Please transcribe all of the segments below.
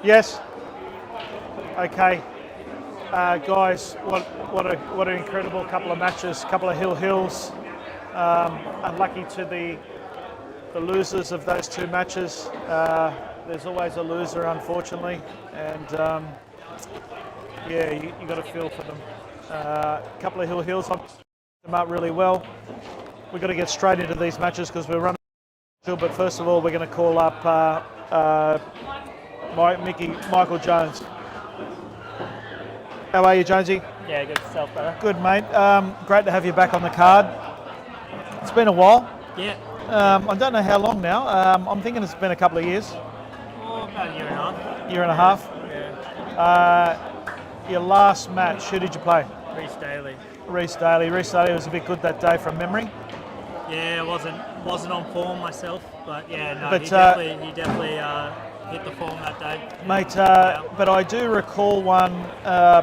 Yes. Okay. Guys, what an incredible couple of matches, couple of hills. Unlucky to the losers of those two matches. There's always a loser, unfortunately, and you got to feel for them. A couple of hills, I'm them up really well. We've got to get straight into these matches because we're running. But first of all, we're going to call up Michael Jones. How are you, Jonesy? Yeah, good self, brother. Good, mate. Great to have you back on the card. It's been a while. Yeah. I don't know how long now. I'm thinking it's been a couple of years. Oh, about a year and a half. Year and a half. Yeah. Your last match, who did you play? Reece Daly. Reece Daly. Reece Daly was a bit good that day from memory. Yeah, wasn't on form myself, but yeah, no, But, he definitely hit the form that day. Mate, but I do recall one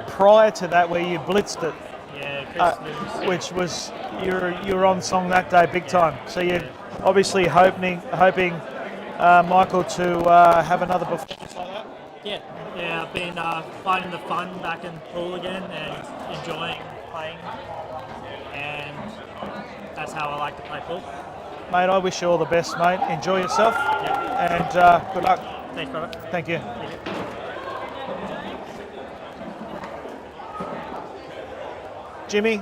prior to that where you blitzed it. Yeah, Which was you were on song that day big time. So you're obviously hoping Michael to have another performance like that. Yeah, I've been finding the fun back in the pool again and enjoying playing, and that's how I like to play pool. Mate, I wish you all the best, mate. Enjoy yourself, and good luck. Thanks, brother. Thank you. Jimmy,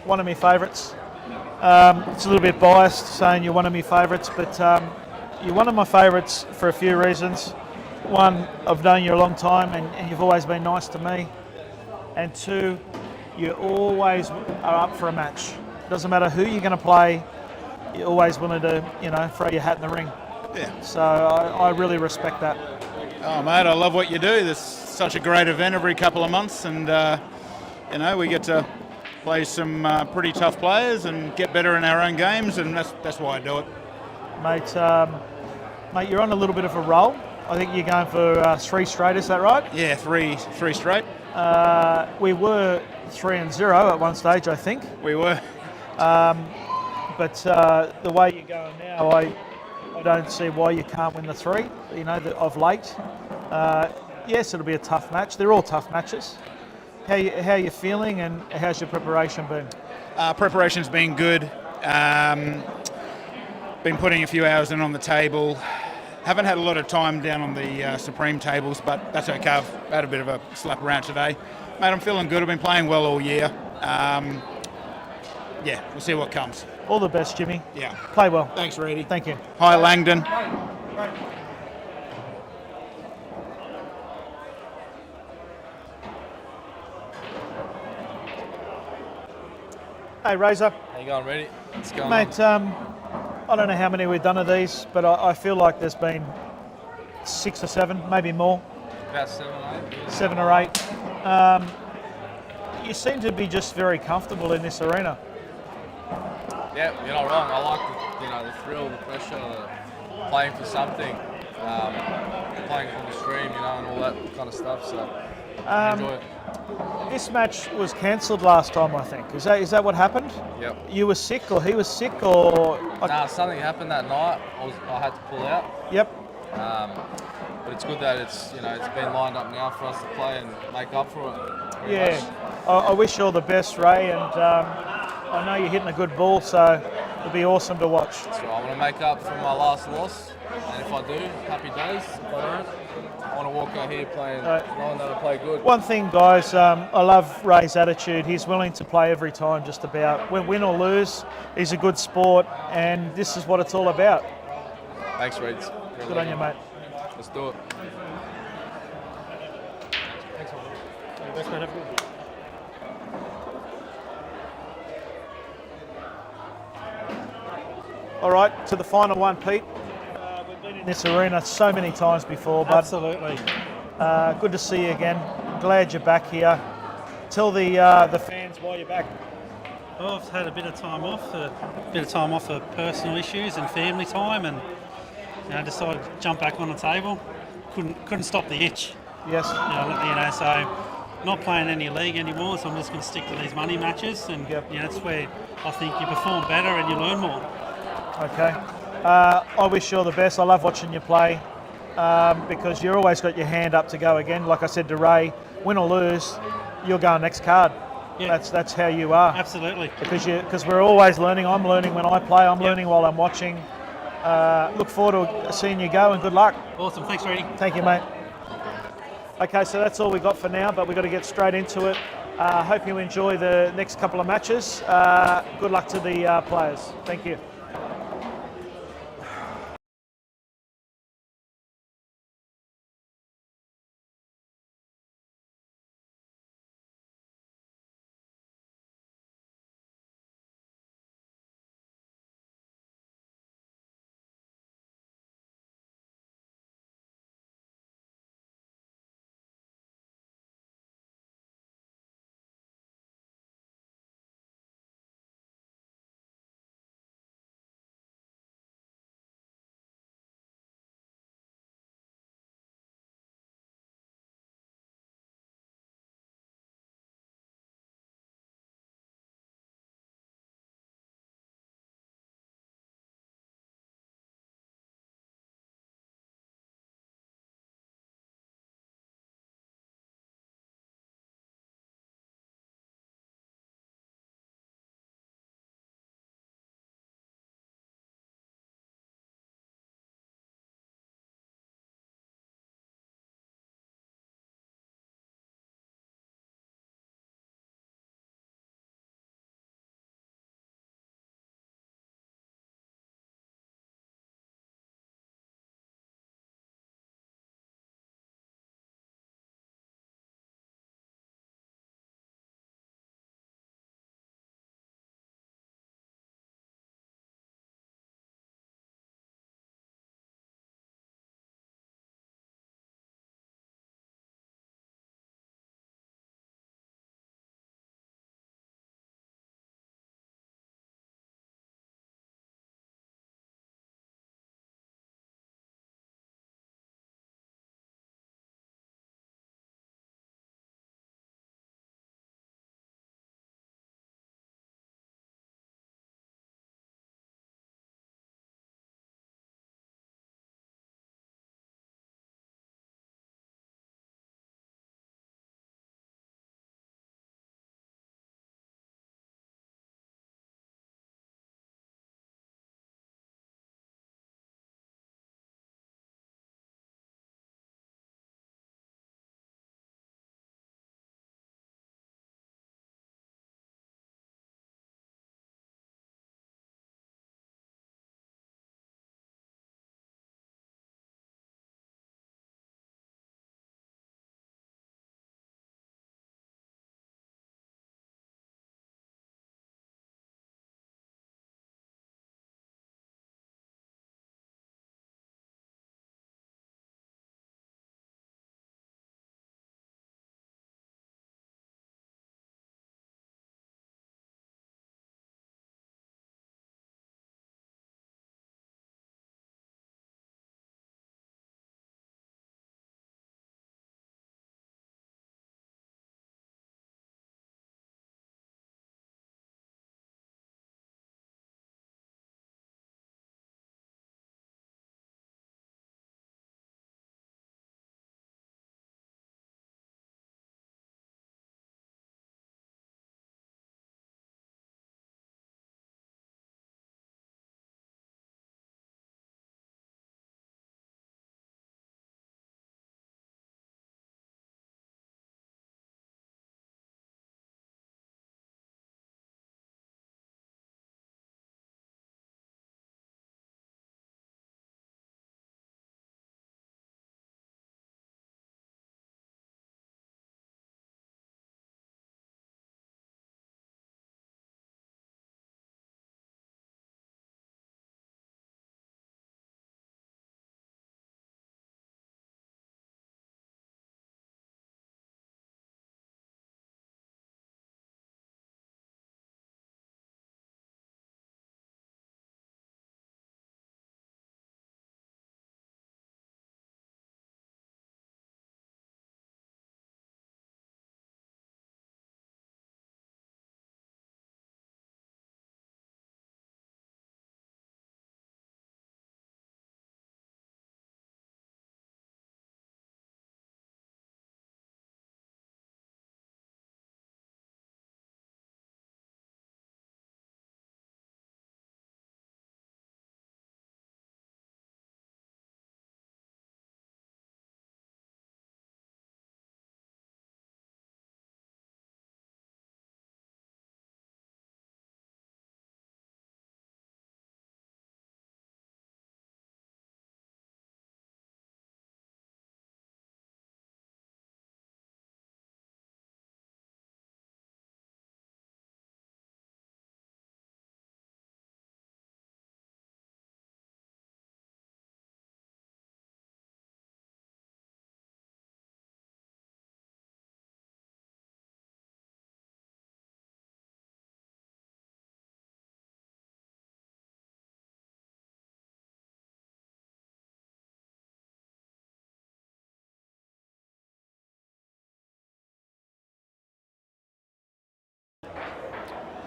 one of my favourites. It's a little bit biased saying you're one of my favourites, but you're one of my favourites for a few reasons. One, I've known you a long time and you've always been nice to me. And two, you always are up for a match. Doesn't matter who you're going to play, you're always willing to, throw your hat in the ring. Yeah. So I really respect that. Oh, mate, I love what you do. This is such a great event every couple of months, and we get to play some pretty tough players and get better in our own games, and that's why I do it. Mate, you're on a little bit of a roll. I think you're going for 3 straight. Is that right? Yeah, three straight. We were 3-0 at one stage, I think. We were. But the way you're going now, I don't see why you can't win the 3. Of late. Yes, it'll be a tough match. They're all tough matches. How you feeling, and how's your preparation been? Preparation's been good. Been putting a few hours in on the table. Haven't had a lot of time down on the Supreme tables, but that's okay. I've had a bit of a slap around today. Mate, I'm feeling good. I've been playing well all year. We'll see what comes. All the best, Jimmy. Yeah. Play well. Thanks, Reedy. Thank you. Hi, Langdon. Hey, Razor. How you going, Reedy? What's going Mate, I don't know how many we've done of these, but I feel like there's been 6 or 7, maybe more. About 7 or 8. Yeah. 7 or 8. You seem to be just very comfortable in this arena. Yeah, you're not wrong. I like the thrill, the pressure, playing for something, playing from the stream, and all that kind of stuff. So I enjoy it. This match was cancelled last time, I think. Is that what happened? Yep. You were sick, or he was sick, or? Nah, something happened that night. I had to pull out. Yep. But it's good that it's been lined up now for us to play and make up for it. Yeah. I wish you all the best, Ray, and I know you're hitting a good ball, so it'll be awesome to watch. So I want to make up for my last loss, and if I do, happy days. If I don't, I want to walk out here knowing that I play good. One thing, guys, I love Ray's attitude. He's willing to play every time, just about. Win or lose, he's a good sport, and this is what it's all about. Thanks, Reeds. Good on you, mate. Let's do it. Thanks, man. Best man ever. All right, to the final one, Pete. We've been in this arena so many times before, but Absolutely. Good to see you again. Glad you're back here. Tell the fans why you're back. Well, I've had a bit of time off for personal issues and family time, and decided to jump back on the table. Couldn't stop the itch. Yes. So not playing any league anymore, so I'm just going to stick to these money matches, and that's where I think you perform better and you learn more. Okay. I wish you all the best. I love watching you play. because you're always got your hand up to go again. Like I said to Ray, win or lose, you're going next card. Yeah. That's how you are. Absolutely. Because we're always learning. I'm learning when I play. I'm learning while I'm watching. Look forward to seeing you go, and good luck. Awesome. Thanks, Reedy. Thank you, mate. Okay, so that's all we got for now, but we've got to get straight into it. Hope you enjoy the next couple of matches. Good luck to the players. Thank you.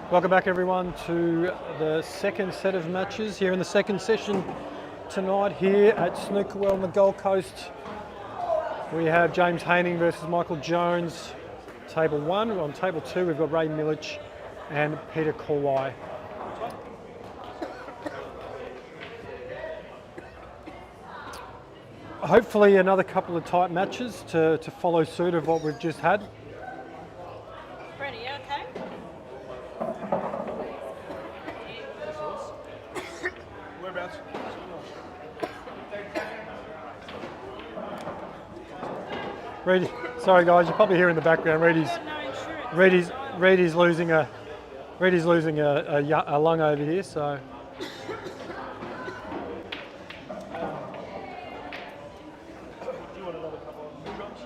Welcome back everyone to the second set of matches here in the second session tonight here at Snooker World on the Gold Coast. We have James Haining versus Michael Jones, table 1. On table 2 we've got Ray Milich and Peter Kalwy. Hopefully another couple of tight matches to follow suit of what we've just had. Freddie, you okay? Whereabouts? Reedy, sorry guys, you're probably hearing in the background. Reedy's losing a lung over here. So Do you want another couple of new runs?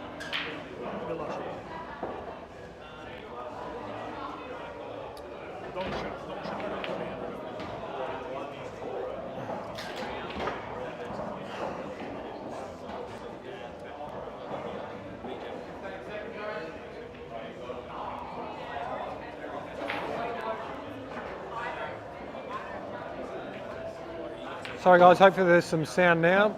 sorry guys, hopefully there's some sound now.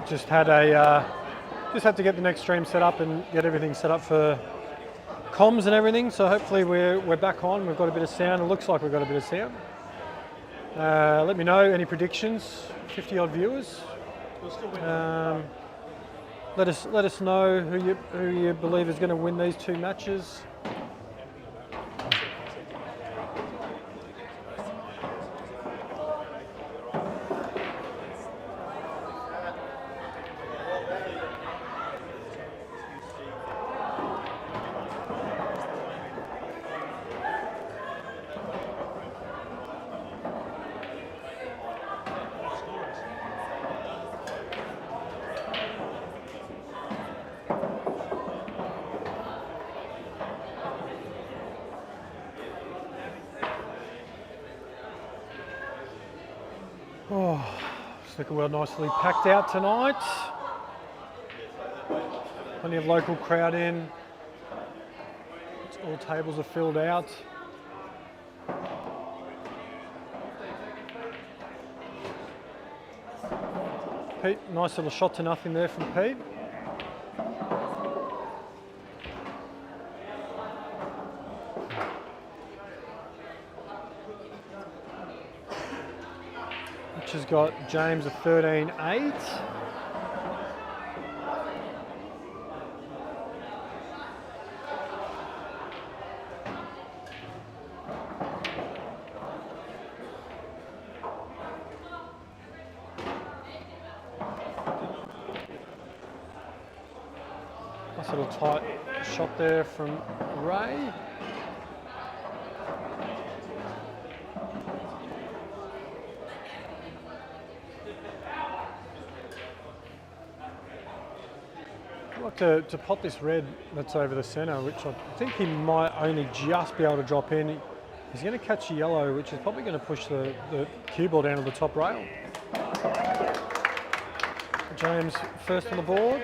Just had to get the next stream set up and get everything set up for comms and everything. So hopefully we're back on. We've got a bit of sound. It looks like we've got a bit of sound. Let me know any predictions. 50 odd viewers. Let us know who you believe is going to win these two matches. Oh, Snooker World nicely packed out tonight. Plenty of local crowd in. All tables are filled out. Pete, nice little shot to nothing there from Pete. Which has got James a 13-8. Nice little tight shot there from Ray. I'd like to pot this red that's over the centre, which I think he might only just be able to drop in. He's going to catch the yellow, which is probably going to push the cue ball down to the top rail. James first on the board.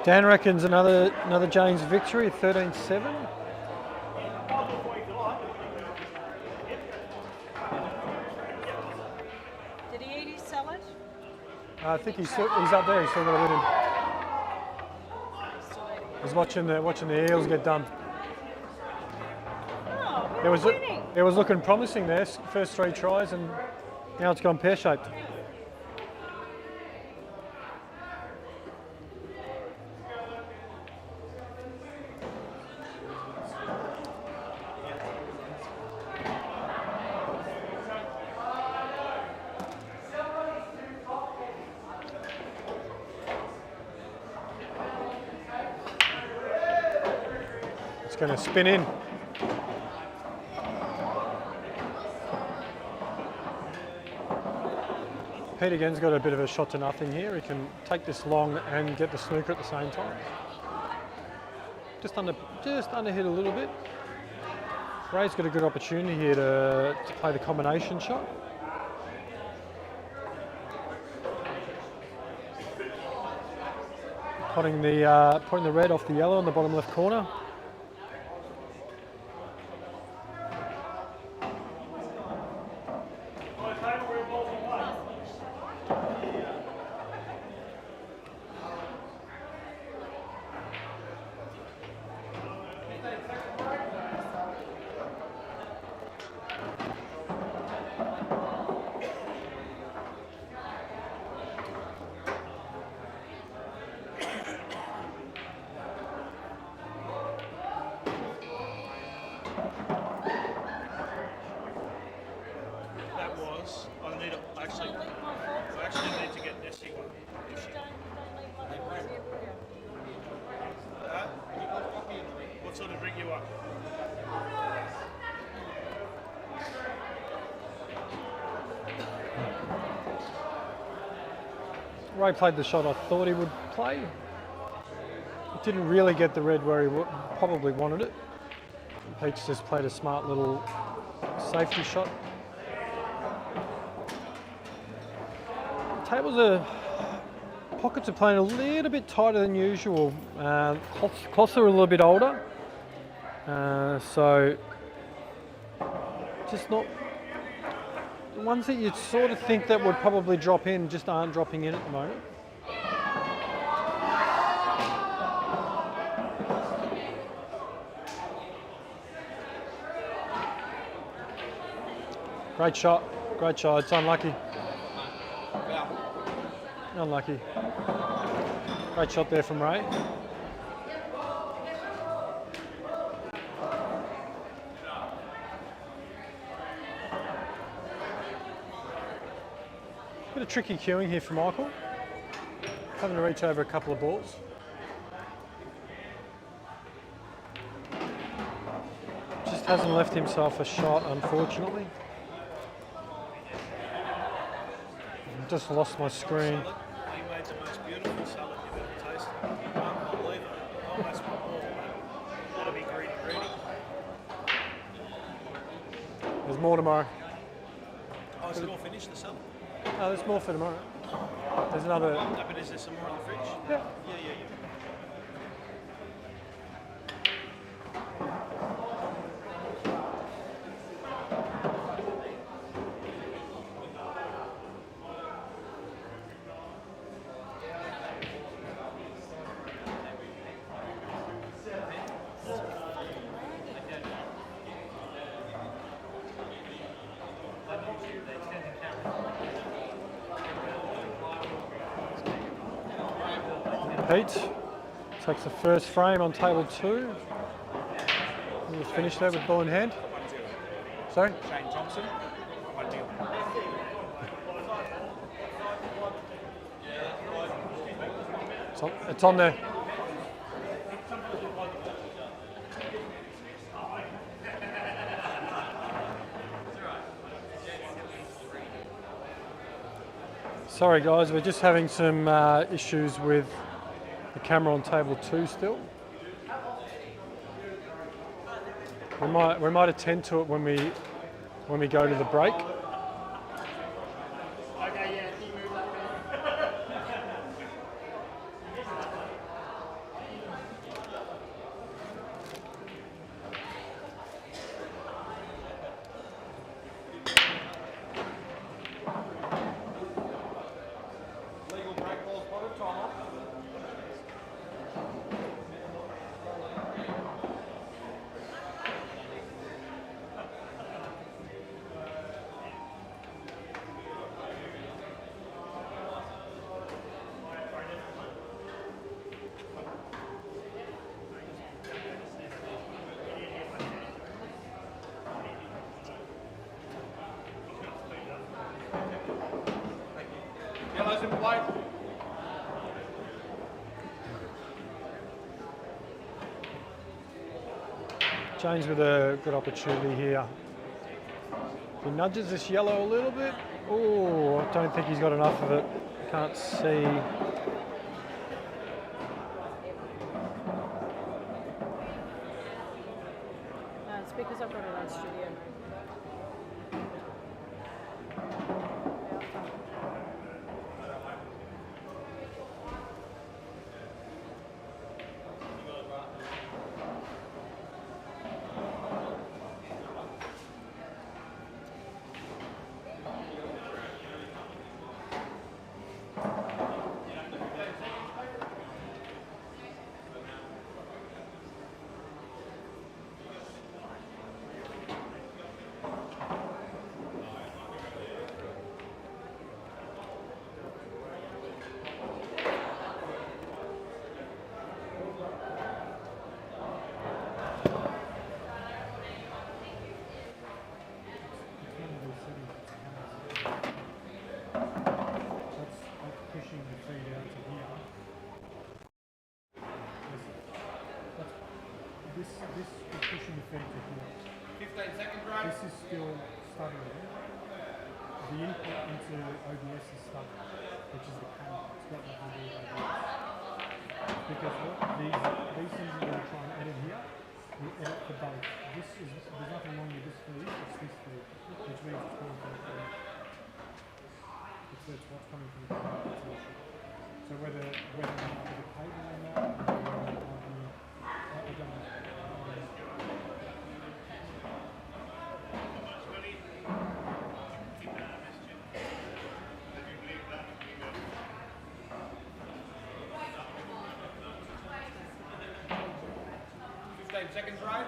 Dan reckons another James victory, 13-7. Did he eat his salad? I think he's up there. He's still got it in. He's watching the eels get done. Oh, It we're winning. was looking promising there. First 3 tries, and now it's gone pear-shaped. It's going to spin in. Pete again's got a bit of a shot to nothing here. He can take this long and get the snooker at the same time. Just under hit a little bit. Ray's got a good opportunity here to play the combination shot. Putting the red off the yellow in the bottom left corner. I actually need to get Nessie one. What sort of drink you want? Ray played the shot I thought he would play. He didn't really get the red where he probably wanted it. Pete's just played a smart little safety shot. Pockets are playing a little bit tighter than usual. Cloths are a little bit older, so just not the ones that you'd sort of think that would probably drop in just aren't dropping in at the moment. Great shot, it's unlucky. Unlucky. Great shot there from Ray. Bit of tricky cueing here for Michael. Having to reach over a couple of balls. Just hasn't left himself a shot, unfortunately. Just lost my screen. He made the most beautiful salad you've ever tasted. Unbelievable. Almost my ball. That'll be greedy. There's more tomorrow. Oh, is it all finished, the salad? No, there's more for tomorrow. There's another. No, but is there some more in the fridge? Yeah. Yeah. Pete takes the first frame on table 2. We'll finish there with ball in hand. Sorry? Shane Thompson, 1-0. It's on there. Sorry guys, we're just having some issues with the camera on table 2 still. We might attend to it when we go to the break. Yellow's in play. James with a good opportunity here. He nudges this yellow a little bit. Oh, I don't think he's got enough of it. Can't see. No, it's because I've got it on studio mode. Pushing the feed out to here. This is pushing the feed to here. 15 seconds, right? This is still stuttering. The input into OBS is stuttering, which is the camera. It's got nothing to do with OBS. Because what these things that we're trying to edit here, we edit for both. There's nothing wrong with this feed, it's this feed, which means it's coming from the camera. It's what's coming from the camera, that's the issue. So whether it might be the cable or not, or whether it might be, I don't know. 15 seconds, right?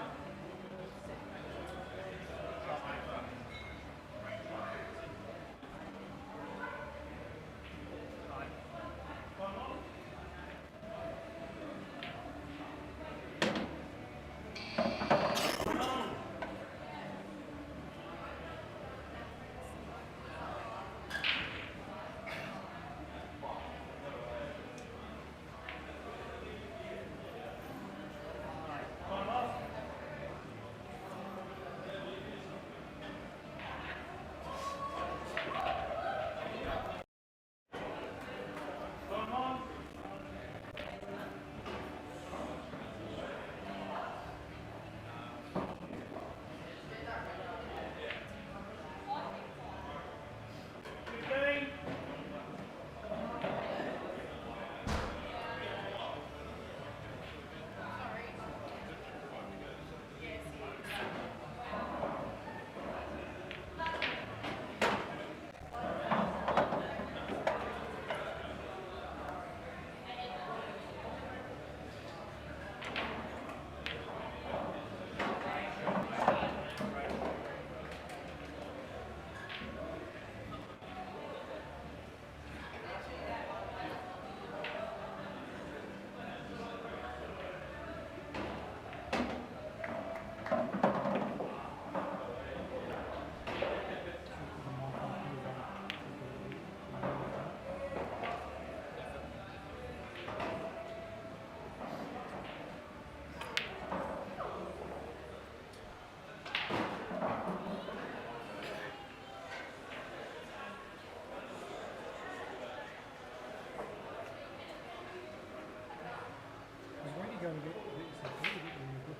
Go and get some food when you're good.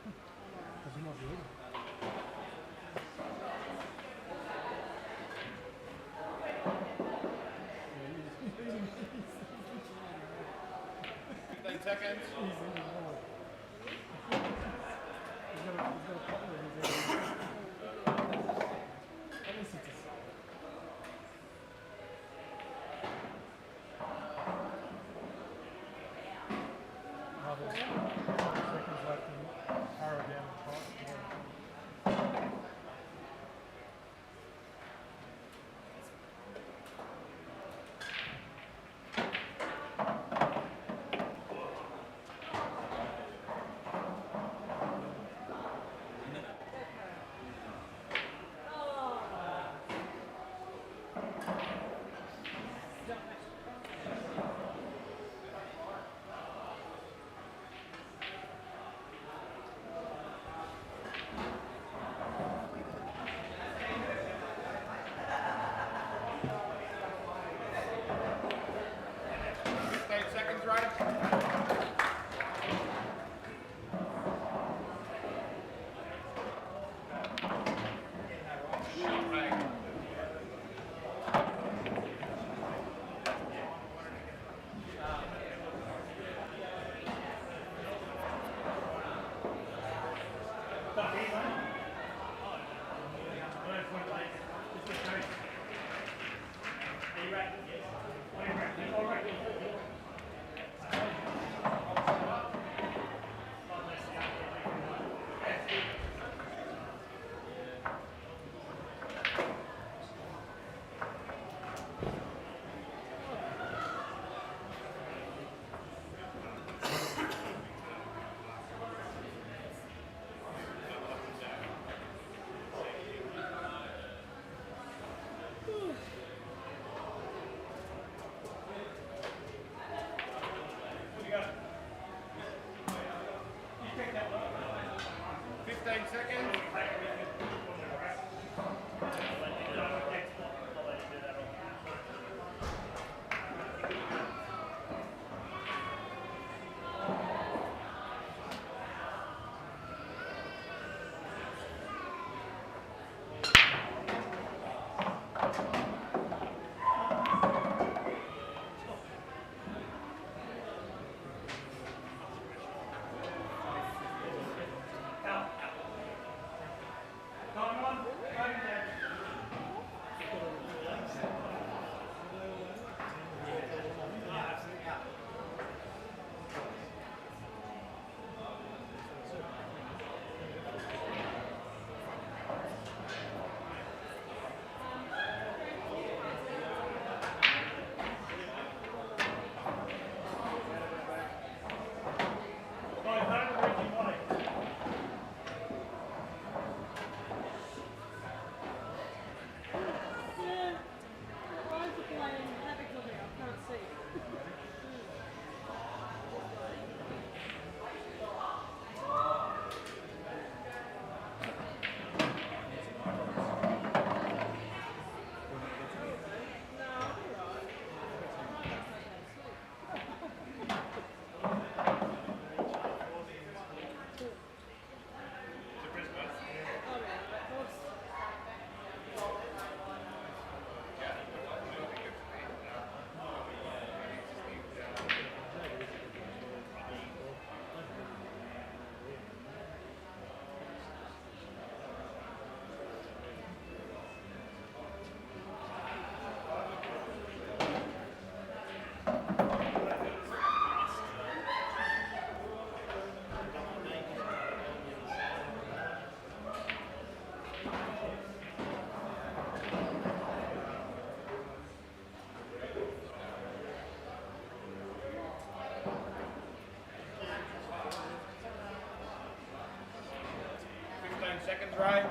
Because you're not ready. Seconds. He's got a couple of his at least it's a seconds left and arrow down the top. Ray.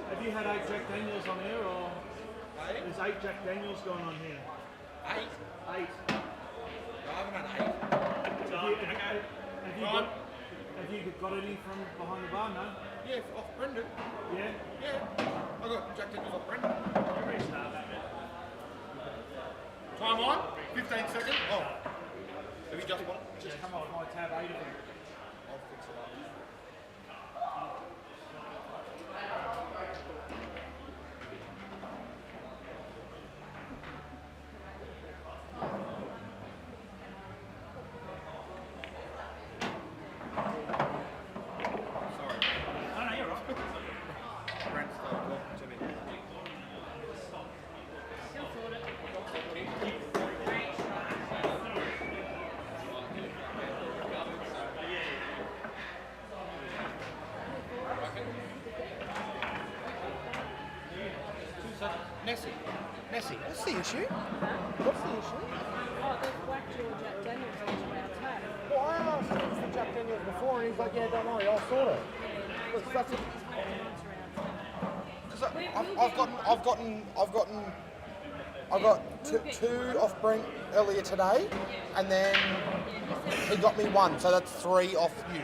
Have you had 8 Jack Daniels on here, or there's 8 Jack Daniels going on here? 8? 8. I haven't had 8. Have you got any from behind the bar? No. Yeah, off Brendan. Yeah. Yeah. I got Jack Daniels off Brendan. Time on? 15 seconds. Oh. Have you just won it? Just come off my tab 8 of them. I'll fix it up. Nessie, what's the issue? What's the issue? Oh, they've whacked your Jack Daniels into our tab. Well, I asked him for Jack Daniels before, and he's like, "Yeah, don't worry, I'll sort it." Because that's it. Because I've got two off Brent earlier today, and then he got me 1, so that's 3 off you.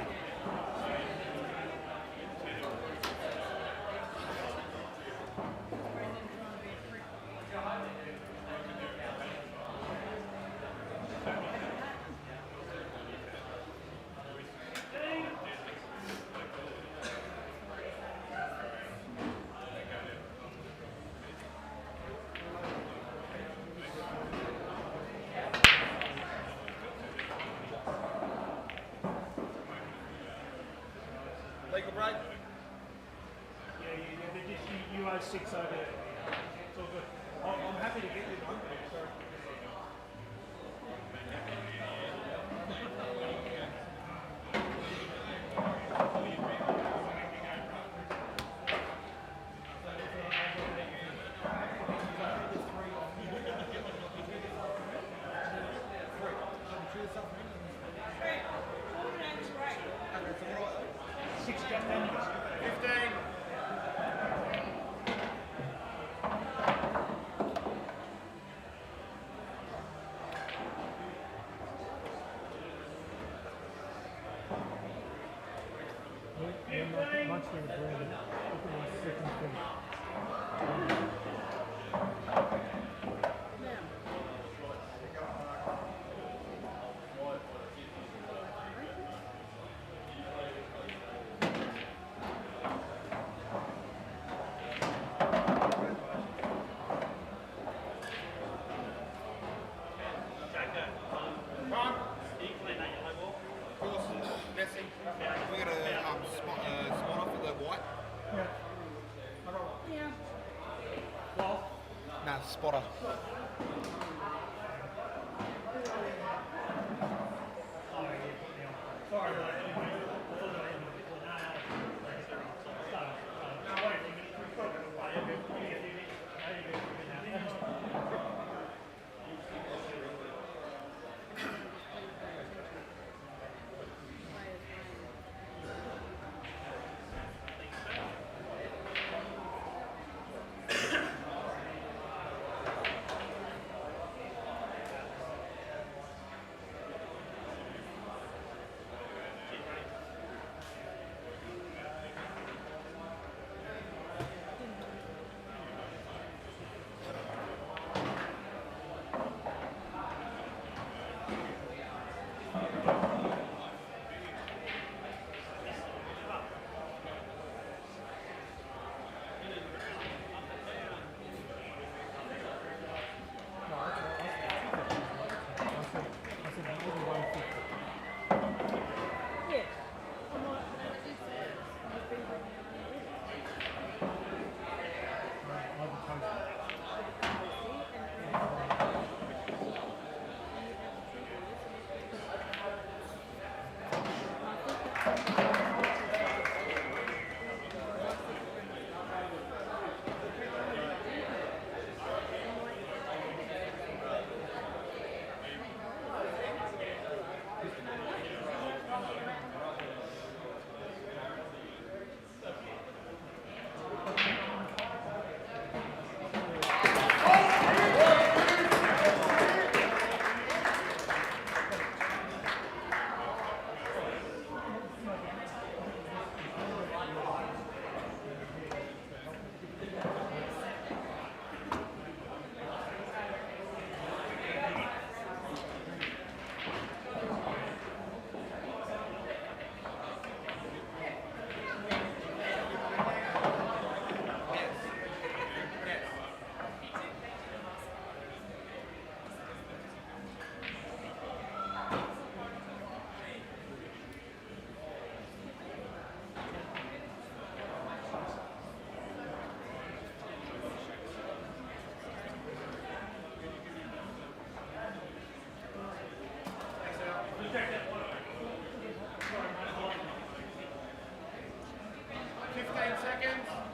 Legal break. Yeah, they're just you owe 6 over there. It's all good. I'm happy to get you one. Sorry. Much better branded. Look at my second thing. We're going to spot off with the white. Yeah. Nah, spotter. seconds.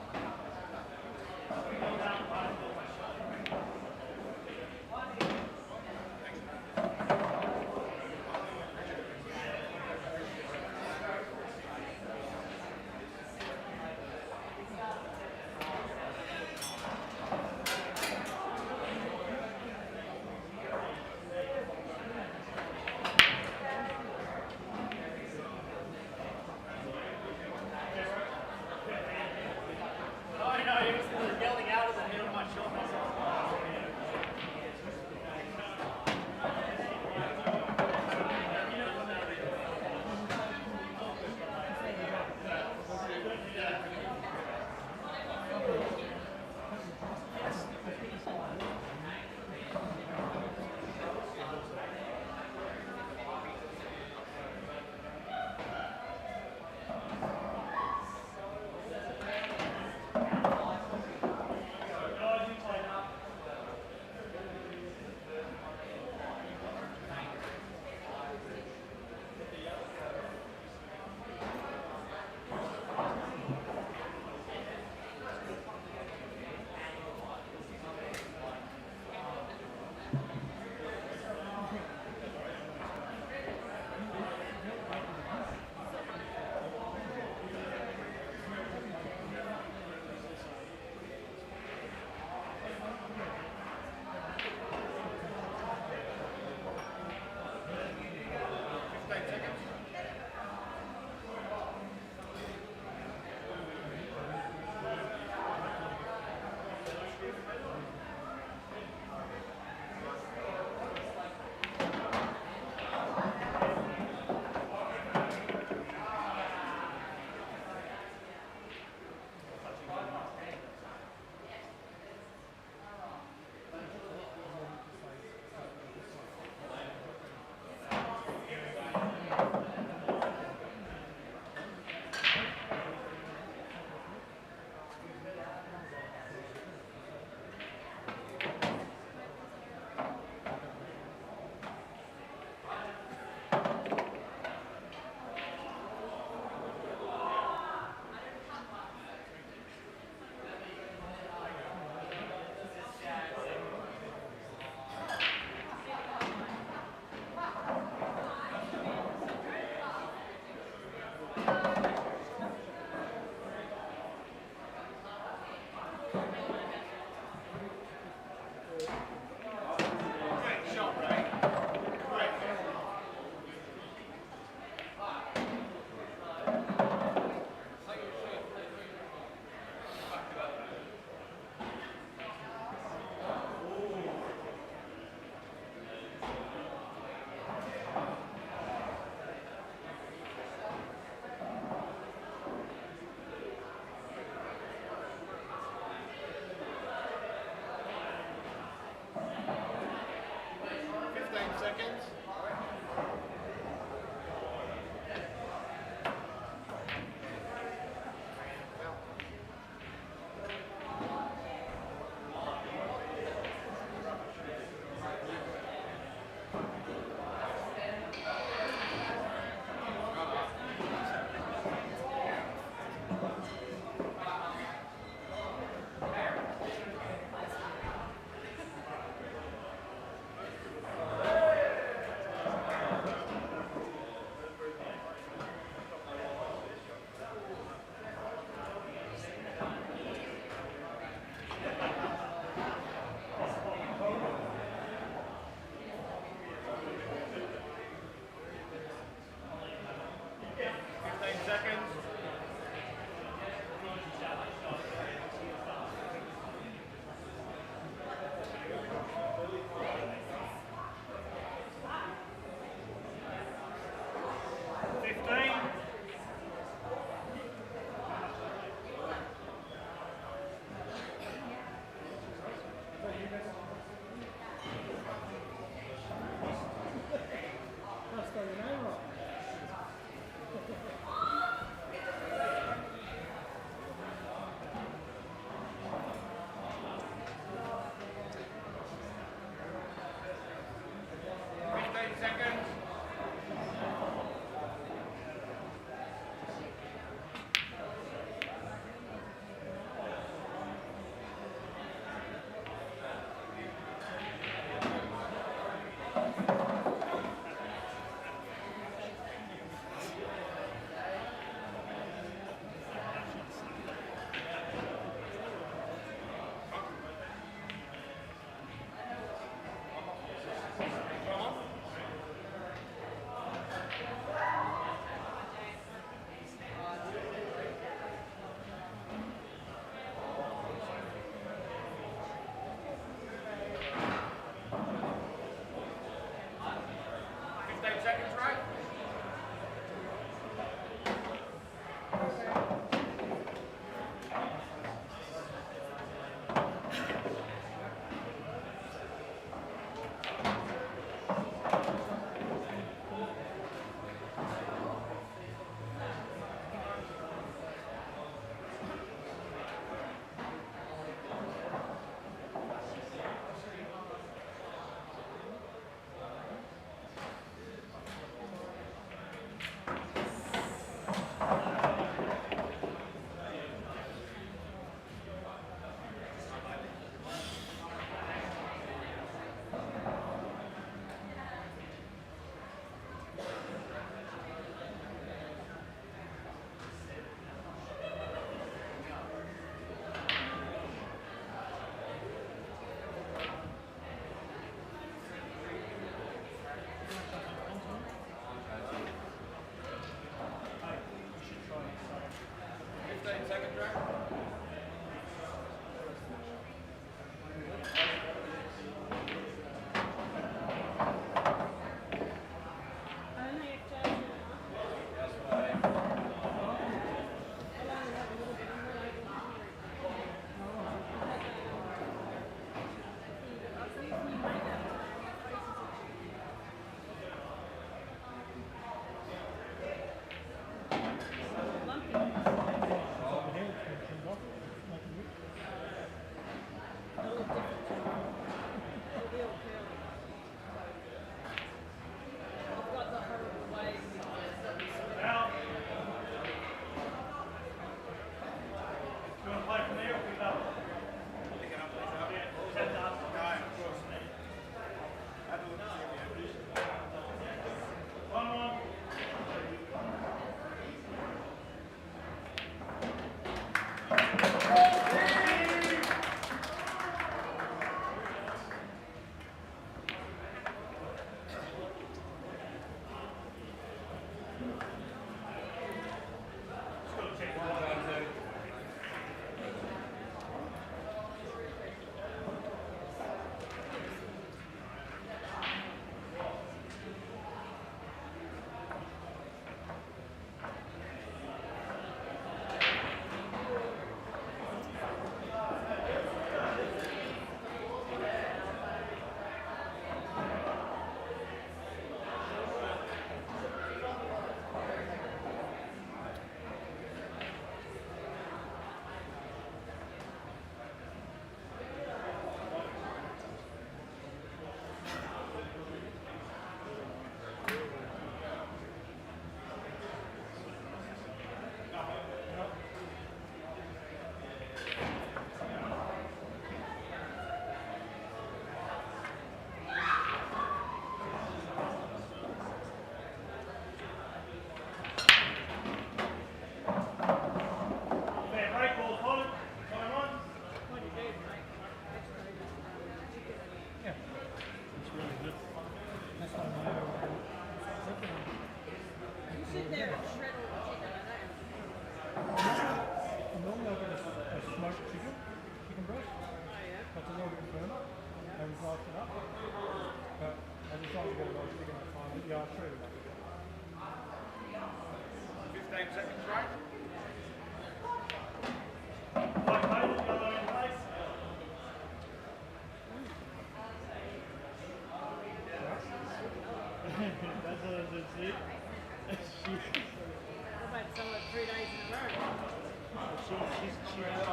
I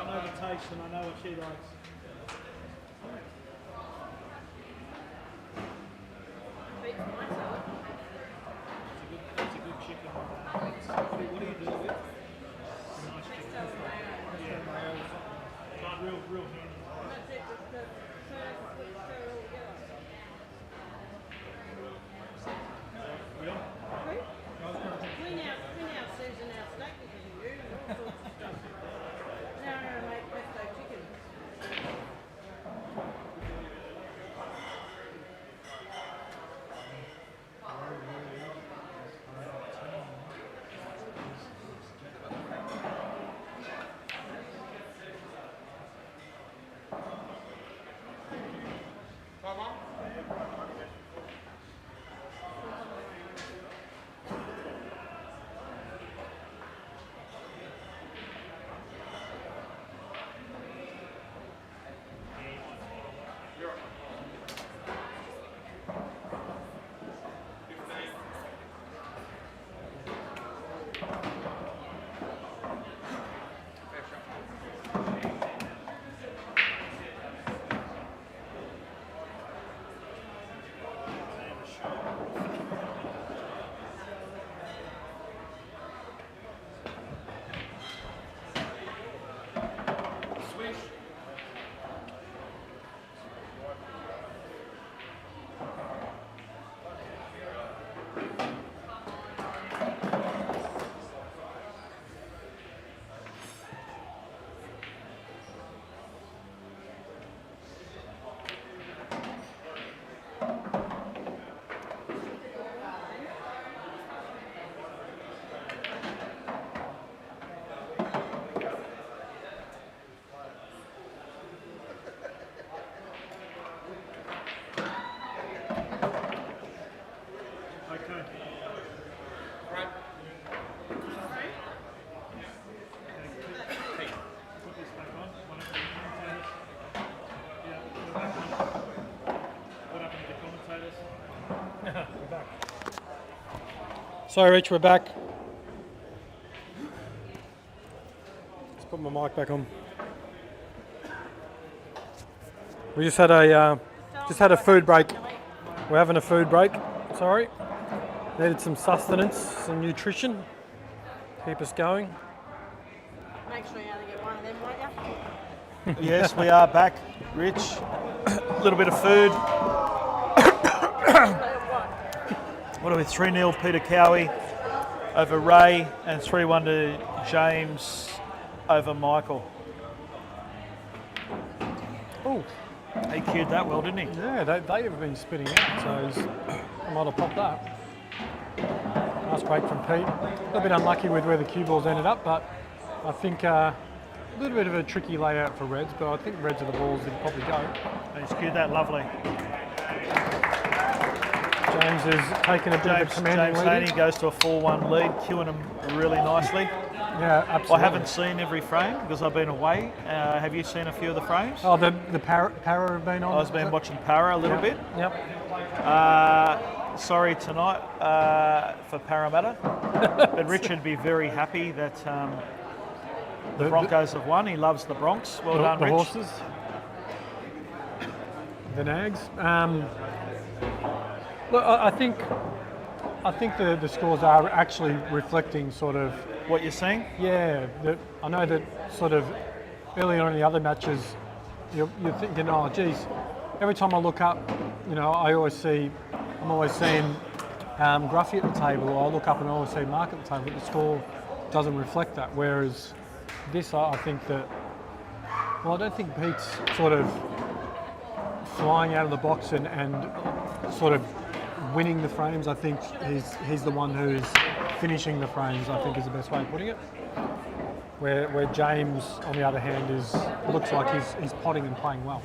know the taste and I know what she likes. That's a good chicken. What do you do with it? It's a nice chicken. Yeah. Real handy. Sorry, Rich, we're back. Let's put my mic back on. We just had a food break. We're having a food break. Sorry, needed some sustenance, some nutrition, keep us going. Make sure you only get one of them, won't you? Yes, we are back, Rich. A little bit of food. What are we? 3-0 Peter Kalwy over Ray and 3-1 to James over Michael. Oh, he cued that well, didn't he? Yeah, they have been spitting out, so I might have popped that. Nice break from Pete. A little bit unlucky with where the cue balls ended up, but I think a little bit of a tricky layout for Reds, but I think Reds are the balls that probably go. He's cued that lovely. James has taken a bit of a commanding James lead. Haining goes to a 4-1 lead, cueing him really nicely. Yeah, absolutely. I haven't seen every frame because I've been away. Have you seen a few of the frames? Oh, the para have been on? I've been watching Para a little bit. Yep. Sorry tonight for Parramatta, but Richard would be very happy that the Broncos have won. He loves the Bronx. Well done, the Rich. horses. The Nags. Look, I think the scores are actually reflecting sort of what you're seeing. Yeah, I know that sort of early on in the other matches, you're thinking, oh, geez. Every time I look up, I'm always seeing Gruffy at the table, or I look up and I always see Mark at the table, but the score doesn't reflect that. Whereas this, I think that, well, I don't think Pete's sort of flying out of the box and sort of winning the frames. I think he's the one who's finishing the frames, I think is the best way of putting it. Where James, on the other hand, looks like he's potting and playing well.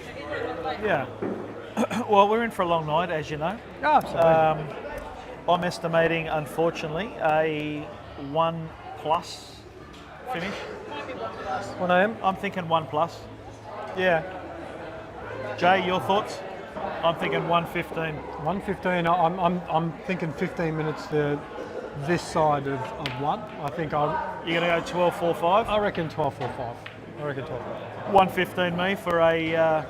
Yeah. Well, we're in for a long night, as you know. Oh, absolutely. I'm estimating, unfortunately, a 1+ finish. 1 a.m. I'm thinking 1+. Yeah. Jay, your thoughts? I'm thinking 1:15. 1:15. I'm thinking 15 minutes. this side of 1. I think You're going to go 12.45? I reckon 12.45. I reckon 12.45. 115 me for a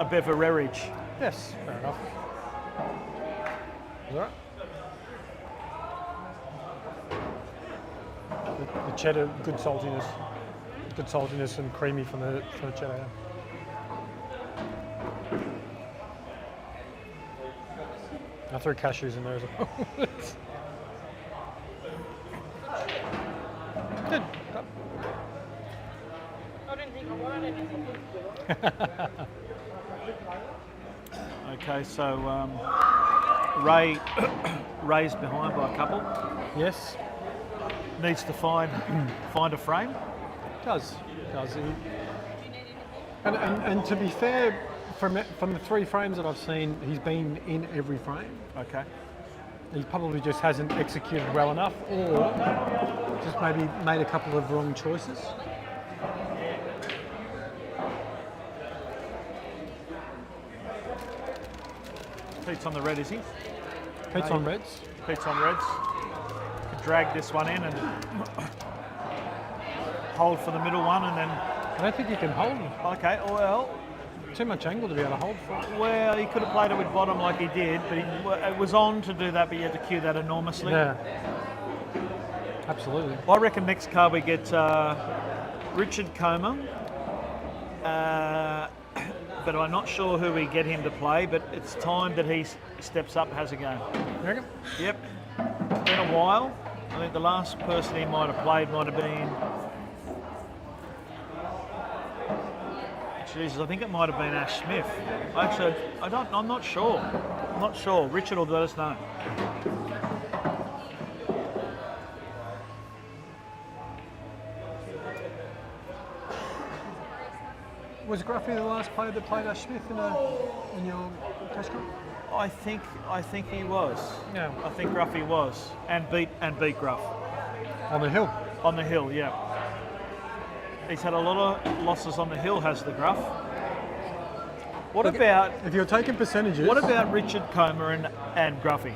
beverage. Yes, fair enough. Is that right? The cheddar, good saltiness and creamy from the cheddar. Yeah. I threw cashews in there as well. Good. I didn't think I wanted anything. Okay, so Ray's behind by a couple. Yes, Needs to find a frame. does. And to be fair, from the 3 frames that I've seen, he's been in every frame. Okay. He probably just hasn't executed well enough, or just maybe made a couple of wrong choices. Pete's on the red, is he? Pete's on reds. Pete's on reds. Could drag this one in and hold for the middle one, and then. I don't think you can hold him. Okay, well. Too much angle to be able to hold for. Well, he could have played it with bottom like he did, but it was on to do that, but you had to cue that enormously. Yeah. Absolutely. I reckon next card we get Richard Comer, but I'm not sure who we get him to play, but it's time that he steps up and has a go. You reckon? Yep. It's been a while. I think the last person he might have played might have been... Jesus, I think it might have been Ash Smith. Actually, I'm not sure. I'm not sure. Richard will let us know. Was Gruffy the last player that played Ash Smith in your test group? I think he was. Yeah. I think Gruffy was, and beat Gruff On the hill. on the hill. Yeah. He's had a lot of losses on the hill. Has the Gruff? What about If you're taking percentages. what about Richard Comer and Gruffy?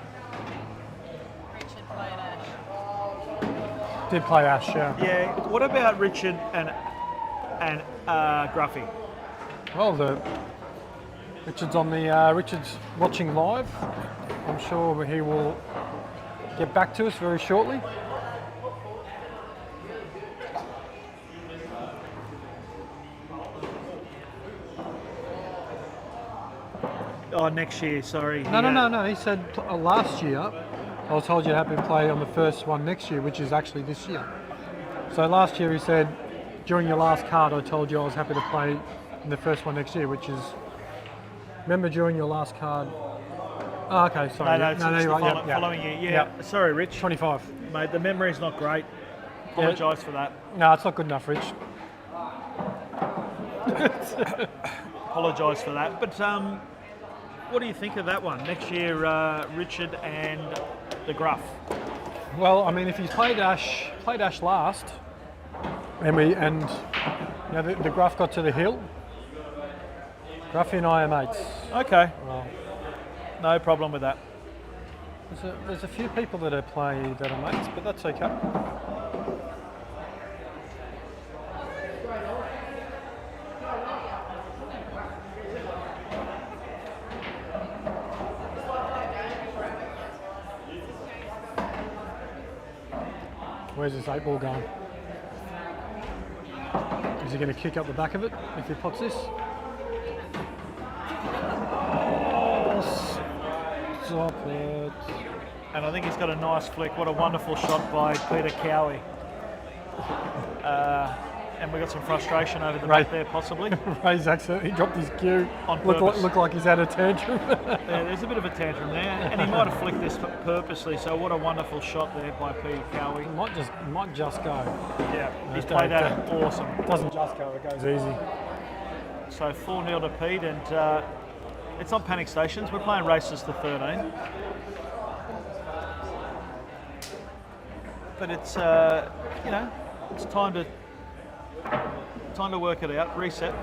Richard played Ash. Did play Ash, yeah. Yeah. What about Richard and Gruffy? Well, Richard's on the Richard's watching live. I'm sure he will get back to us very shortly. Oh, next year. Sorry. No. He said last year. I was told you'd have him play on the first one next year, which is actually this year. So last year he said, during your last card, I told you I was happy to play in the first one next year, which is. Remember during your last card. Oh, okay, sorry. No, it's you're the right. following year. Yeah. Yep. Sorry, Rich. 25. Mate, the memory's not great. Apologise for that. No, it's not good enough, Rich. Apologise for that. But what do you think of that one? Next year, Richard and the Gruff. Well, I mean, if he's played Ash last, and the Gruff got to the hill, Gruffy and I are mates. Okay. Well, No problem with that. there's a few people that are mates, but that's okay. Where's this 8 ball going? Is he going to kick up the back of it if he pots this? Stop it. And I think he's got a nice flick. What a wonderful shot by Peter Kalwy. And we got some frustration over the back there, possibly. Ray's accidentally dropped his cue. On purpose. Looked like he's had a tantrum. Yeah, there's a bit of a tantrum there, and he might have flicked this purposely. So what a wonderful shot there by Peter Kalwy. Might just go. Yeah, he's Okay, played that awesome. It doesn't just go, it goes easy. So 4-0 to Pete, and it's not panic stations. We're playing races to 13. But it's it's time to work it out, reset.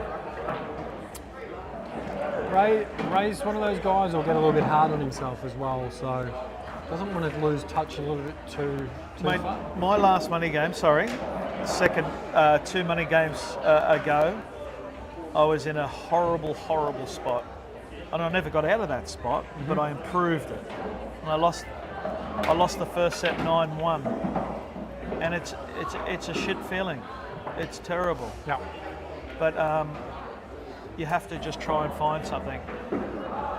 Ray's one of those guys who'll get a little bit hard on himself as well, so doesn't want to lose touch a little bit too Mate, far. my last money game, second 2 money games ago, I was in a horrible spot. And I never got out of that spot, but I improved it. And I lost the first set 9-1. And it's a shit feeling. It's terrible. Yeah. But you have to just try and find something.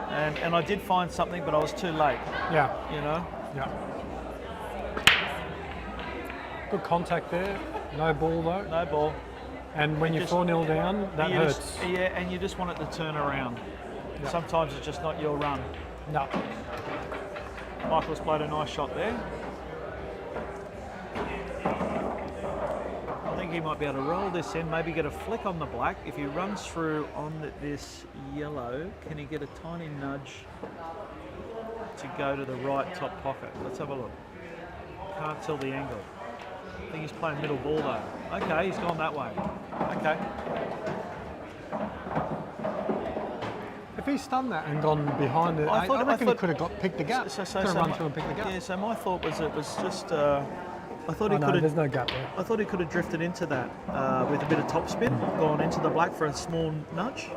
And I did find something, but I was too late. Yeah. You know? Yeah. Good contact there. No ball though. No ball. And when you're 4-0 down, that hurts. And you just want it to turn around. Yeah. Sometimes it's just not your run. No. Michael's played a nice shot there. I think he might be able to roll this in, maybe get a flick on the black. If he runs through on this yellow, can he get a tiny nudge to go to the right top pocket? Let's have a look. Can't tell the angle. I think he's playing middle ball though. Okay, he's gone that way. Okay. If he stunned that and gone behind it, I reckon he could have picked the gap. Could have run through and picked the gap. Yeah, so my thought was it was just... I thought he could have. There's no gap there. I thought he could have drifted into that with a bit of topspin, gone into the black for a small nudge.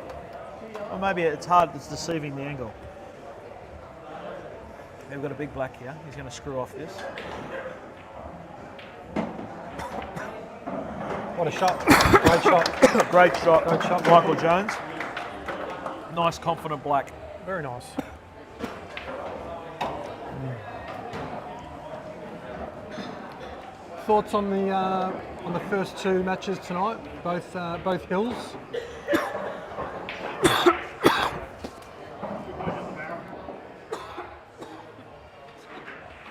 Or maybe it's hard, it's deceiving the angle. We've got a big black here. He's going to screw off this. What a shot. Great shot. Great shot. Great shot. Michael Jones. Nice, confident black. Very nice. Thoughts on the first 2 matches tonight? Both hills.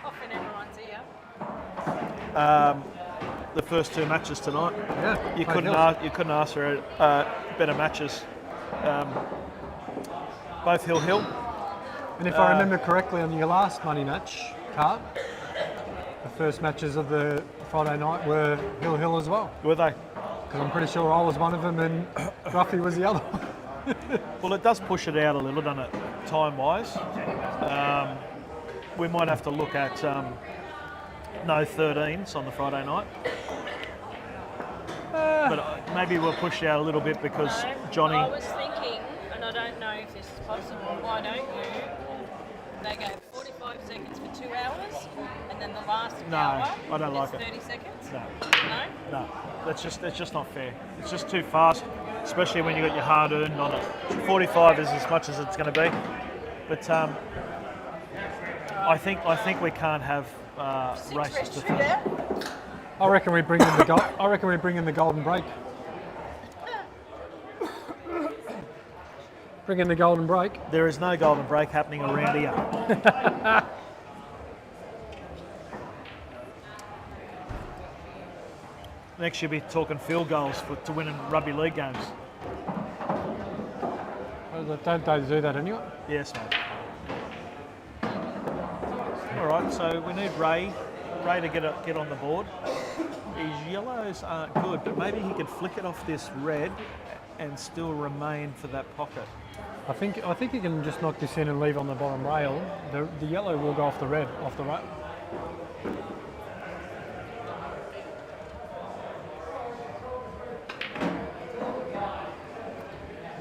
Often everyone's here. The first 2 matches tonight. Yeah. You couldn't ask for better matches. Both hill. And if I remember correctly, on your last money match, Cart, the first matches of the Friday night were hill as well. Were they? Because I'm pretty sure I was one of them and Ruffy was the other one. Well, it does push it out a little, doesn't it, time-wise? We might have to look at no 13s on the Friday night. But maybe we'll push it out a little bit because Johnny... I was thinking, and I don't know if this is possible, why don't you? They go 45 seconds for 2 hours, and then the last hour I don't like is it. 30 seconds? No. No? No, that's just not fair. It's just too fast, especially when you got your hard earned on it. 45 is as much as it's going to be, but I think we can't have races to finish. I reckon we bring in the golden break. Bring in the golden break. There is no golden break happening around here. Next you'll be talking field goals to win in rugby league games. Don't they do that anyway? Yes, mate. All right, so we need Ray to get on the board. His yellows aren't good, but maybe he could flick it off this red and still remain for that pocket. I think he can just knock this in and leave on the bottom rail. The yellow will go off the red, off the rail.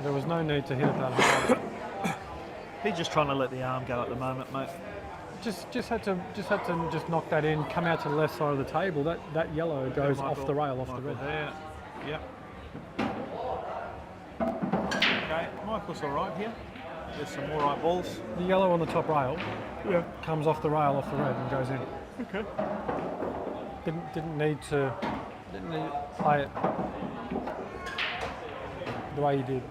There was no need to hit it that hard. He's just trying to let the arm go at the moment, mate. Just had to knock that in, come out to the left side of the table. That yellow goes off the rail, off the red. There. Yep. Okay, Michael's all right here. There's some all right balls. The yellow on the top rail comes off the rail, off the red, and goes in. Okay. Didn't need to play it the way he did.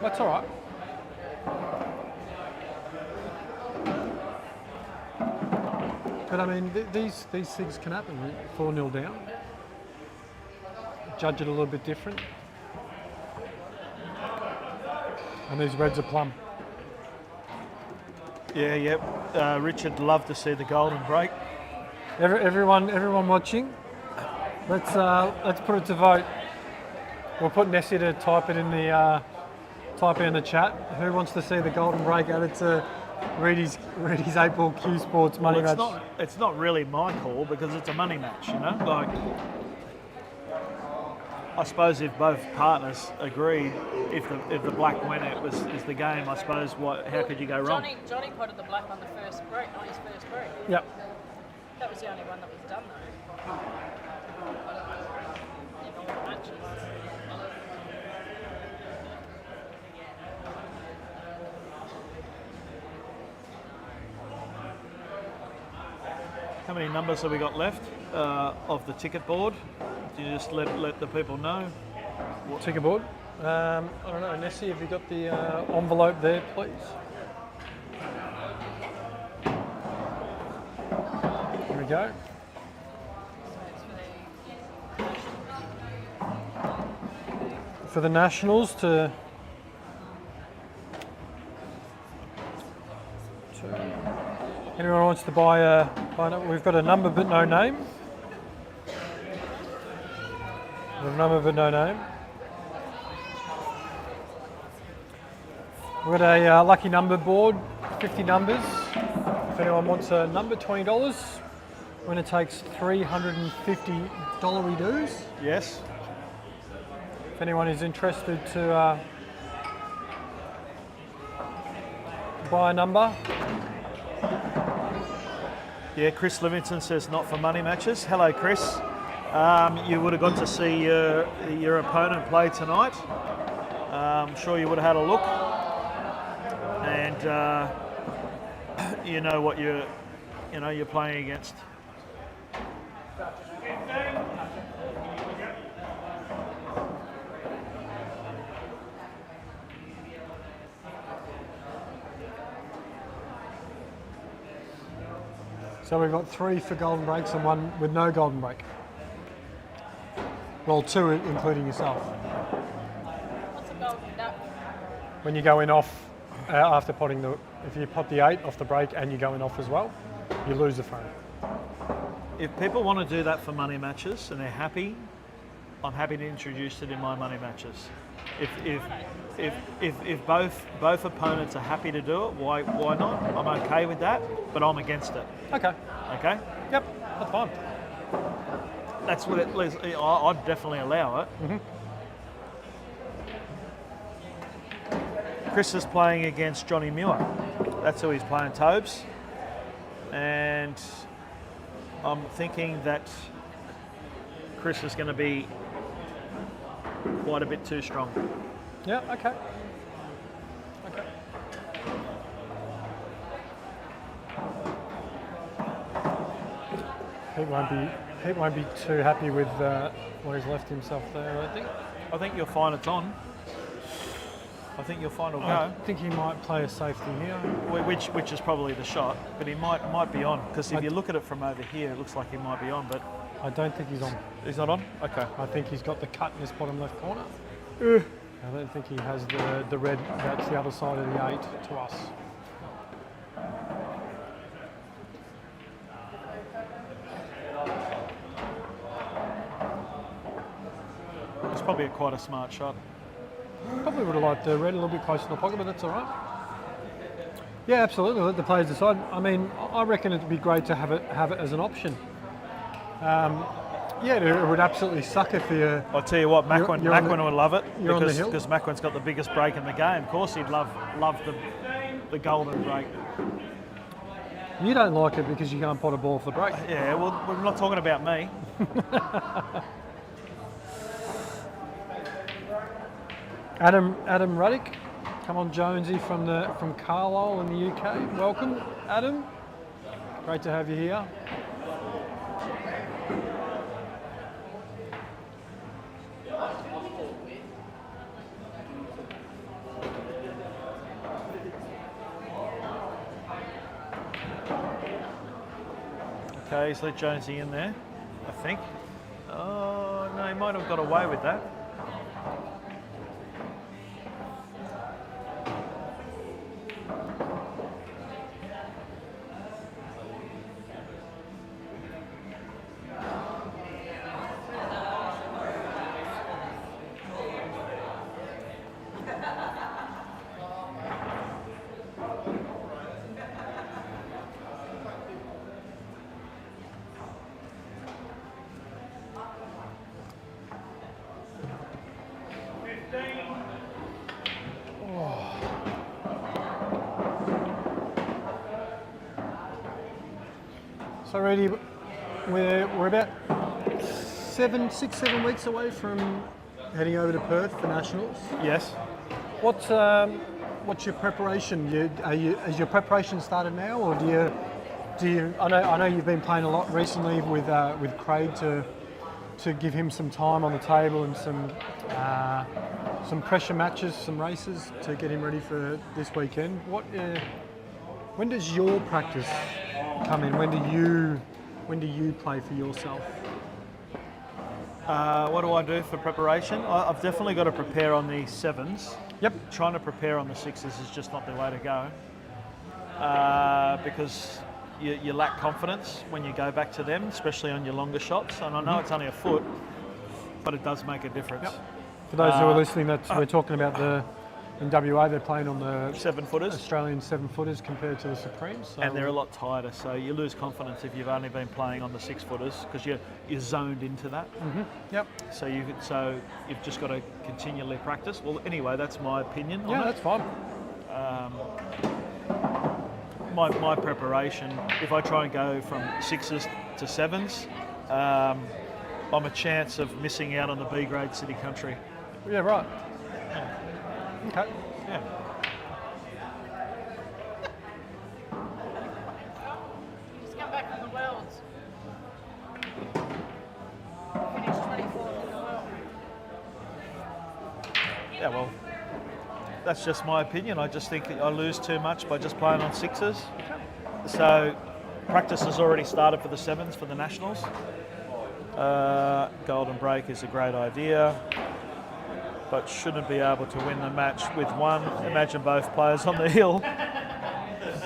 That's all right. But I mean, these things can happen. 4-0 down. Judge it a little bit different. And these reds are plum. Yeah, yep. Richard loved to see the golden break. Everyone watching, let's put it to vote. We'll put Nessie to type it in the chat. Who wants to see the golden break added to Read his 8-ball Q Sports money match. It's not really my call because it's a money match, you know. Like, I suppose if both partners agreed, if the black win is the game, I suppose how could you go wrong? Johnny potted the black on the first break, on his first break. Yep. That was the only one that was done though. In all the matches. How many numbers have we got left of the ticket board? Do you just let the people know? Ticket board. I don't know, Nessie, have you got the envelope there, please? Here we go. For the Nationals to anyone wants to buy a, we've got a number but no name. We've number but no name. We've got a lucky number board, 50 numbers. If anyone wants a number, $20. Winner takes $350 dues. Yes. If anyone is interested to buy a number. Yeah, Chris Livingston says not for money matches. Hello, Chris. You would have got to see your opponent play tonight. I'm sure you would have had a look, and you know what you're playing against. So we've got 3 for golden breaks and 1 with no golden break. Well, 2 including yourself. What's a golden duck? When you go in off after potting if you pot the 8 off the break and you go in off as well, you lose the frame. If people want to do that for money matches and they're happy, I'm happy to introduce it in my money matches. If both opponents are happy to do it, why not? I'm okay with that, but I'm against it. Okay. Okay? Yep, that's fine. That's what I'd definitely allow it. Mm-hmm. Chris is playing against Johnny Muir. That's who he's playing, Tobes. And I'm thinking that Chris is going to be quite a bit too strong. Yeah, okay. Okay. Pete won't be too happy with what he's left himself there, I think. I think you'll find it's on. I think you'll find it'll I go. think he might play a safety here. Which is probably the shot, but he might be on, because if you look at it from over here, it looks like he might be on, but I don't think he's on. He's not on? Okay. I think he's got the cut in his bottom left corner. I don't think he has the red, that's the other side of the 8 to us. It's probably quite a smart shot. Probably would have liked the red a little bit closer to the pocket, but that's all right. Yeah, absolutely. Let the players decide. I mean, I reckon it'd be great to have it as an option. Yeah, it would absolutely suck if you. I'll tell you what, Macwin would love it you're on the hill. because Macwin's got the biggest break in the game. Of course, he'd love the golden break. You don't like it because you can't pot a ball for the break. Yeah, well, we're not talking about me. Adam Ruddick, come on Jonesy from Carlisle in the UK. Welcome, Adam. Great to have you here. Okay, he's let Jonesy in there, I think. Oh, no, he might have got away with that. So, Reedy, we're about 6-7 weeks away from heading over to Perth for Nationals. Yes. What's your preparation? Has your preparation started now, or do you? I know you've been playing a lot recently with Craig to give him some time on the table and some pressure matches, some races to get him ready for this weekend. When does your practice come in? When do you play for yourself? What do I do for preparation? I've definitely got to prepare on the 7s. Yep. Trying to prepare on the 6s is just not the way to go, because you lack confidence when you go back to them, especially on your longer shots. And I know it's only a foot, but it does make a difference. Yep. For those who are listening, we're talking about in WA, they're playing on the 7-footers. Australian 7-footers compared to the Supremes. So And they're a lot tighter, so you lose confidence if you've only been playing on the 6-footers because you're zoned into that. Mm-hmm. Yep. So you've just got to continually practice. Well, anyway, that's my opinion. Yeah, on that's fine. My preparation, if I try and go from 6s to 7s, I'm a chance of missing out on the B grade city country. Yeah, right. Okay. Yeah. Just come back from the Worlds. Finished 24th in the world. Yeah, well, that's just my opinion. I just think I lose too much by just playing on 6s. So practice has already started for the 7s for the Nationals. Golden break is a great idea, but shouldn't be able to win the match with one. Imagine both players on the hill.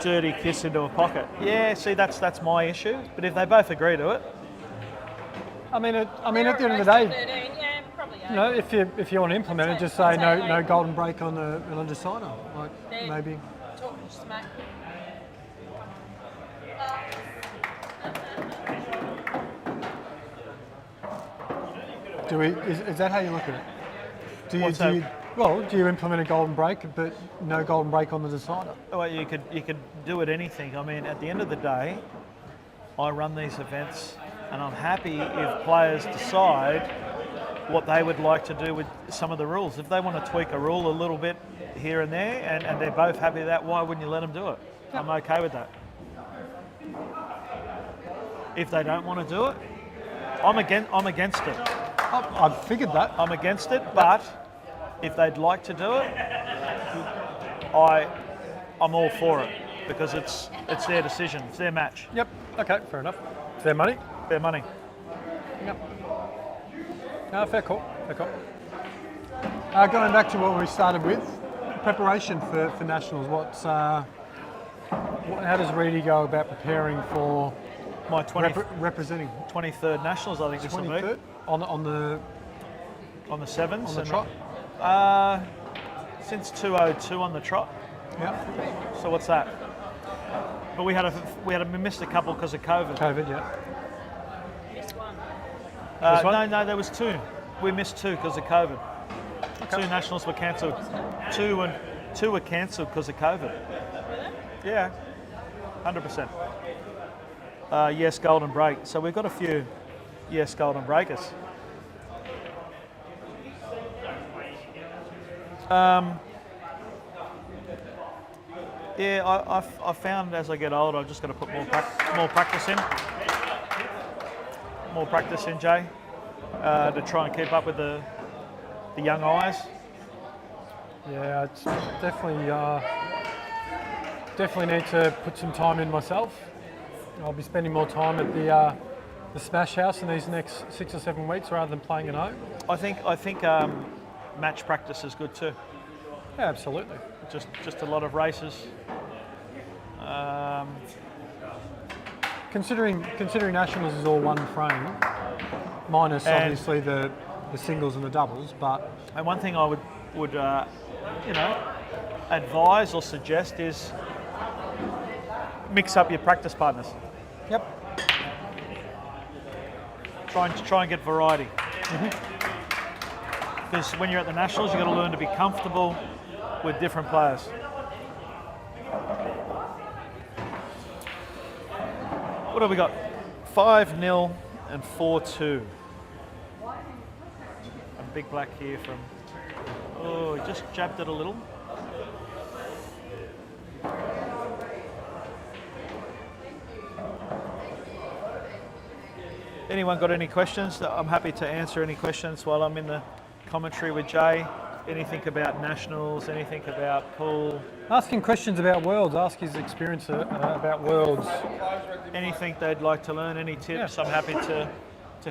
Dirty kiss into a pocket. Yeah, see, that's my issue. But if they both agree to it, I mean, at the end of the day, Yeah, probably. you know, if you want to implement it, just say no golden break on the decider. Like They're maybe. talking smack. Is that how you look at it? Do What's that? Do you implement a golden break, but no golden break on the decider? well, you could do it anything. I mean, at the end of the day, I run these events, and I'm happy if players decide what they would like to do with some of the rules. If they want to tweak a rule a little bit here and there, and they're both happy with that, why wouldn't you let them do it? I'm okay with that. If they don't want to do it, I'm against it. I've figured that. I'm against it, but if they'd like to do it, I'm all for it because it's their decision, it's their match, Yep. Okay. Fair enough. It's their money. their money. Yep. No, fair call. Fair call. Going back to what we started with, preparation for Nationals. How does Reedy go about preparing for My representing 23rd Nationals, I think this will be 23rd on the on the 7s. on the and, trot? Since 2:02 on the trot. Yeah. So what's that? But we missed a couple because of COVID. COVID. Yeah. Missed one. This one? No, there was 2. We missed 2 because of COVID. 2 Nationals were cancelled. 2 were cancelled because of COVID. Yeah, 100%. Yes, golden break. So we've got a few yes golden breakers. Yeah, I found as I get older, I've just got to put more practice in. More practice in, Jay, to try and keep up with the young eyes. Yeah, it's definitely need to put some time in myself. I'll be spending more time at the Smash House in these next 6 or 7 weeks rather than playing at home. I think match practice is good too. Yeah, absolutely. Just a lot of races. Considering Nationals is all one frame, minus obviously the singles and the doubles, but And one thing I would advise or suggest is mix up your practice partners. yep. Try and get variety. Because when you're at the Nationals, you've got to learn to be comfortable with different players. What have we got? 5-0 and 4-2. And Big Black here from. Oh, he just jabbed it a little. Anyone got any questions? I'm happy to answer any questions while I'm in the commentary with Jay. Anything about nationals, anything about pool. Asking questions about Worlds, ask his experience about Worlds. Anything they'd like to learn, any tips, I'm happy to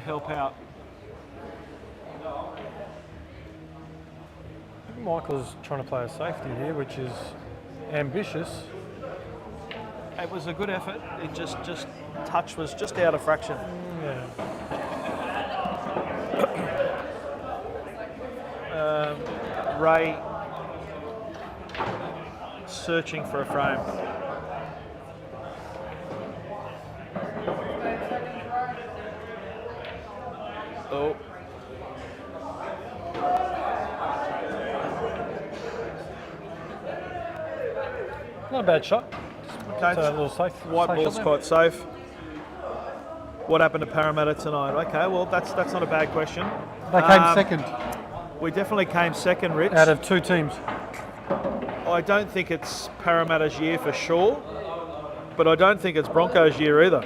help out. Michael's trying to play a safety here, which is ambitious. It was a good effort. It just touch was just out of fraction. Yeah. Ray searching for a frame. Oh. Not a bad shot. Okay. It's a little safe. White safe ball's shot quite safe. What happened to Parramatta tonight? Okay, well that's not a bad question. They came second We definitely came second, Rich. out of 2 teams. I don't think it's Parramatta's year for sure, but I don't think it's Broncos' year either.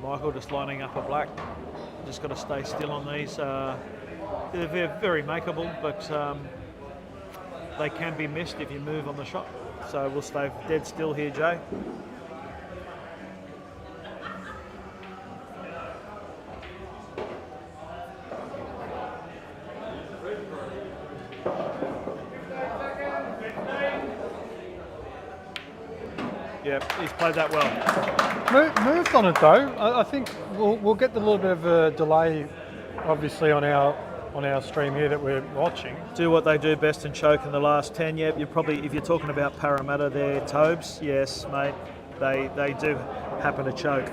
Michael just lining up a black. Just got to stay still on these. They're very makeable, but they can be missed if you move on the shot. So we'll stay dead still here, Jay. Yeah, he's played that well. Moved on it though. I think we'll get the little bit of a delay, obviously on our stream here that we're watching. Do what they do best and choke in the last 10. Yeah, you probably, if you're talking about Parramatta, they're Tobes. Yes, mate, they do happen to choke.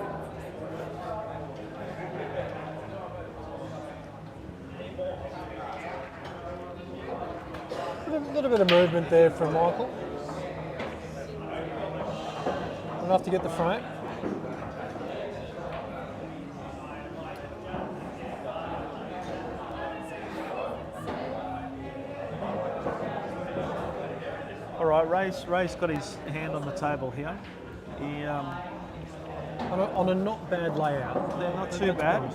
A little bit of movement there from Michael. Enough to get the frame. All right, Ray's got his hand on the table here. He, On a not bad layout. they're not too bad.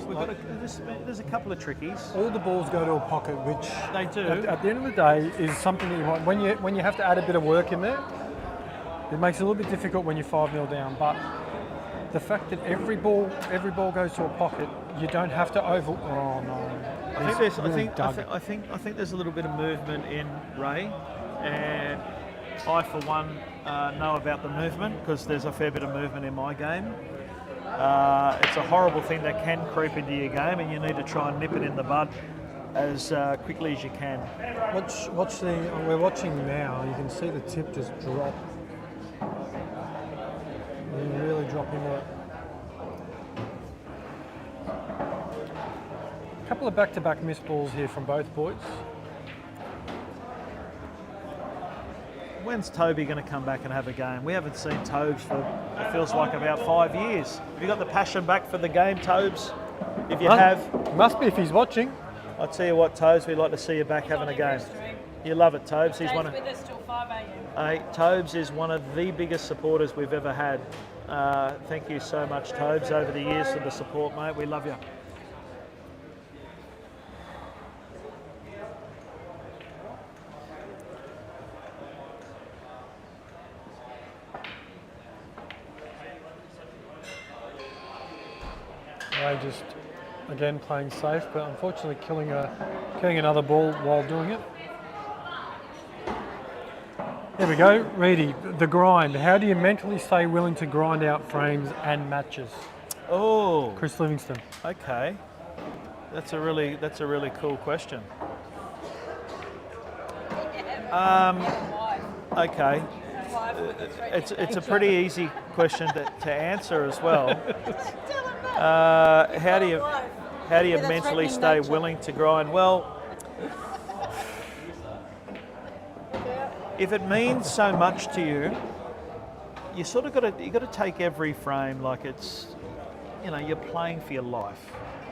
There's a couple of trickies. All the balls go to a pocket, which They do. At the end of the day is something that you want. When you have to add a bit of work in there, it makes it a little bit difficult when you're 5-0 down. But the fact that every ball goes to a pocket, you don't have to over. Oh no! I think there's a little bit of movement in Ray, and I for one know about the movement because there's a fair bit of movement in my game. It's a horrible thing that can creep into your game, and you need to try and nip it in the bud as quickly as you can. Watch the. We're watching now. You can see the tip just drop. You really drop into it. A couple of back-to-back missed balls here from both boys. When's Toby going to come back and have a game? We haven't seen Tobes for, it feels like, about 5 years. Have you got the passion back for the game, Tobes? If you have. Must be if he's watching. I'll tell you what, Tobes, we'd like to see you back having a game. You love it, Tobes. He's Stays one of, with us till 5 a.m. Tobes is one of the biggest supporters we've ever had. Thank you so much, Tobes, over the years for the support, mate. We love you. Ray just again playing safe, but unfortunately killing another ball while doing it. There we go, Reedy, the grind. How do you mentally stay willing to grind out frames and matches? Oh, Chris Livingston. okay. That's a really cool question. Okay. It's a pretty easy question to answer as well. How do you mentally stay willing to grind? Well, if it means so much to you, you sort of got to take every frame like it's, you're playing for your life.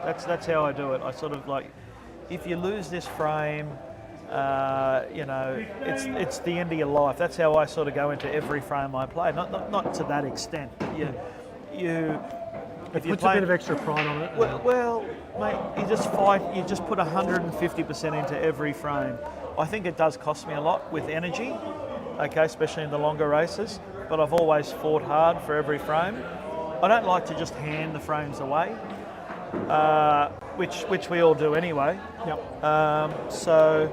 That's how I do it. I sort of like, if you lose this frame, it's the end of your life. That's how I sort of go into every frame I play. Not to that extent. But It puts a bit of extra pride on it. Well, mate, you just fight. You just put 150% into every frame. I think it does cost me a lot with energy. Okay, especially in the longer races. But I've always fought hard for every frame. I don't like to just hand the frames away, which we all do anyway. Yep. So,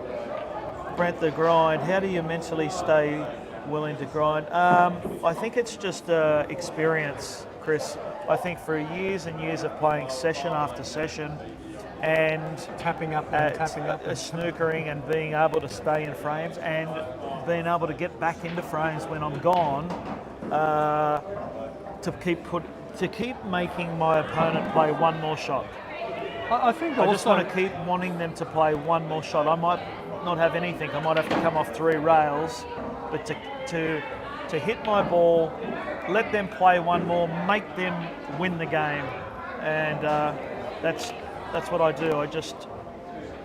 Brent, the grind. How do you mentally stay willing to grind? I think it's just experience, Chris. I think for years and years of playing session after session and tapping up, snookering and being able to stay in frames and being able to get back into frames when I'm gone, to keep making my opponent play one more shot. I think I just want to keep wanting them to play one more shot. I might not have anything. I might have to come off 3 rails, but to hit my ball, let them play one more, make them win the game, and that's what I do.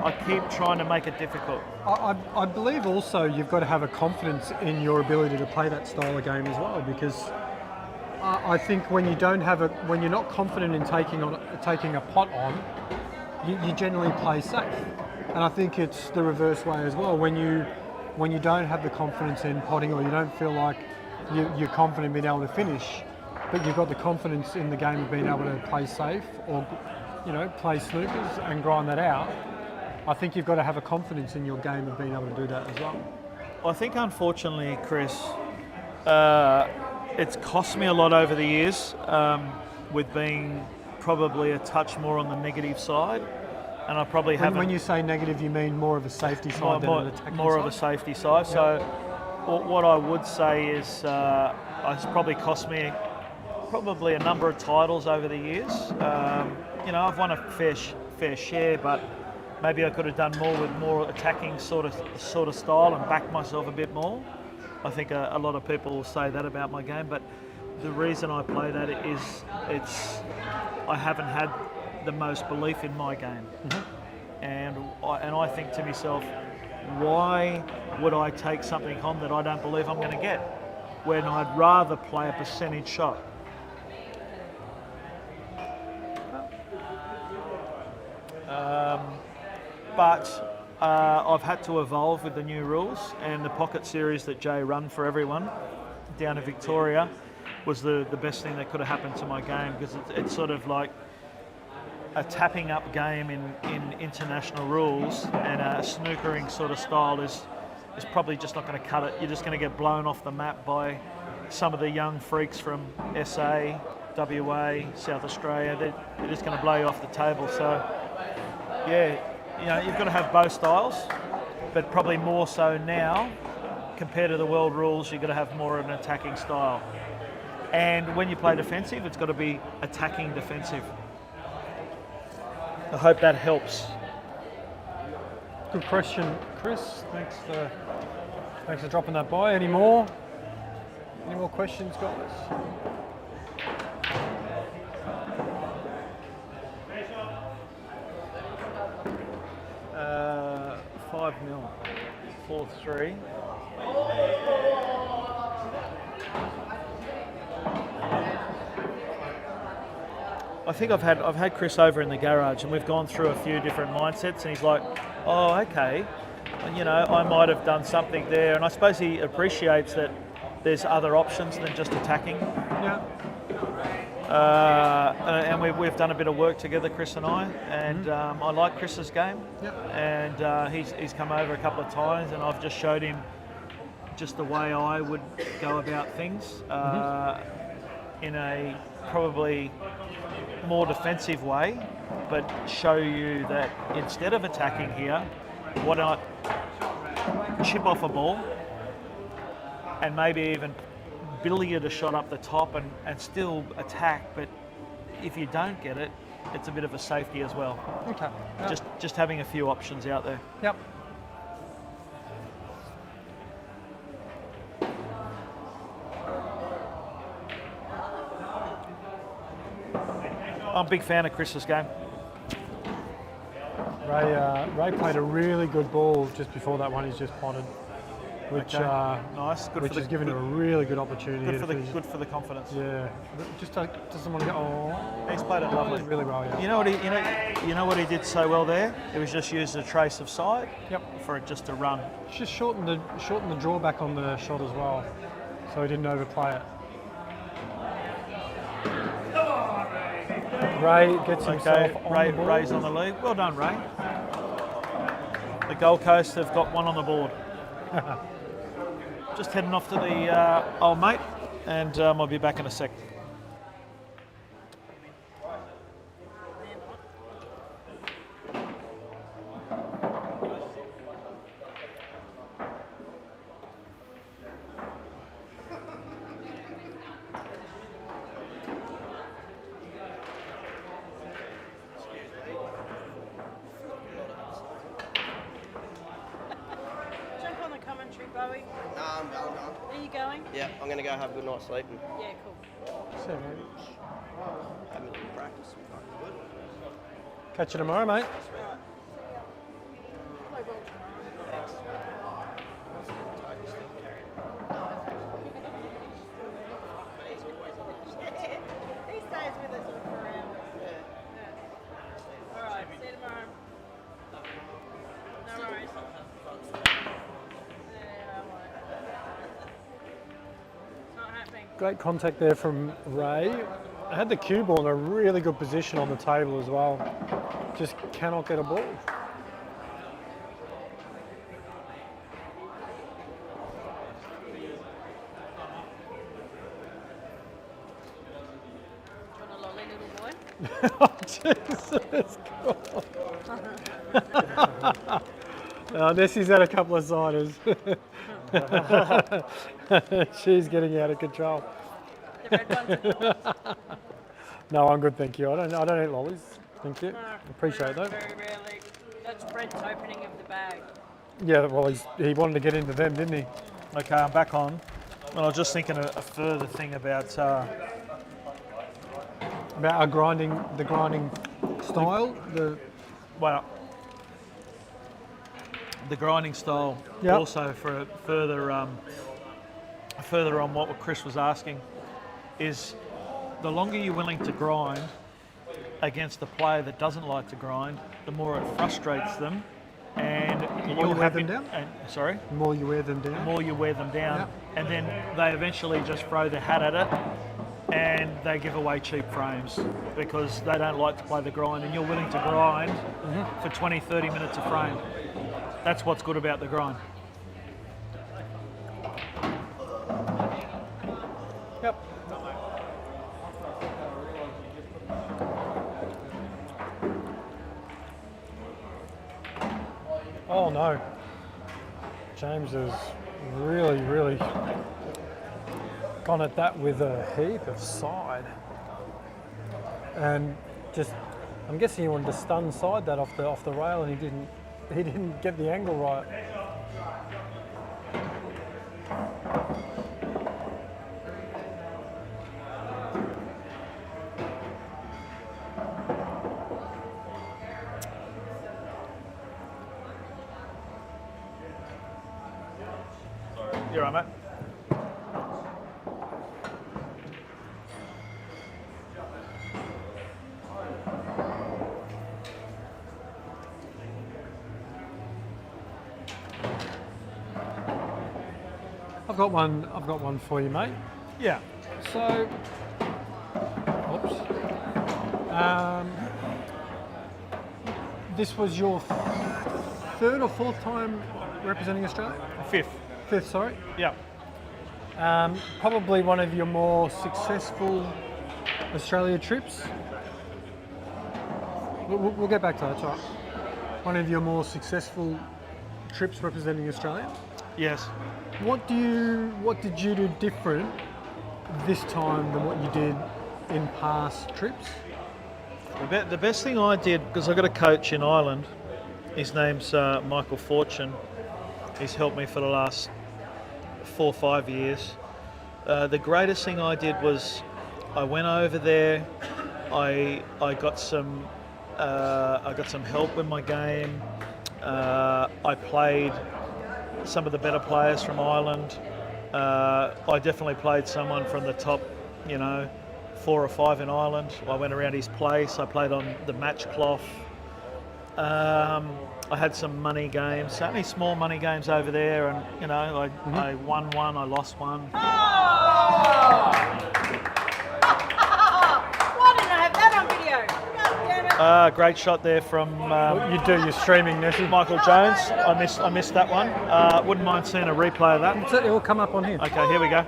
I keep trying to make it difficult. I believe also you've got to have a confidence in your ability to play that style of game as well, because I think when you're not confident in taking a pot on, you generally play safe. And I think it's the reverse way as well. When you don't have the confidence in potting, or you don't feel like you're confident in being able to finish, but you've got the confidence in the game of being able to play safe or play snookers and grind that out, I think you've got to have a confidence in your game of being able to do that as well. I think unfortunately, Chris, it's cost me a lot over the years with being probably a touch more on the negative side, and I probably haven't. When you say negative, you mean more of a safety side than an attacking more side? of a safety side. Yeah. So what I would say is it's probably cost me probably a number of titles over the years. I've won a fair share, but maybe I could have done more with more attacking sort of style and backed myself a bit more. I think a lot of people will say that about my game, but the reason I play that is I haven't had the most belief in my game, and I think to myself, why would I take something on that I don't believe I'm going to get, when I'd rather play a percentage shot. But I've had to evolve with the new rules, and the pocket series that Jay run for everyone down in Victoria was the best thing that could have happened to my game, because it's sort of like a tapping up game in international rules, and a snookering sort of style is probably just not going to cut it. You're just going to get blown off the map by some of the young freaks from SA, WA, South Australia. They're just going to blow you off the table. So yeah, you've got to have both styles, but probably more so now compared to the world rules. You've got to have more of an attacking style, and when you play defensive, it's got to be attacking defensive. I hope that helps. Good question, Chris. Thanks for dropping that by. Any more questions, guys? Uh, 5-0, 4-3. I think I've had Chris over in the garage, and we've gone through a few different mindsets, and he's like, oh, okay, I might have done something there, and I suppose he appreciates that there's other options than just attacking. Yeah. And we've done a bit of work together, Chris and I, and I like Chris's game. Yep. And he's come over a couple of times, and I've just showed him just the way I would go about things in a probably more defensive way, but show you that instead of attacking here, why not chip off a ball and maybe even billiard a shot up the top and still attack, but if you don't get it, it's a bit of a safety as well. Okay. Yep. Just having a few options out there. Yep. I'm a big fan of Chris's game. Ray played a really good ball just before that one he's just potted, which Nice. Good which for the, has given him a really good opportunity. good here for to the finish. good for the confidence. Yeah, just doesn't want to go. Oh, He's played it lovely. really well. Yeah. You know what he did so well there? It was just used a trace of side. Yep. For it just to run. Just shorten the drawback on the shot as well, so he didn't overplay it. Ray gets himself on Ray, the ball. Ray's on the lead. Well done, Ray. The Gold Coast have got one on the board. Just heading off to the old mate, and I'll be back in a sec. Jump on the commentary, Bowie. I'm going. Are you going? Yeah, I'm going to go have a good night's sleep and Yeah, cool. have a little practice. Good. Catch you tomorrow, mate. He stays with us all forever. All right, see you tomorrow. No worries. Yeah, I won't. It's not happening. Great contact there from Ray. I had the cue ball in a really good position on the table as well. Just cannot get a ball. Do you want a lolly, little boy? Oh, Jesus. Nessie's had a couple of ciders. She's getting out of control. The red ones are yours. No, I'm good, thank you. I don't eat lollies. Thank you. No, Appreciate that. Very rarely. That's Brent's opening of the bag. Yeah, well, he wanted to get into them, didn't he? Okay, I'm back on. And I was just thinking a further thing about About our the grinding style. The grinding style. Yep. Also, for further on what Chris was asking, is the longer you're willing to grind against a player that doesn't like to grind, the more it frustrates them, and more you wear them down? Sorry? The more you wear them down. The more you wear them down, Yep. and then they eventually just throw their hat at it, and they give away cheap frames because they don't like to play the grind, and you're willing to grind for 20, 30 minutes a frame. That's what's good about the grind. Yep. Oh no. James has really gone at that with a heap of side. And just, I'm guessing he wanted to stun side that off the rail, and he didn't get the angle right. You're right, mate. I've got one for you, mate. Yeah. So, oops. This was your third or fourth time representing Australia? Fifth, sorry. Yeah. Probably one of your more successful Australia trips. We'll get back to that, it's all right. One of your more successful trips representing Australia. Yes. What did you do different this time than what you did in past trips? The best thing I did, because I got a coach in Ireland, his name's Michael Fortune. He's helped me for the last 4 or 5 years. The greatest thing I did was I went over there I got some help with my game. I played some of the better players from Ireland. I definitely played someone from the top, 4 or 5 in Ireland. I went around his place. I played on the match cloth. I had some money games, certainly small money games over there, and I won one, I lost one. Why didn't I have that on video? God damn it. Great shot there from You do your streaming, Nessie. Michael Jones. I missed that one. Wouldn't mind seeing a replay of that. It will come up on here. Okay, here we go.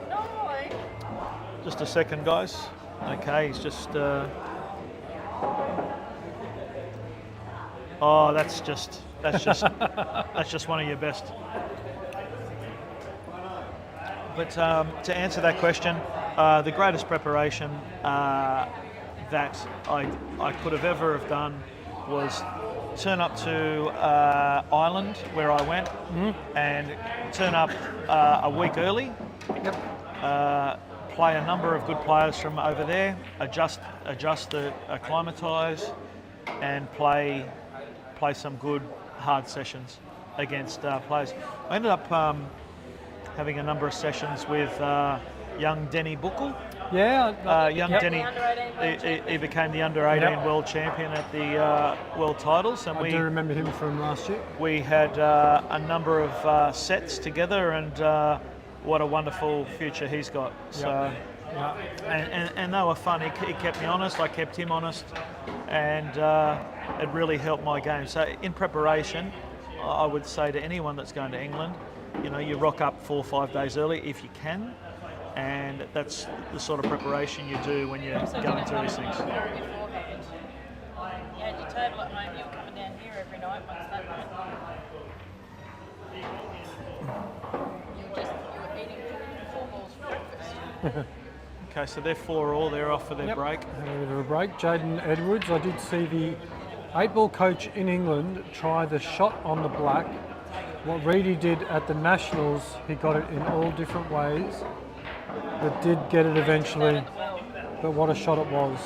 No way. Just a second, guys. Okay, he's just. Oh, that's just one of your best. But to answer that question, the greatest preparation that I could have ever have done was turn up to Ireland, where I went, and turn up a week early. Play a number of good players from over there, acclimatise, and play some good hard sessions against players. I ended up having a number of sessions with young Denny Buckle. Yeah. Young Denny, he became the under-18 world champion at the world titles, and I do remember him from last year. we had a number of sets together, and what a wonderful future he's got. So, and they were fun. He kept me honest. I kept him honest, and it really helped my game. So in preparation, I would say to anyone that's going to England, you rock up 4 or 5 days early if you can, and that's the sort of preparation you do when you're going through these things. You had your table at home, you were coming down here every night once that went. You were eating 4 balls for breakfast. Okay, so they're 4-all. They're off for their break. Had a bit of a break. Jaden Edwards, I did see the 8-ball coach in England try the shot on the black. What Reedy did at the Nationals, he got it in all different ways, but did get it eventually. But what a shot it was.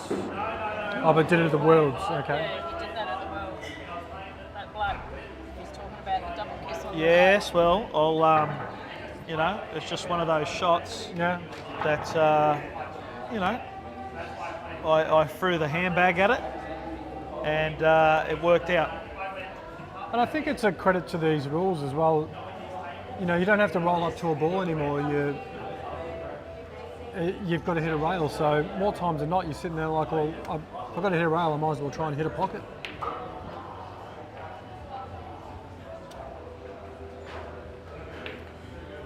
Oh, but did it at the Worlds, okay. Yeah, he did that at the Worlds. That black, he's talking about the double kiss on the Yes, well, I'll, it's just one of those shots that, I threw the handbag at it, and it worked out. And I think it's a credit to these rules as well. You don't have to roll up to a ball anymore. You've got to hit a rail. So more times than not, you're sitting there like, well, I've got to hit a rail. I might as well try and hit a pocket.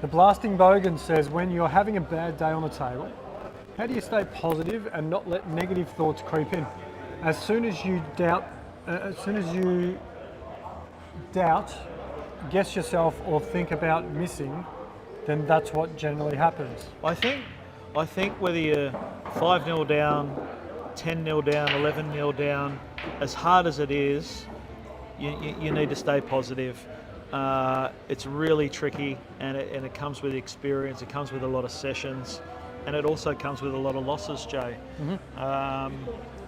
The Blasting Bogan says, when you're having a bad day on the table, how do you stay positive and not let negative thoughts creep in? As soon as you doubt, guess yourself or think about missing, then that's what generally happens. I think whether you're 5-0 down, 10-0 down, 11-0 down, as hard as it is, you need to stay positive. It's really tricky, and it comes with experience. It comes with a lot of sessions, and it also comes with a lot of losses, Jay.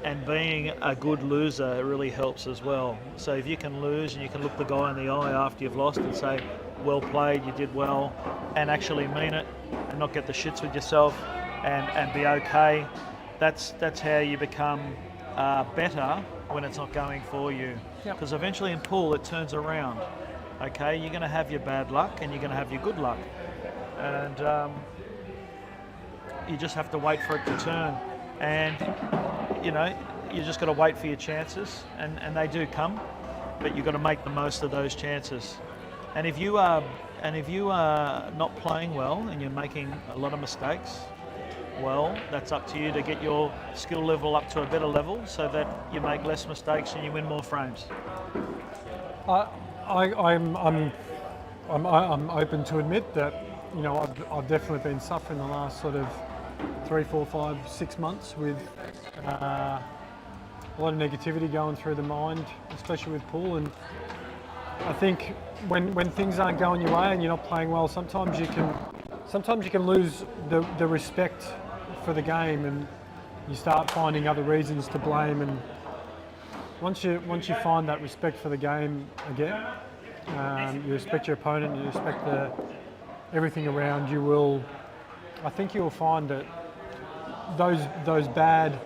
And being a good loser really helps as well. So if you can lose and you can look the guy in the eye after you've lost and say, well played, you did well, and actually mean it, and not get the shits with yourself, and be okay, that's how you become better when it's not going for you. Because eventually in pool it turns around. Okay, you're going to have your bad luck and you're going to have your good luck, and you just have to wait for it to turn. And you just got to wait for your chances, and they do come, but you've got to make the most of those chances. And if you are not playing well and you're making a lot of mistakes, well, that's up to you to get your skill level up to a better level so that you make less mistakes and you win more frames. I'm open to admit that I've definitely been suffering the last sort of 3, 4, 5, 6 months with a lot of negativity going through the mind, especially with pool. And I think when things aren't going your way and you're not playing well, sometimes you can lose the respect for the game, and you start finding other reasons to blame, and once you find that respect for the game again, you respect your opponent, you respect everything around you. I think you'll find that those bad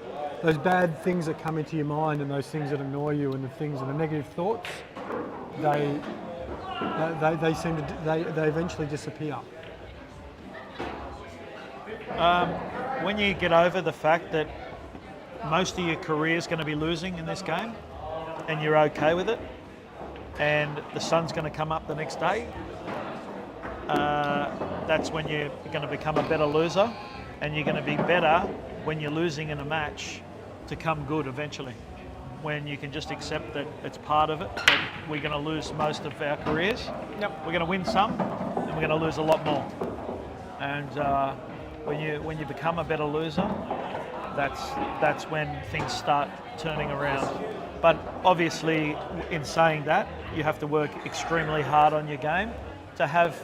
things that come into your mind and those things that annoy you and the things and the negative thoughts, they eventually disappear. When you get over the fact that most of your career is going to be losing in this game, and you're okay with it, and the sun's going to come up the next day, that's when you're going to become a better loser, and you're going to be better when you're losing in a match to come good eventually. When you can just accept that it's part of it, that we're going to lose most of our careers. Yep. We're going to win some, and we're going to lose a lot more. And when you become a better loser, that's when things start turning around. But obviously, in saying that, you have to work extremely hard on your game to have,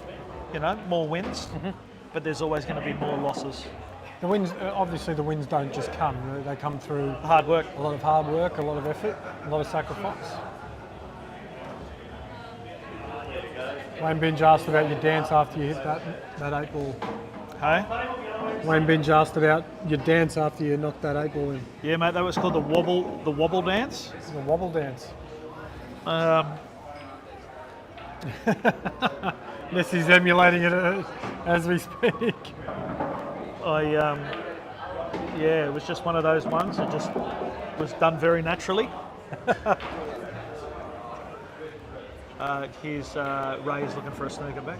more wins. Mm-hmm. But there's always going to be more losses. The wins, obviously, the wins don't just come. They come through hard work, a lot of hard work, a lot of effort, a lot of sacrifice. Wayne Binge asked about your dance after you hit that 8 ball. Hey? Wayne Binge asked about your dance after you knocked that 8 ball in. Yeah, mate, that was called the wobble dance. The wobble dance. Yes, he's emulating it as we speak. Yeah, it was just one of those ones. It just was done very naturally. Here's Ray's looking for a snooker back.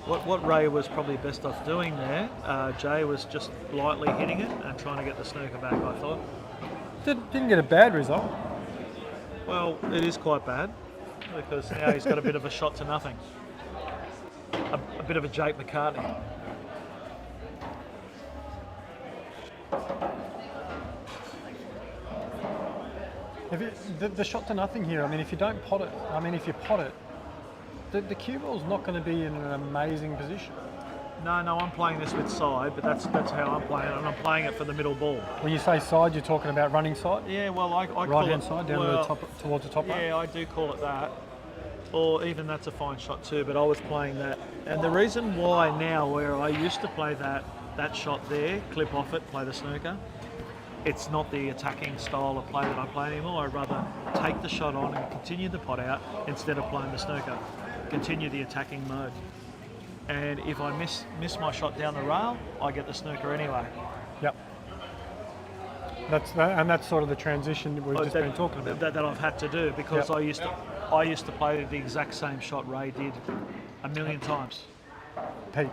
What Ray was probably best off doing there, Jay, was just lightly hitting it and trying to get the snooker back, I thought. Didn't get a bad result. Well, it is quite bad, because now he's got a bit of a shot to nothing. A bit of a Jake McCartney. The shot to nothing here, if you don't pot it, if you pot it, the cue ball's not going to be in an amazing position. No, I'm playing this with side, but that's how I'm playing it, and I'm playing it for the middle ball. When you say side, you're talking about running side? Yeah, well, I call it... Right-hand side, down to the top, towards the top. Yeah, I do call it that. Or even that's a fine shot too, but I was playing that. And the reason why now, where I used to play that shot there, clip off it, play the snooker, it's not the attacking style of play that I play anymore. I'd rather take the shot on and continue the pot out instead of playing the snooker. Continue the attacking mode. And if I miss my shot down the rail, I get the snooker anyway. Yep. That's sort of the transition we've just been talking about. That I've had to do, because yep. I used to play the exact same shot Ray did a million times. Pete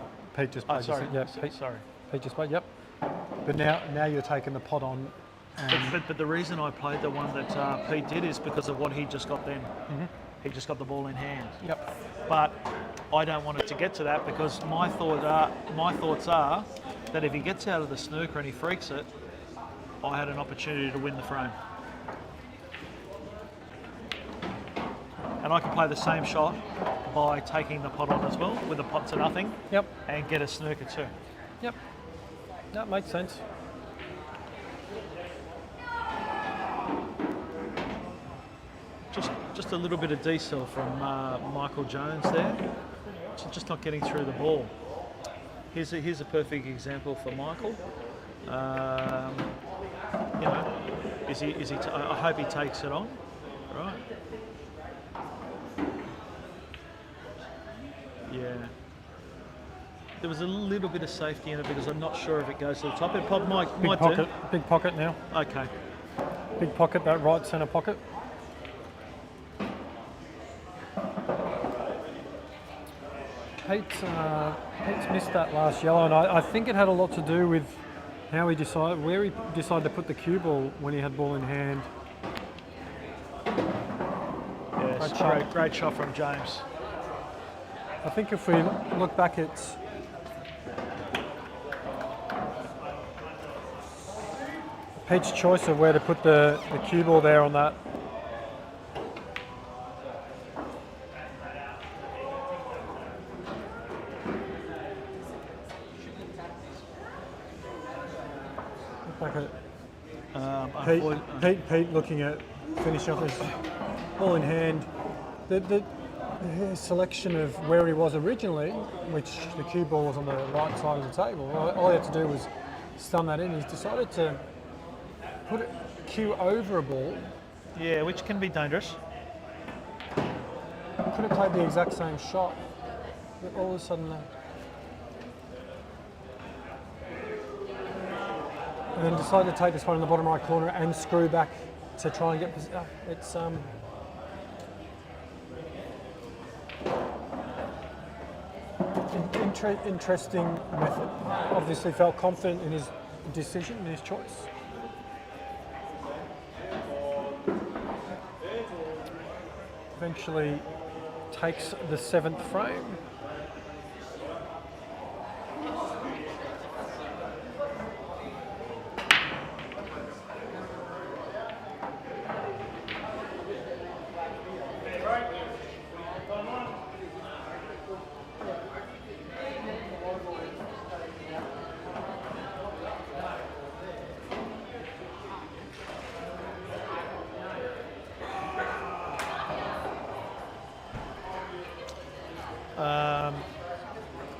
just played. Sorry. Yeah, Pete. Sorry. Pete just played. Yep. But now you're taking the pot on. But the reason I played the one that Pete did is because of what he just got then. Mm-hmm. He just got the ball in hand. Yep. But I don't want it to get to that, because my thoughts are that if he gets out of the snooker and he freaks it, I had an opportunity to win the frame. And I can play the same shot by taking the pot on as well, with a pot to nothing. Yep. And get a snooker too. Yep. That makes sense. Just a little bit of decel from Michael Jones there. Just not getting through the ball. Here's a perfect example for Michael. I hope he takes it on. Right. Yeah. There was a little bit of safety in it, because I'm not sure if it goes to the top. It probably might do. Big pocket now. Okay. Big pocket, that right centre pocket. Pete's missed that last yellow, and I think it had a lot to do with where he decided to put the cue ball when he had ball in hand. Yes, great shot from James. I think if we look back at Pete's choice of where to put the cue ball there on that. back at Unfortunately- Pete looking at finishing off his ball in hand. His selection of where he was originally, which the cue ball was on the right side of the table, all he had to do was stun that in. He's decided to put a cue over a ball. Yeah, which can be dangerous. Could have played the exact same shot, but all of a sudden, and then decided to take this one in the bottom right corner and screw back to try and get. It's interesting method. Obviously, felt confident in his decision, in his choice. Eventually takes the 7th frame.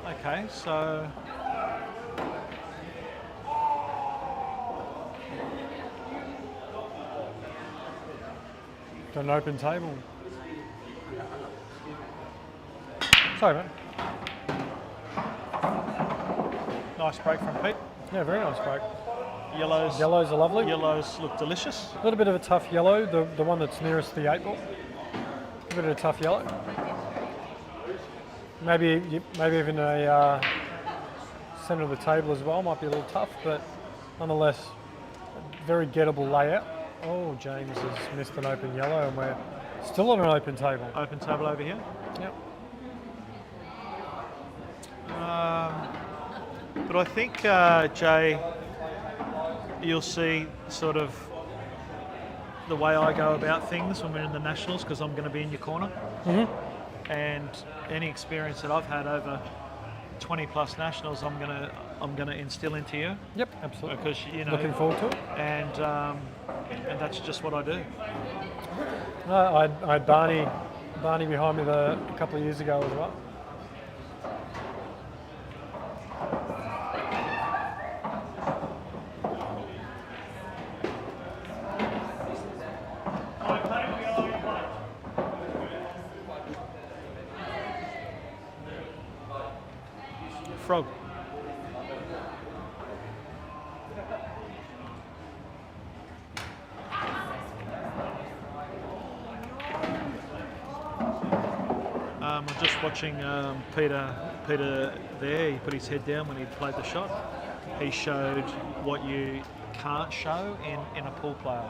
Okay, so Got an open table. Sorry, mate. nice break from Pete. Yeah, very nice break. Yellows are lovely. Yellows look delicious. A little bit of a tough yellow, the one that's nearest the 8 ball. A bit of a tough yellow. Maybe even a centre of the table as well might be a little tough, but nonetheless, very gettable layout. Oh, James has missed an open yellow, and we're still on an open table. Open table over here. Yep. But I think, Jay, you'll see sort of the way I go about things when we're in the Nationals, because I'm going to be in your corner. Mm-hmm. And any experience that I've had over 20 plus Nationals, I'm gonna instill into you. Yep, absolutely. Because looking forward to it. And that's just what I do. I had Barney behind me a couple of years ago as well. Frog. I'm just watching Peter there. He put his head down when he played the shot. He showed what you can't show in a pool player.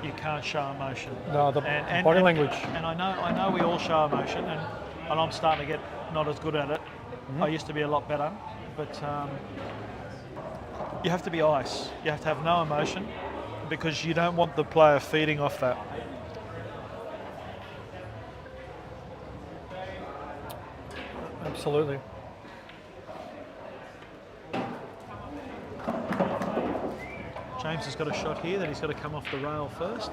You can't show emotion. No, the body language. And I know we all show emotion, and I'm starting to get not as good at it. I used to be a lot better, but you have to be ice. You have to have no emotion, because you don't want the player feeding off that. Absolutely. James has got a shot here that he's got to come off the rail first.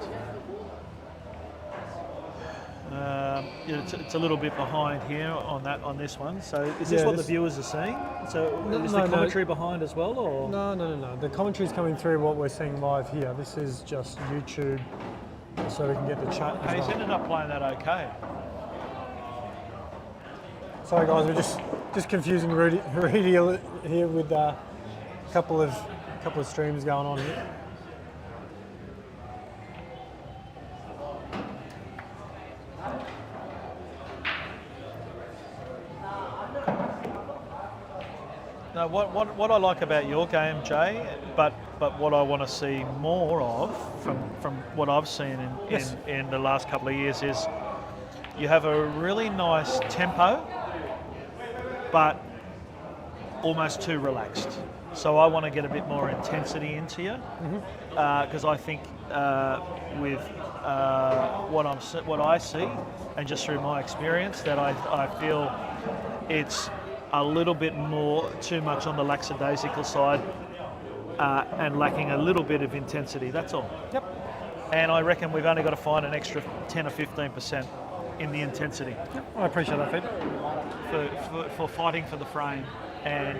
It's a little bit behind here on this one. So is this what the viewers are seeing? So is the commentary behind as well, or? No. The commentary is coming through what we're seeing live here. This is just YouTube, so we can get the chat. He's ended up playing that okay. Sorry guys, we're just confusing Rudy here with a couple of streams going on here. No, what I like about your game, Jay, but what I want to see more of from what I've seen in the last couple of years is you have a really nice tempo, but almost too relaxed. So I want to get a bit more intensity into you, because I think with what I see, and just through my experience, that I feel it's a little bit more too much on the lackadaisical side and lacking a little bit of intensity. That's all. Yep. And I reckon we've only got to find an extra 10 or 15% in the intensity I appreciate that, Pete. for fighting for the frame, and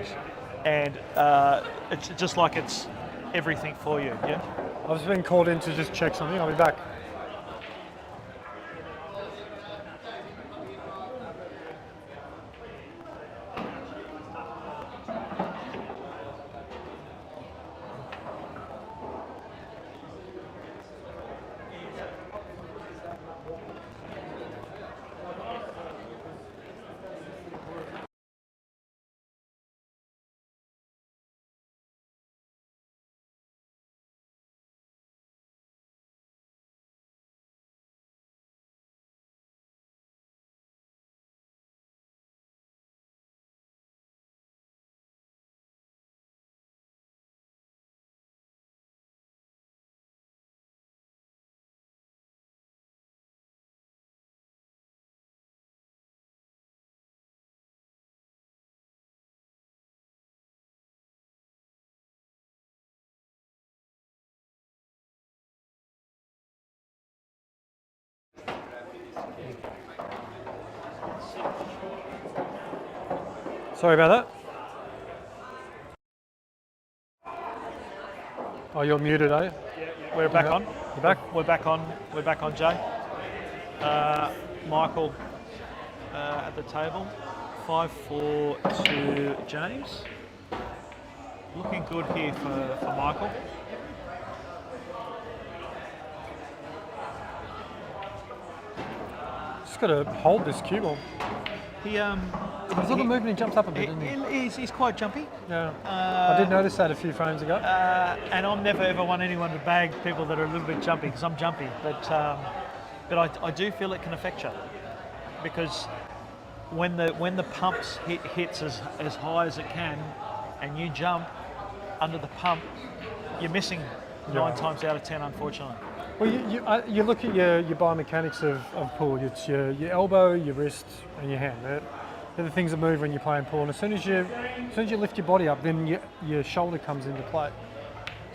it's just like it's everything for you. Yeah. I've just been called in to just check something. I'll be back. Sorry about that. Oh, you're muted, are you? We're back on. You're back? We're back on. We're back on, Jay. Michael at the table. 5-4 to James. Looking good here for Michael. Just got to hold this cue ball. He There's a little movement, he jumps up a bit, doesn't he? He's quite jumpy. Yeah. I did notice that a few frames ago. And I've never ever want anyone to bag people that are a little bit jumpy, because I'm jumpy. But I do feel it can affect you, because when the pumps hits as high as it can, and you jump under the pump, you're missing 9 times out of 10, unfortunately. Well, you look at your biomechanics of pool. It's your elbow, your wrist, and your hand. They're the things that move when you're playing pool. And as soon as you lift your body up, then your shoulder comes into play.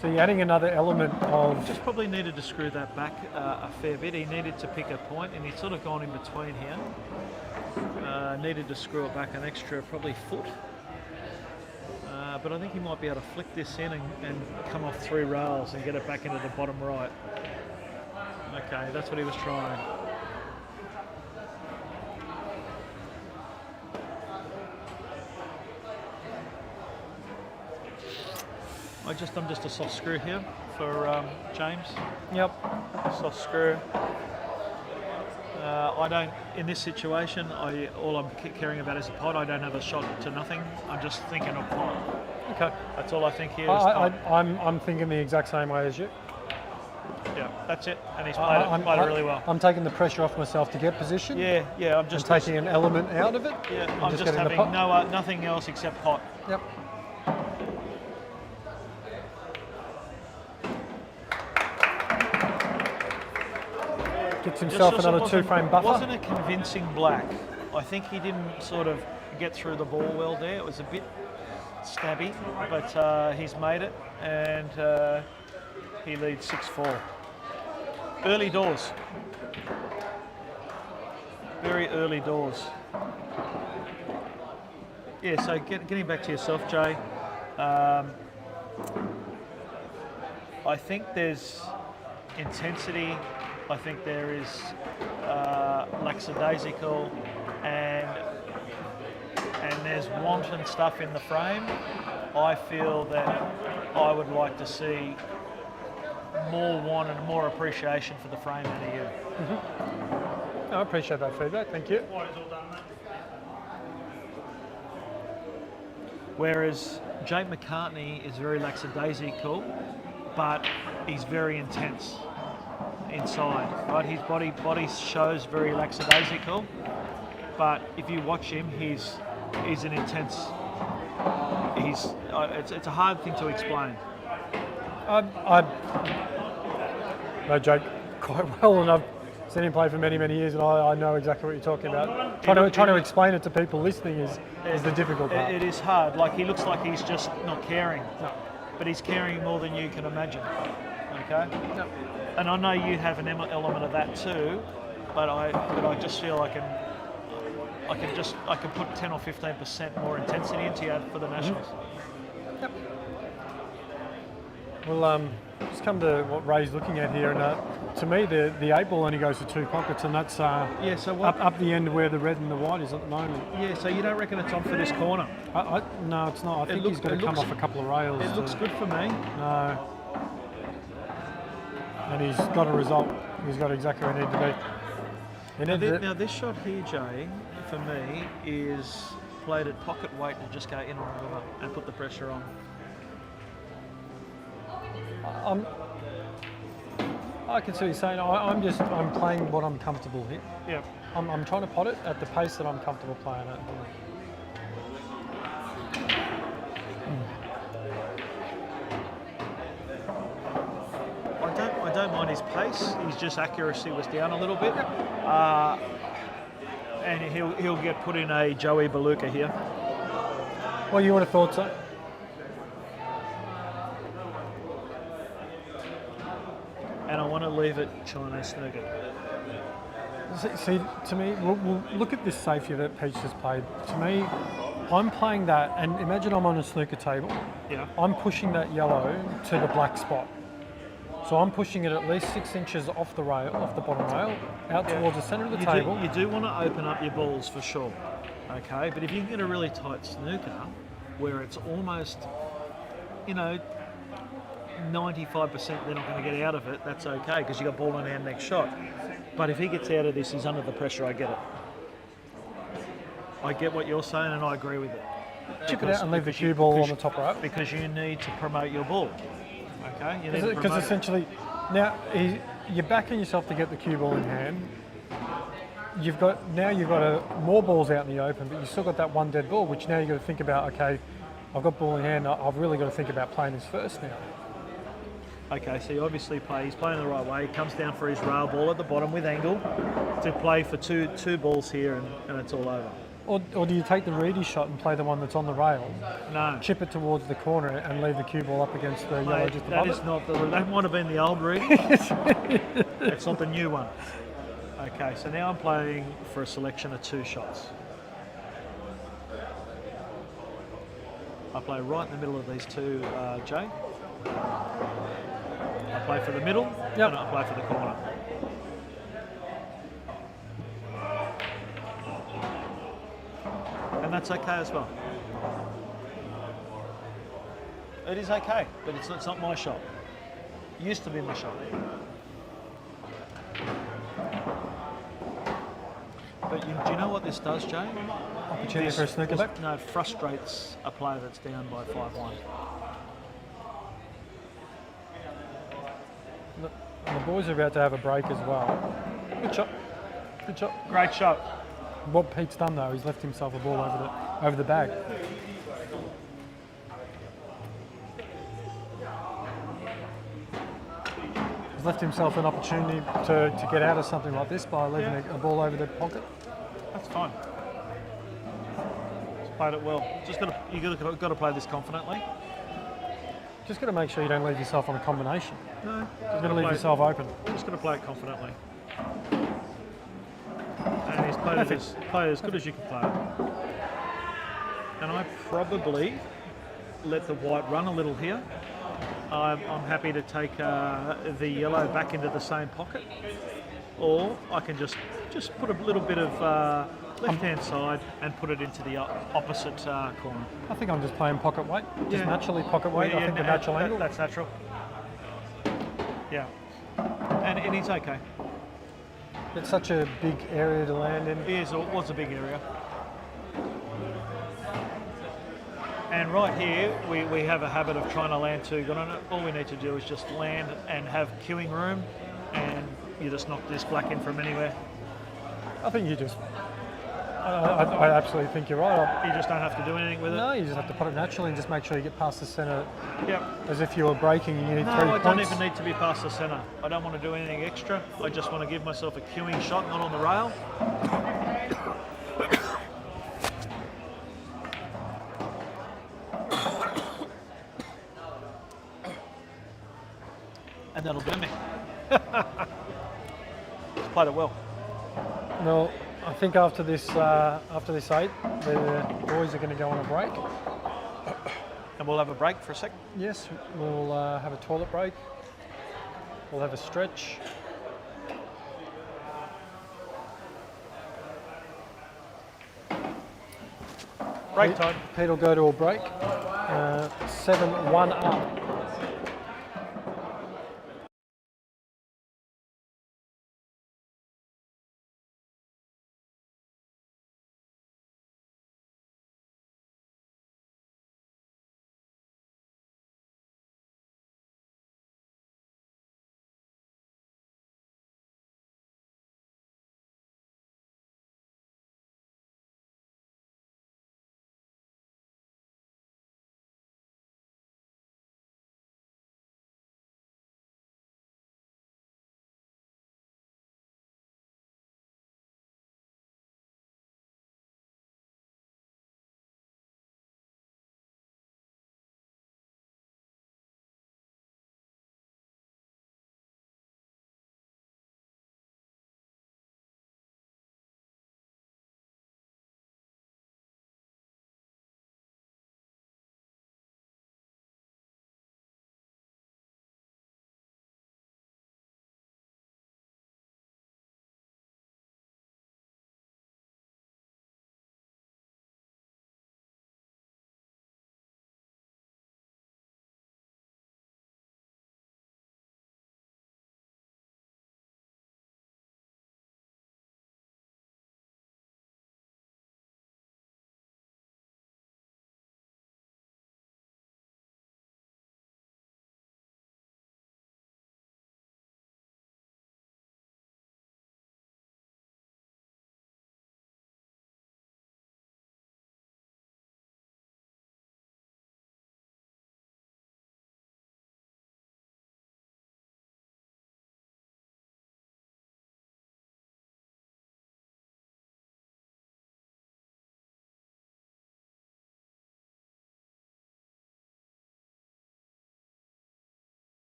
So you're adding another element of... Just probably needed to screw that back a fair bit. He needed to pick a point, and he's sort of gone in between here. Needed to screw it back an extra probably foot. But I think he might be able to flick this in and come off 3 rails and get it back into the bottom right. Okay, that's what he was trying. I'm just a soft screw here for James. Yep. Soft screw. I don't, in this situation, all I'm caring about is a pot. I don't have a shot to nothing. I'm just thinking of pot. Okay. That's all I think here is pot. I'm thinking the exact same way as you. Yeah, that's it. And he's played it really well. I'm taking the pressure off myself to get position. Yeah, I'm just taking an element out of it. Yeah, I'm just having nothing else except pot. Yep. Gets himself another 2-frame buffer. Wasn't a convincing black. I think he didn't sort of get through the ball well there. It was a bit stabby, but he's made it, and he leads 6-4. Early doors. Very early doors. Yeah, so getting back to yourself, Jay, I think there's intensity. I think there is lackadaisical, and there's wanton stuff in the frame. I feel that I would like to see more want and more appreciation for the frame out of you. Mm-hmm. I appreciate that feedback, thank you. Whereas Jake McCartney is very lackadaisical, but he's very intense inside, right? His body shows very lackadaisical, but if you watch him, he's an intense. It's a hard thing to explain. I know Jake quite well, and I've seen him play for many years, and I know exactly what you're talking about. Trying to explain it to people listening is the difficult part. It is hard. Like, he looks like he's just not caring. No. but he's carrying more than you can imagine. Okay. Yep. And I know you have an element of that too, but I just feel I can put 10 or 15% more intensity into you for the Nationals. Yep. Well, just come to what Ray's looking at here, and to me, the 8 ball only goes to 2 pockets, and that's Yeah. So what? up the end where the red and the white is at the moment. Yeah. So you don't reckon it's on for this corner? No, it's not. I think he's got to come off a couple of rails. It looks good for me. No. And he's got a result. He's got exactly where he needed to be. He needed Now this shot here, Jay, for me is played at pocket weight to just go in or over and put the pressure on. I can see what you're saying. I'm playing what I'm comfortable here. Yeah. I'm trying to pot it at the pace that I'm comfortable playing at. I don't mind his pace. His just accuracy was down a little bit, and he'll get put in a Joey Beluga here. Well, you would have thought so. And I want to leave it Chinese snooker. See, to me, we'll look at this safety that Peach has played. To me, I'm playing that, and imagine I'm on a snooker table. Yeah. I'm pushing that yellow to the black spot. So I'm pushing it at least 6 inches off the rail, off the bottom rail, out towards the centre of the table. You do want to open up your balls for sure, okay? But if you can get a really tight snooker where it's almost, 95% they're not going to get out of it, that's okay because you got ball in hand next shot. But if he gets out of this, he's under the pressure, I get it. I get what you're saying and I agree with it. Chip it out and leave the cue ball on the top rail. Because you need to promote your ball. Okay, because essentially, now you're backing yourself to get the cue ball in hand. You've got more balls out in the open, but you've still got that one dead ball, which now you've got to think about. Okay, I've got ball in hand. I've really got to think about playing this first now. Okay, so you obviously he's playing the right way. He comes down for his rail ball at the bottom with angle to play for two balls here, and it's all over. Or do you take the Reedy shot and play the one that's on the rail? No. Chip it towards the corner and leave the cue ball up against the yellow just above it? That might have been the old Reedy. It's not the new one. Okay, so now I'm playing for a selection of 2 shots. I play right in the middle of these 2, Jay. I play for the middle, and I play for the corner. And that's okay as well. It is okay, but it's not my shot. It used to be my shot. But do you know what this does, Jay? Opportunity for a snooker back? No, it frustrates a player that's down by 5-1. And the boys are about to have a break as well. Good shot. Good shot. Great shot. What Pete's done though, he's left himself a ball over the bag. He's left himself an opportunity to get out of something like this by leaving a ball over the pocket. That's fine. Just played it well. You've got to play this confidently. Just got to make sure you don't leave yourself on a combination. No. You've got to leave yourself open. Just got to play it confidently. And he's played as good as you can play it. And I probably let the white run a little here. I'm happy to take the yellow back into the same pocket, or I can just put a little bit of left-hand side and put it into the opposite corner. I think I'm just playing pocket weight, just naturally pocket weight. I think the natural angle. That's natural. Yeah, and it's okay. It's such a big area to land in. It was a big area. And right here, we have a habit of trying to land 2 good on it. All we need to do is just land and have queuing room, and you just knock this black in from anywhere. I think you just... I absolutely think you're right. You just don't have to do anything with it? No, you just have to put it naturally and just make sure you get past the centre. Yep. As if you were braking and you need 3 No, points. I don't even need to be past the centre. I don't want to do anything extra. I just want to give myself a queuing shot, not on the rail. and that'll do me. Played it well. Well, I think after this 8, the boys are going to go on a break. And we'll have a break for a sec. Yes, we'll have a toilet break. We'll have a stretch. Break time. Pete will go to a break. 7-1 up.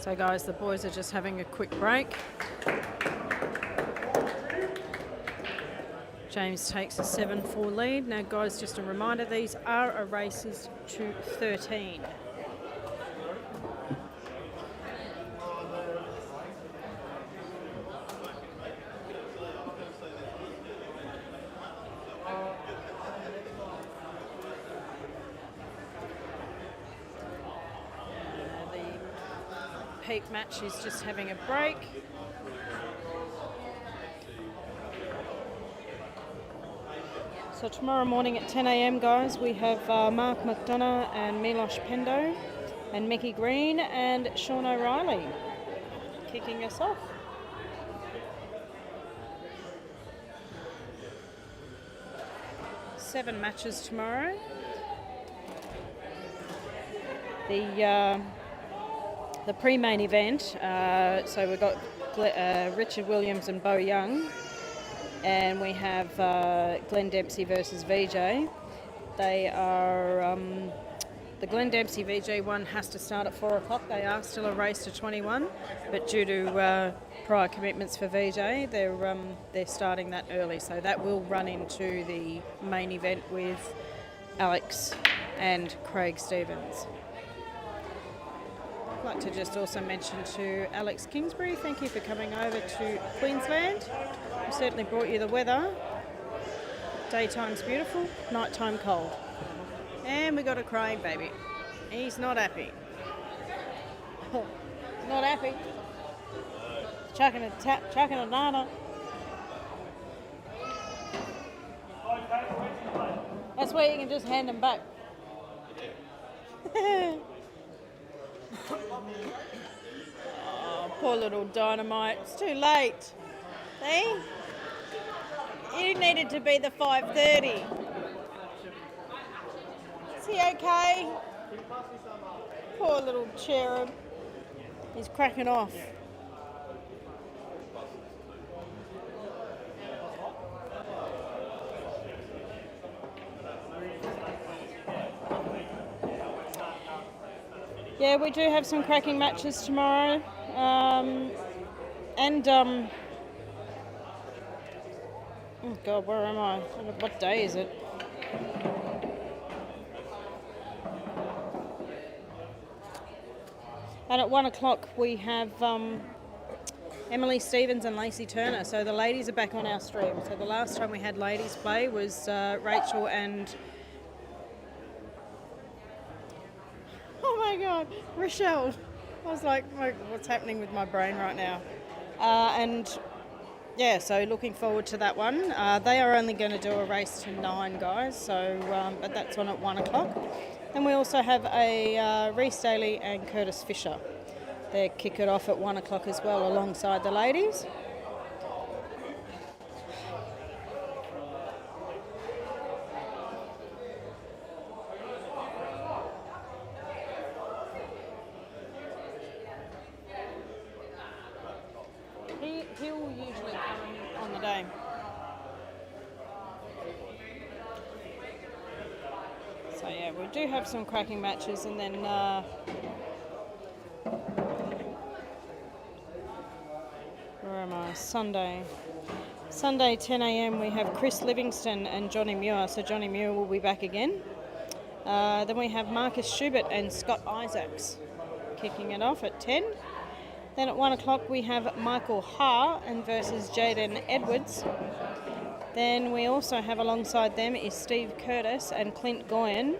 So guys, the boys are just having a quick break. James takes a 7-4 lead. Now guys, just a reminder, these are a races to 13. Peak match is just having a break. So tomorrow morning at 10 a.m, guys, we have Mark McDonough and Milich Pendo and Mickey Green and Sean O'Reilly kicking us off. Seven matches tomorrow. The pre-main event, so we've got Richard Williams and Bo Young, and we have Glenn Dempsey versus VJ. They are, the Glenn Dempsey VJ one has to start at 4 o'clock. They are still a race to 21, but due to prior commitments for VJ, they're starting that early, so that will run into the main event with Alex and Craig Stevens. I'd like to just also mention to Alex Kingsbury, thank you for coming over to Queensland. We certainly brought you the weather. Daytime's beautiful, nighttime cold. And we got a Craig baby. He's not happy. Not happy. Chucking a nana. That's where you can just hand them back. Oh, poor little Dynamite. It's too late. See? You needed to be the 5:30. Is he okay? Poor little cherub. He's cracking off. Yeah, we do have some cracking matches tomorrow. Oh God, where am I? What day is it? And at 1 o'clock we have Emily Stevens and Lacey Turner. So the ladies are back on our stream. So the last time we had ladies play was Rachel and... Oh my God, Rochelle. I was like, what's happening with my brain right now? Yeah, so looking forward to that one. They are only going to do a race to 9 guys, so but that's on at 1 o'clock. Then we also have a Reece Daly and Curtis Fisher. They kick it off at 1 o'clock as well alongside the ladies. He'll usually come on the day. So yeah, we do have some cracking matches, and then where am I? Sunday 10 a.m. we have Chris Livingston and Johnny Muir. So Johnny Muir will be back again. Then we have Marcus Schubert and Scott Isaacs kicking it off at 10. Then at 1 o'clock we have Michael Ha and versus Jaden Edwards. Then we also have alongside them is Steve Curtis and Clint Goyen.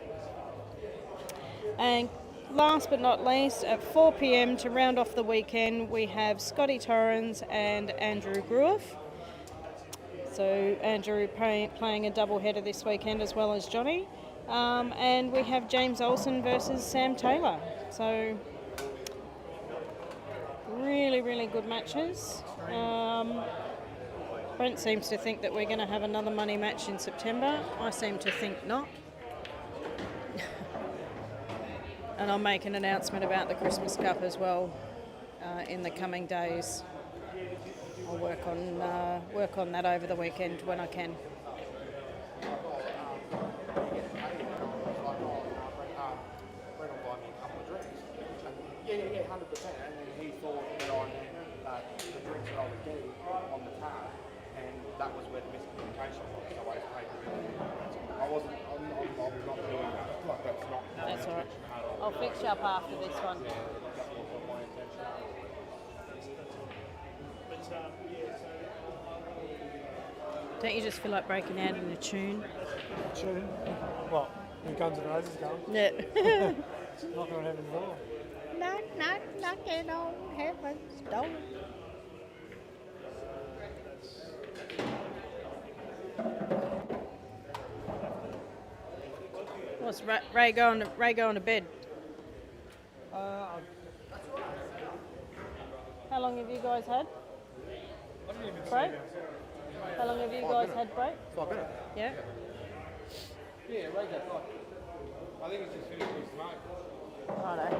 And last but not least, at 4 p.m. to round off the weekend, we have Scotty Torrens and Andrew Grueff. So Andrew playing a double header this weekend as well as Johnny. And we have James Olsen versus Sam Taylor. So really, really good matches. Brent seems to think that we're going to have another money match in September. I seem to think not. And I'll make an announcement about the Christmas Cup as well in the coming days. I'll work on that over the weekend when I can. Yeah, 100%. And then he thought that I meant the drinks that I was getting on the tab, and that was where the miscommunication was. So I just paid the bill. I'm not doing that. Like, that's not. That's all right. I'll fix you up after this one. Yeah, that wasn't my intention. Don't you just feel like breaking out in a tune? Tune? What? When Guns N' Roses come? Yeah. Knocking on heaven's door. Knock, knock, knocking on heaven's door. What's Ray going to bed? How long have you guys had? Break? How long have you guys had break? 5 minutes. Yeah. Yeah, Ray's outside. I think it's just finished his smoke. Righto.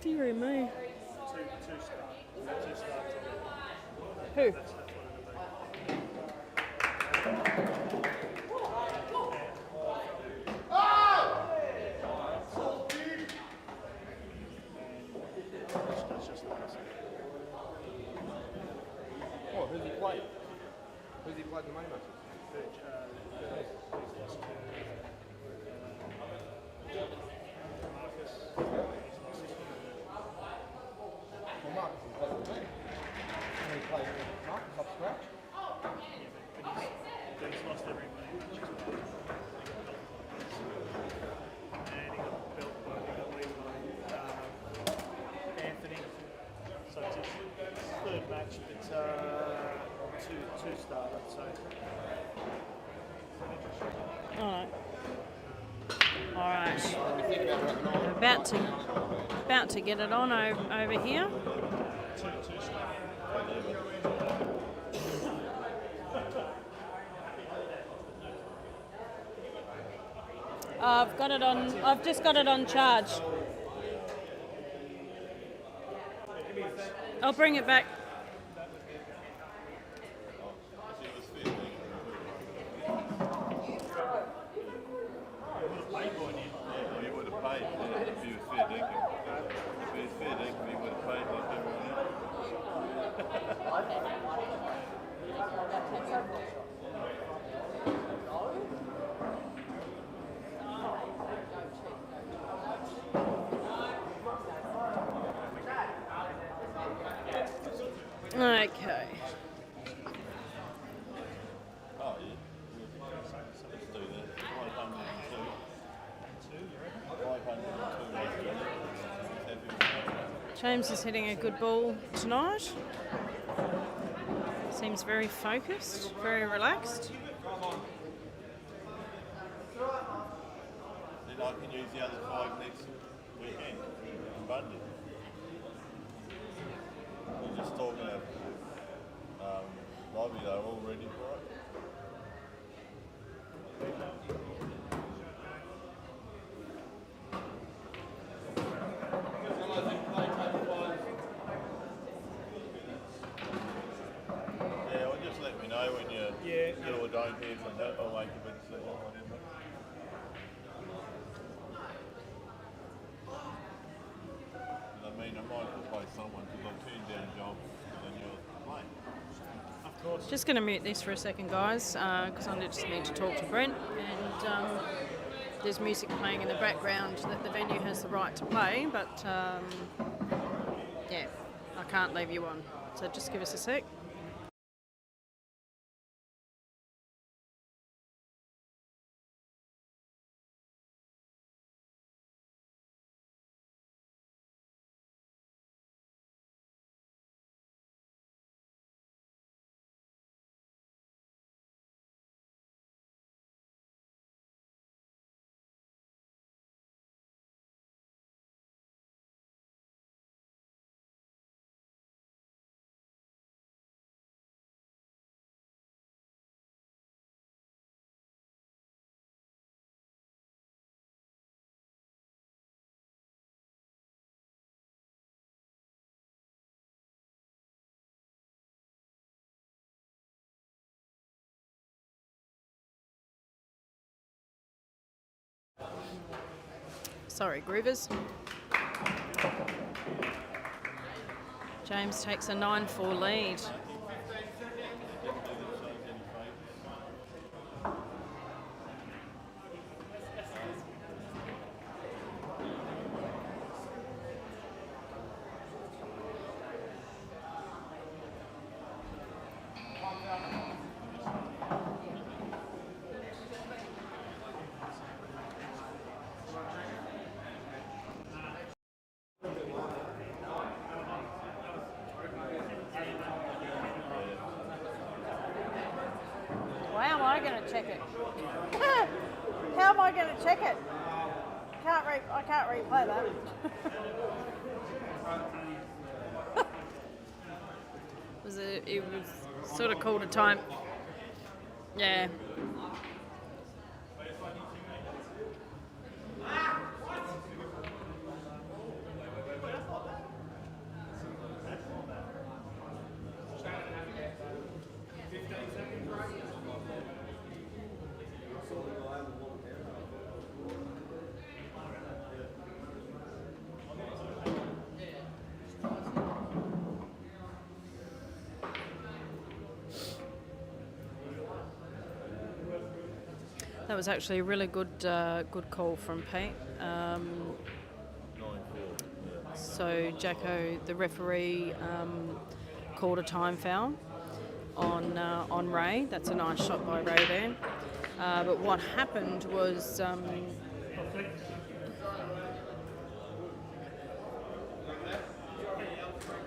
Dear me. Who? What, who's he played? Who's he played the money matches? Well, Marcus is better than me. And he played Marcus up scratch. He's lost every game, which is why. And he got built by, he got lead by Anthony. So it's his third match, it's two started, so. All right. All right. About to get it on over here. I've got it on. I've just got it on charge. I'll bring it back. Okay. James is hitting a good ball tonight. Seems very focused, very relaxed. Then I can use the other 5 next weekend in Bundy. We're just talking of lobby, they're all ready for it. Yeah, well, just let me know when you do or don't hear from them. I'll make a bit of decision, whatever. I mean, I might replace someone because I turned down jobs and you're playing. Just going to mute this for a second, guys, because I just need to talk to Brent. And there's music playing in the background that the venue has the right to play, but yeah, I can't leave you on. So just give us a sec. Sorry, Groovers. James takes a 9-4 lead. How am I going to check it? How am I going to check it? I can't replay that. It was sort of called a time. Yeah. That was actually a really good call from Pete. So Jacko, the referee, called a time foul on Ray. That's a nice shot by Ray there. But what happened was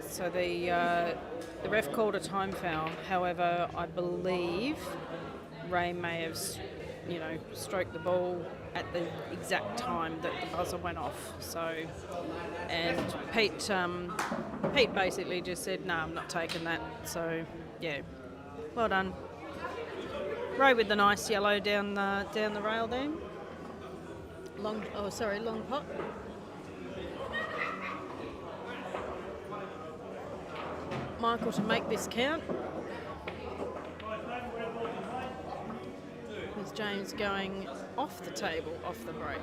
so the ref called a time foul. However, I believe Ray may have stroked the ball at the exact time that the buzzer went off. So, and Pete basically just said, "No, I'm not taking that." So, yeah, well done. Ray with the nice yellow down the rail there. Long pot. Michael to make this count. With James going off the table, off the break.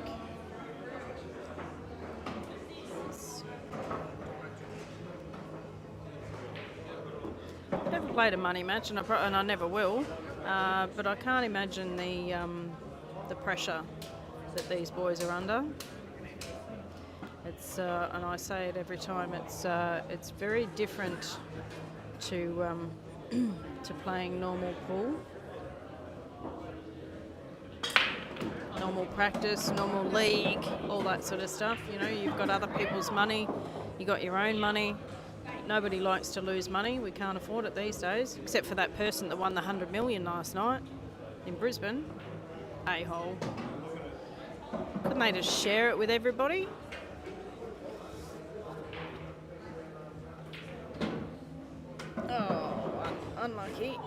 Never played a money match, and I never will. But I can't imagine the pressure that these boys are under. It's and I say it every time. It's very different to to playing normal pool, normal practice, normal league, all that sort of stuff. You know, you've got other people's money, you got your own money. Nobody likes to lose money. We can't afford it these days, except for that person that won the 100 million last night in Brisbane. A-hole. Couldn't they just share it with everybody? Oh, unlucky.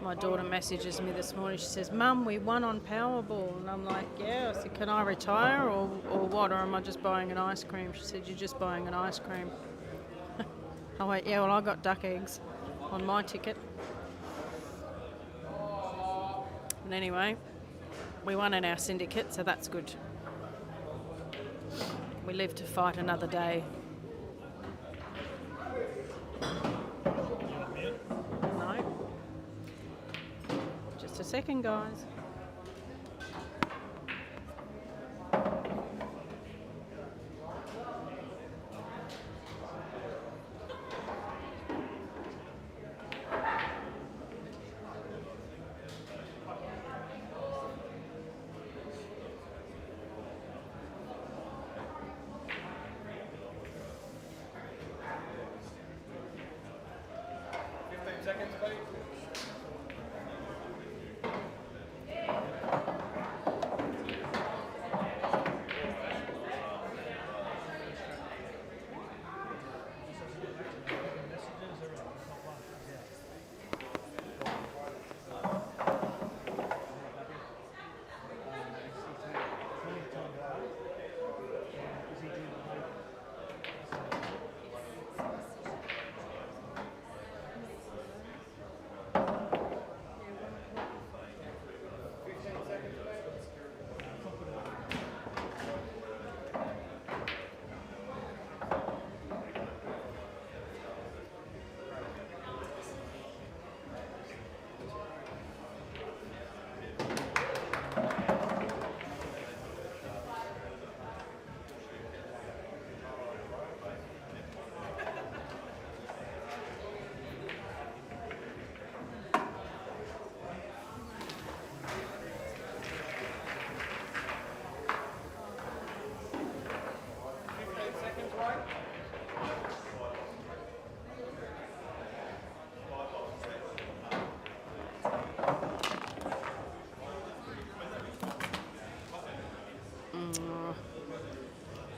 My daughter messages me this morning. She says, "Mum, we won on Powerball." And I'm like, "Yeah." I said, "Can I retire or what? Or am I just buying an ice cream?" She said, "You're just buying an ice cream." I went, "Yeah, well, I got duck eggs on my ticket." But anyway, we won in our syndicate, so that's good. We live to fight another day. No. Just a second, guys.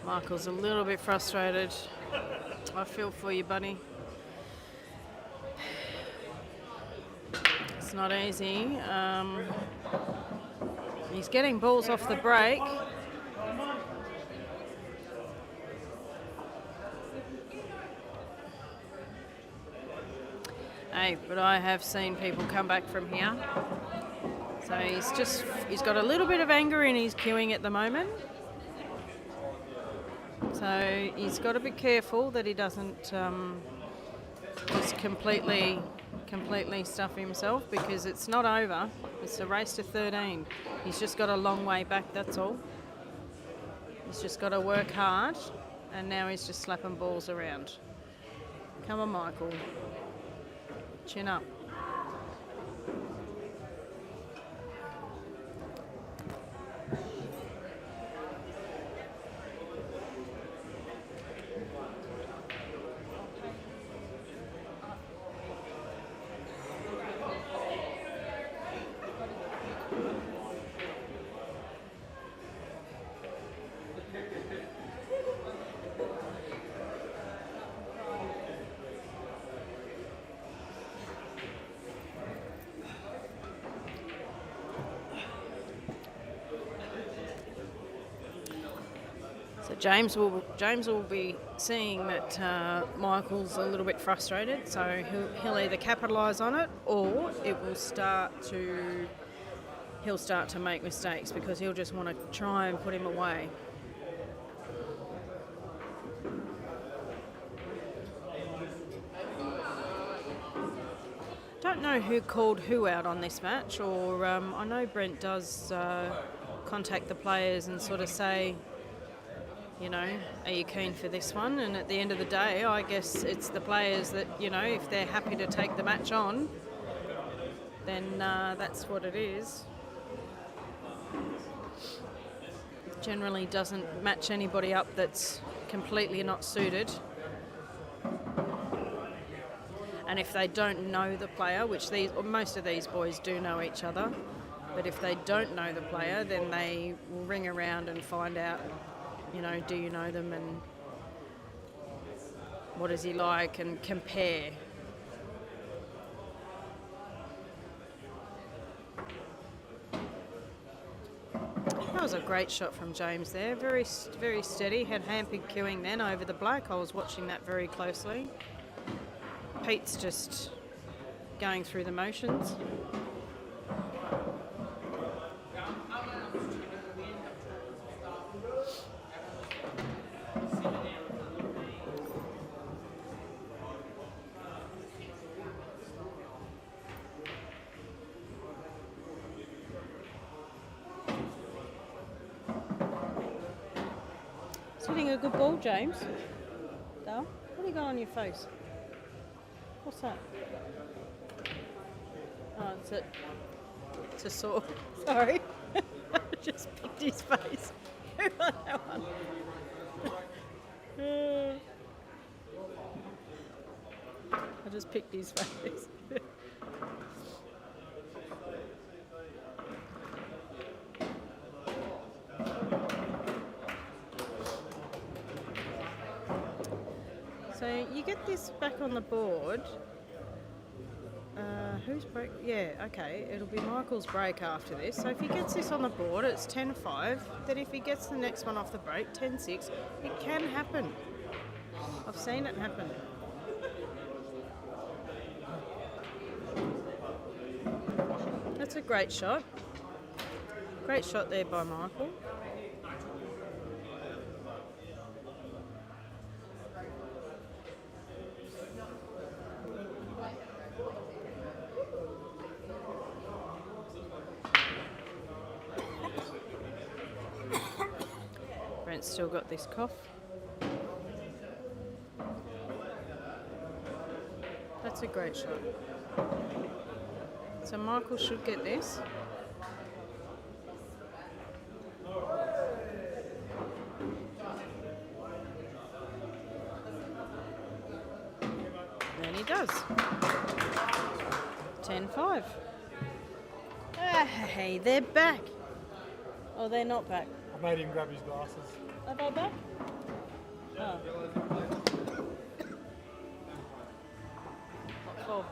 Michael's a little bit frustrated. I feel for you, buddy. It's not easy. He's getting balls off the break. Hey, but I have seen people come back from here. So he's got a little bit of anger in his queuing at the moment. So he's got to be careful that he doesn't just completely stuff himself, because it's not over. It's a race to 13. He's just got a long way back, that's all. He's just got to work hard, and now he's just slapping balls around. Come on, Michael. Chin up. So James will be seeing that Michael's a little bit frustrated, so he'll either capitalise on it or he'll start to make mistakes because he'll just want to try and put him away. Don't know who called who out on this match, or I know Brent does contact the players and sort of say, you know, are you keen for this one? And at the end of the day, I guess it's the players that, you know, if they're happy to take the match on, then that's what it is. Generally doesn't match anybody up that's completely not suited. And if they don't know the player, which most of these boys do know each other, but if they don't know the player, then they will ring around and find out, you know, do you know them and what is he like, and compare. That was a great shot from James there. Very, very steady. Had handpicked queuing then over the black. I was watching that very closely. Pete's just going through the motions. It's hitting a good ball, James. Dale, what do you got on your face? What's that? Oh, it's a sore. Sorry. I just picked his face. Who on that one? I just picked his face. So you get this back on the board. Who's break? Yeah, okay. It'll be Michael's break after this. So if he gets this on the board, it's 10-5. Then if he gets the next one off the break, 10-6. It can happen. I've seen it happen. That's a great shot. Great shot there by Michael. Brent's still got this cough. That's a great shot. So Michael should get this. And he does. 10-5. Hey, they're back. Oh, they're not back. I made him grab his glasses. Are they back? Oh. What for?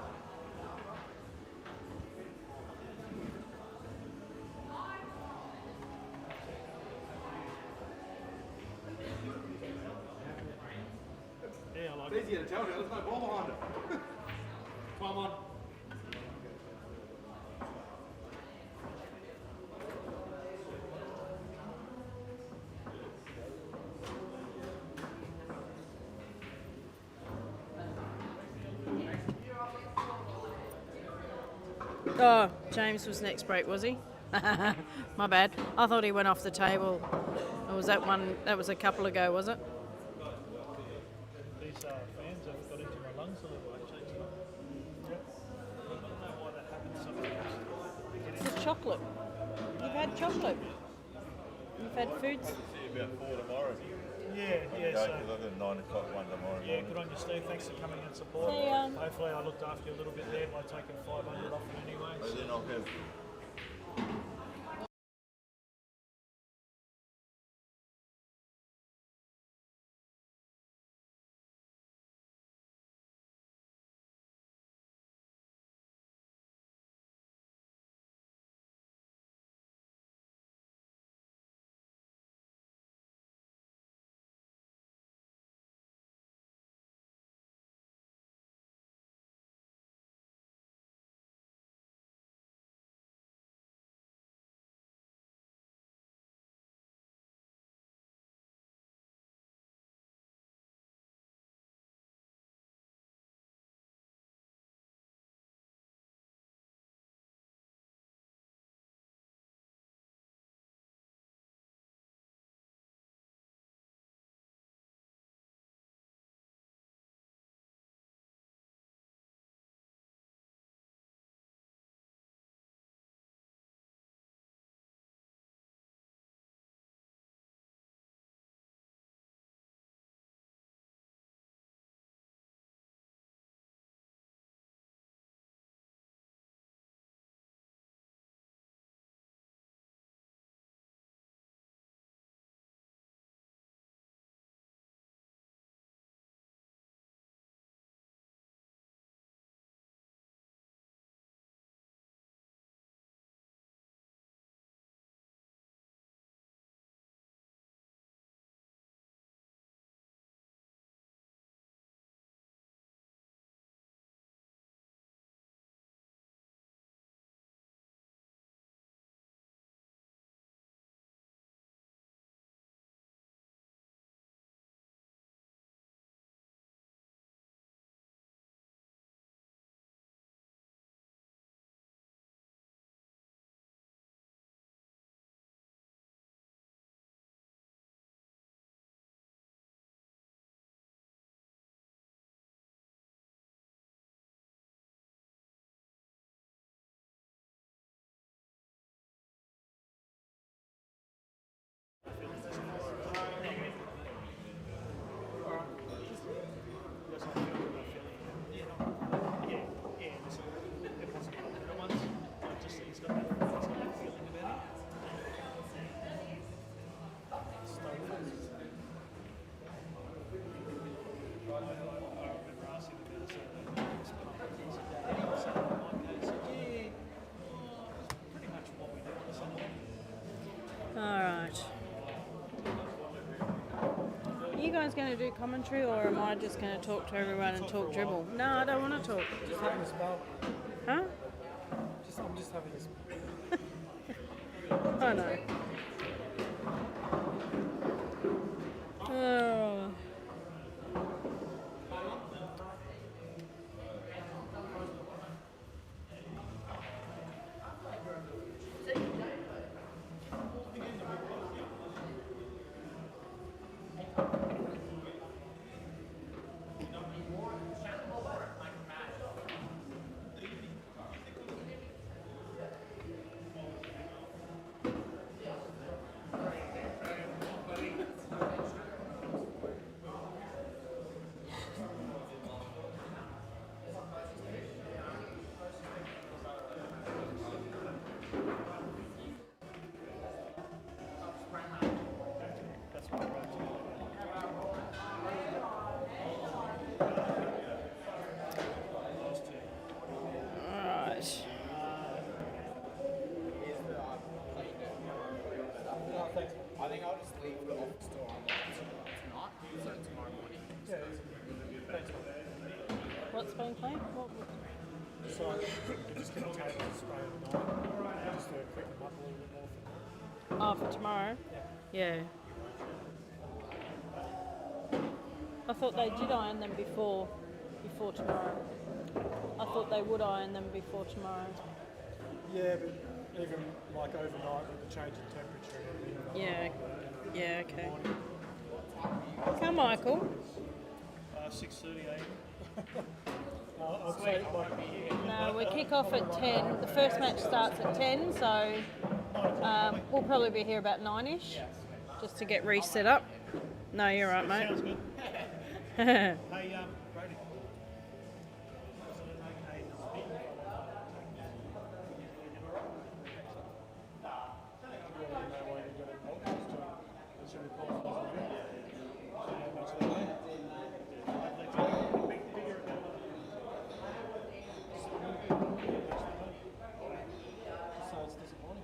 Yeah, I like It's easier to tell you, there's no ball behind it. Come on. Oh, James was next break, was he? My bad. I thought he went off the table. Or was that one? That was a couple ago, was it? These fans have got into my lungs a little, actually. Yep. I don't know why that happens sometimes. It's chocolate. You've had chocolate. You've had foods. See you about 4 tomorrow. Yeah, Okay, so 'cause I've got a 9 o'clock one tomorrow yeah, morning. good on you, Steve. Thanks for coming and support. Hey, Hopefully I looked after you a little bit there by taking 500 off it anyway. But then I'll have Right. Are you guys going to do commentary, or am I just going to talk to everyone and talk dribble? No, I don't want to talk. Just having a spell. Huh? I'm just having a spell. I know. Oh. Right. I think I'll just leave the office door unlocked tonight, so tomorrow morning. What's being played? What? So we're just going to take a spray overnight, just to quick them up a little bit more for now. Oh, for tomorrow? Yeah. I thought they did iron them before tomorrow. I thought they would iron them before tomorrow. Yeah, but even like overnight with the change in temperature and everything. Yeah. Yeah, okay. Come, Michael. 6:30 a.m. I'll say like, No, we kick off at 10. The first match starts at 10, so we'll probably be here about 9ish, just to get reset up. No, you're right, mate. Sounds good. Hey, Brady. so it's disappointing.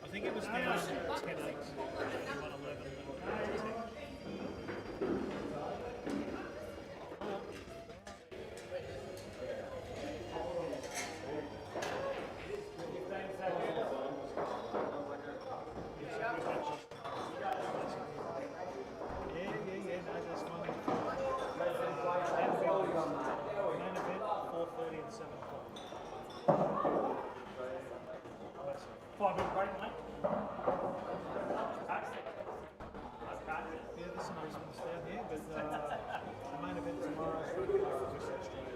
I think it was down 10-8. at 7 o'clock. 5-minute break, mate. Yeah, there's some reasons down here, but the main event tomorrow is for Australia.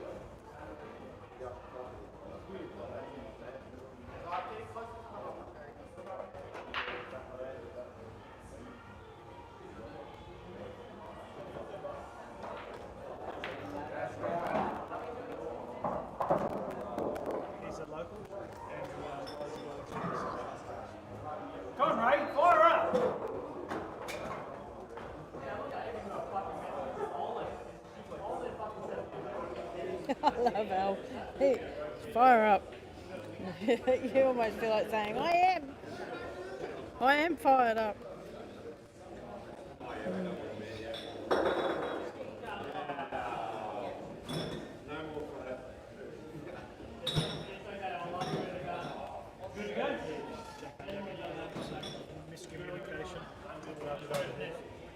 He's a local, and Come on, Ray, fire up! I love Al. Hey, fire up. You almost feel like saying, I am fired up. miscommunication.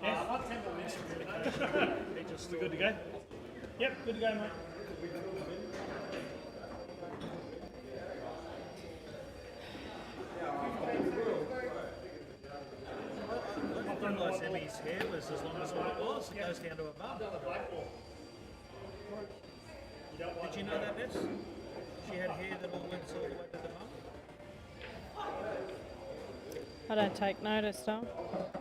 Yeah, miscommunication. He just We good to go? Yep, good to go, mate. I didn't realise Emmy's hair was as long as what it was. It goes down to her bum. Did you know that, Ness? She had hair that all went all the way to the bum. I don't take notice, though.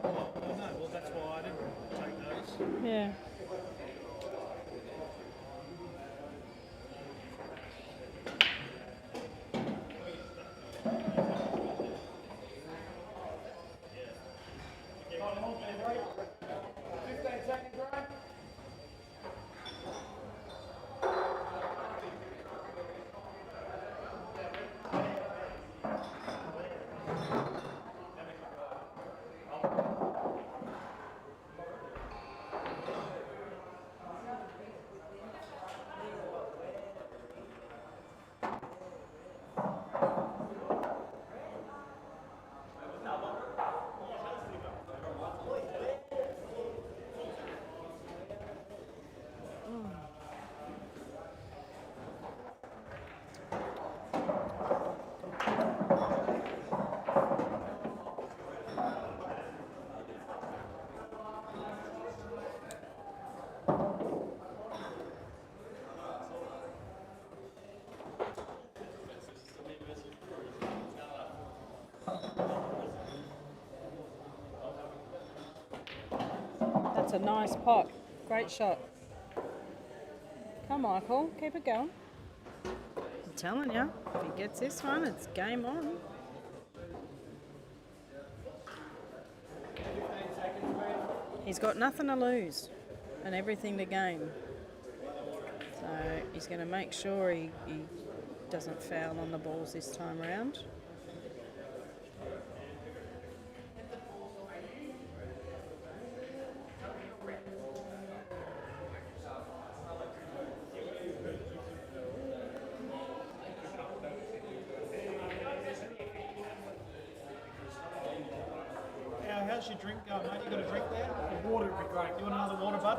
Well, no, well that's why I didn't take notice. Yeah. That's a nice pot. Great shot. Come, Michael, keep it going. I'm telling you, if he gets this one, it's game on. He's got nothing to lose and everything to gain. So he's going to make sure he doesn't foul on the balls this time round. How's your drink going, mate? You got a drink there? The water would be great. You want another water, bud?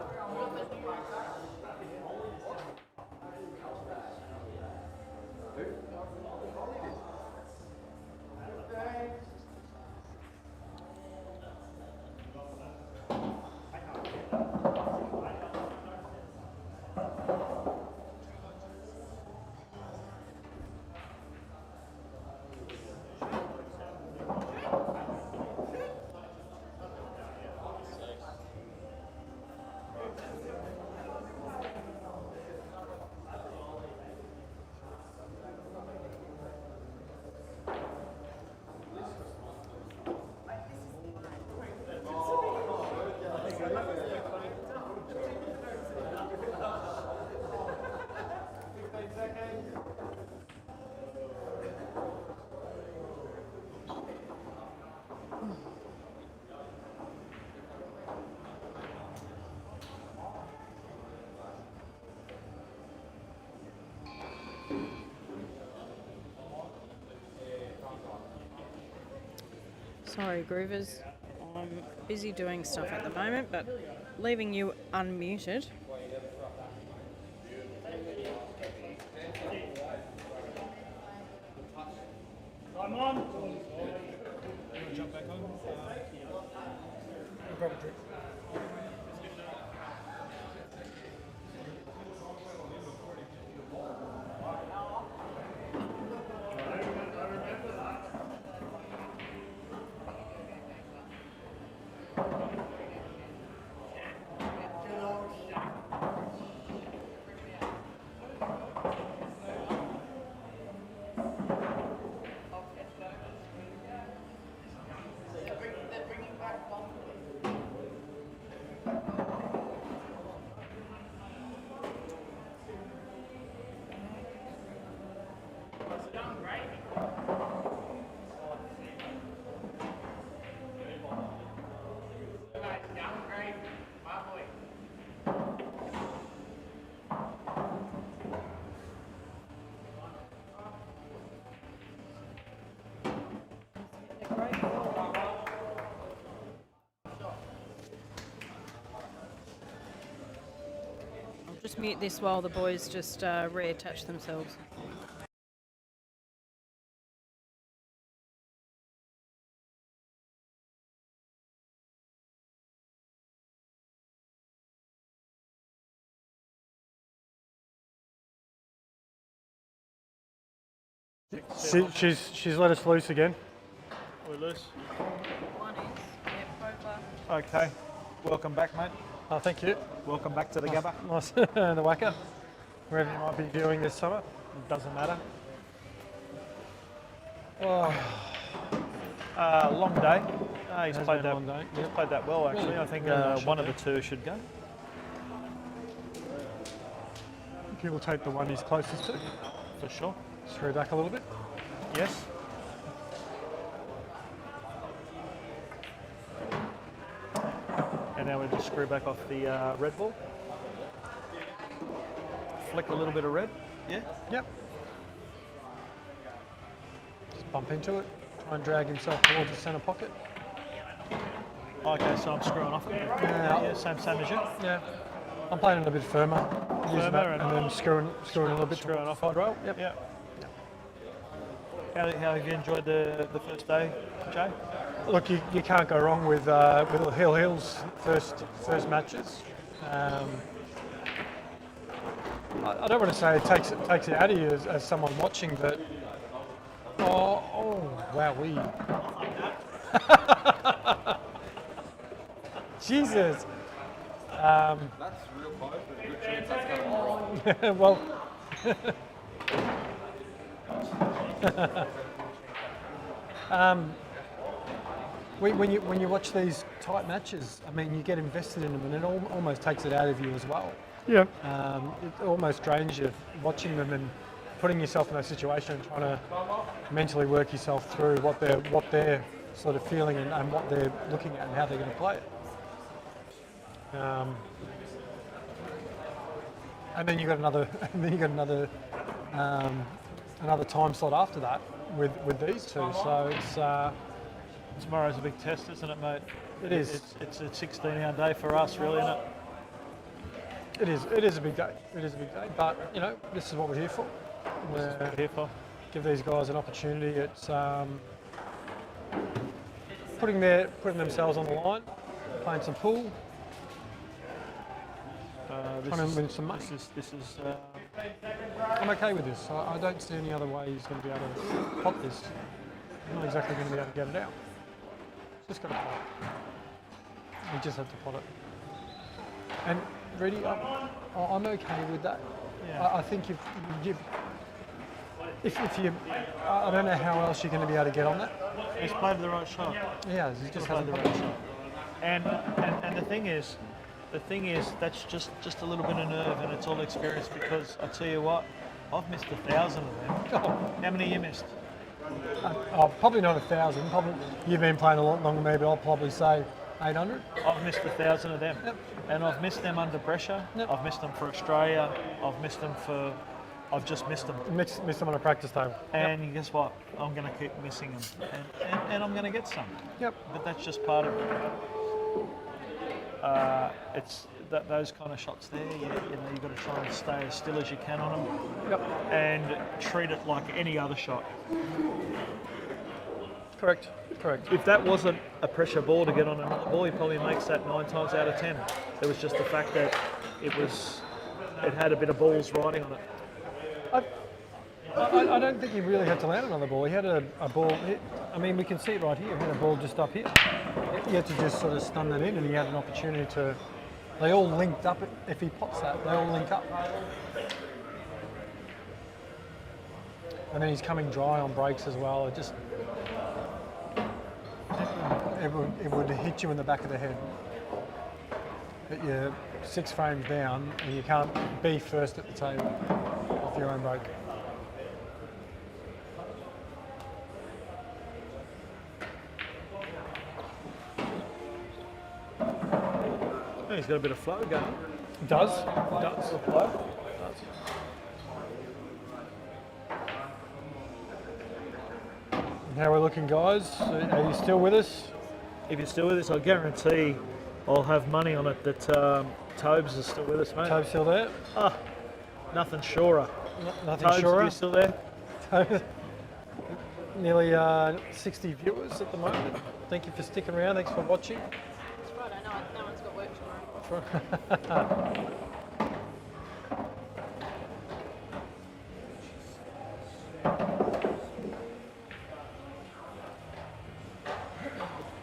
Sorry, Groovers. I'm busy doing stuff at the moment, but leaving you unmuted. Just mute this while the boys just reattach themselves. She's let us loose again. We're loose. One is, yeah, Okay. Welcome back, mate. Oh, thank you. Welcome back to the Gabba. Nice. The Wacker, wherever you might be viewing this summer, it doesn't matter. Oh, Long day. He's has played been a that. long day. He's played that well, actually. I think one of the two should go. He will take the one he's closest to. For sure. Screw back a little bit. Yes. And now we just screw back off the red ball. Flick a little bit of red. Yeah. Yep. Just bump into it. Try and drag himself towards the centre pocket. Okay, so I'm screwing off. Yeah, same as you. Yeah. I'm playing it a bit firmer. Using that and then screwing a little bit. Screwing off on roll. Yep. Yeah. How have you enjoyed the first day, Jay? Look, you can't go wrong with Hill Hill's first matches. I don't want to say it takes it out of you as someone watching, but wowee. Jesus. That's real close, but a good chance that's going to roll. Well. When you watch these tight matches, I mean, you get invested in them, and it almost takes it out of you as well. Yeah. It almost drains you watching them and putting yourself in that situation and trying to mentally work yourself through what they're sort of feeling and what they're looking at and how they're going to play it. And then you got another time slot after that with these two. So Tomorrow's a big test, isn't it, mate? It is. It's a 16-hour day for us, really, isn't it? It is a big day. It is a big day. But this is what we're here for. We're here for. Give these guys an opportunity. It's putting themselves on the line, playing some pool. Trying to win some money. This is I'm okay with this. I don't see any other way he's going to be able to pot this. I'm not exactly going to be able to get it out. Just got to pot it. We just have to pot it. And Reddy, I'm okay with that. Yeah. I think if you, I don't know how else you're going to be able to get on that. He's played the right shot. Yeah, he just played hasn't the put right it. shot. And the thing is that's just a little bit of nerve, and it's all experience, because I tell you what, I've missed 1,000 of them. How many you missed? Probably not 1,000. Probably you've been playing a lot longer. Maybe I'll probably say 800. I've missed 1,000 of them. Yep. And I've missed them under pressure. Yep. I've missed them for Australia. I've just missed them. Missed them on a practice table. And guess what? I'm going to keep missing them, and I'm going to get some. Yep. But that's just part of it. It's those kind of shots there. You've got to try and stay as still as you can on them. Yep. And treat it like any other shot. Correct. If that wasn't a pressure ball to get on another ball, he probably makes that 9 times out of 10. It was just the fact that it had a bit of balls riding on it. I don't think he really had to land another ball. He had a ball. I mean, we can see it right here. He had a ball just up here. He had to just sort of stun that in, and he had an opportunity to. They all linked up. If he pots that, they all link up. And then he's coming dry on breaks as well. It would hit you in the back of the head. But you're 6 frames down, and you can't be first at the table off your own break. He's got a bit of flow going. It does. It does. Flow. How we're looking, guys? Are you still with us? If you're still with us, I guarantee I'll have money on it that Tobes is still with us, mate. Tobe still there? Nothing surer. Nothing Tobes, surer? you still there? Nearly 60 viewers at the moment. Thank you for sticking around. Thanks for watching. That's right, I know no one's got work tomorrow.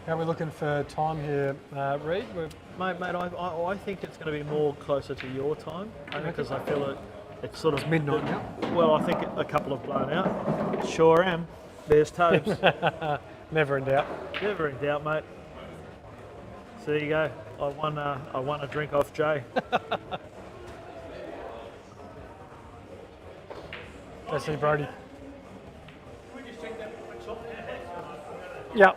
How are we looking for time here, Reed? Mate, I think it's going to be more closer to your time, only because I feel it's sort of midnight now. Well, I think a couple have blown out. Sure am. There's Tobes. Never in doubt. Never in doubt, mate. So there you go. I won a drink off Jay. That's me, Brody. Yeah.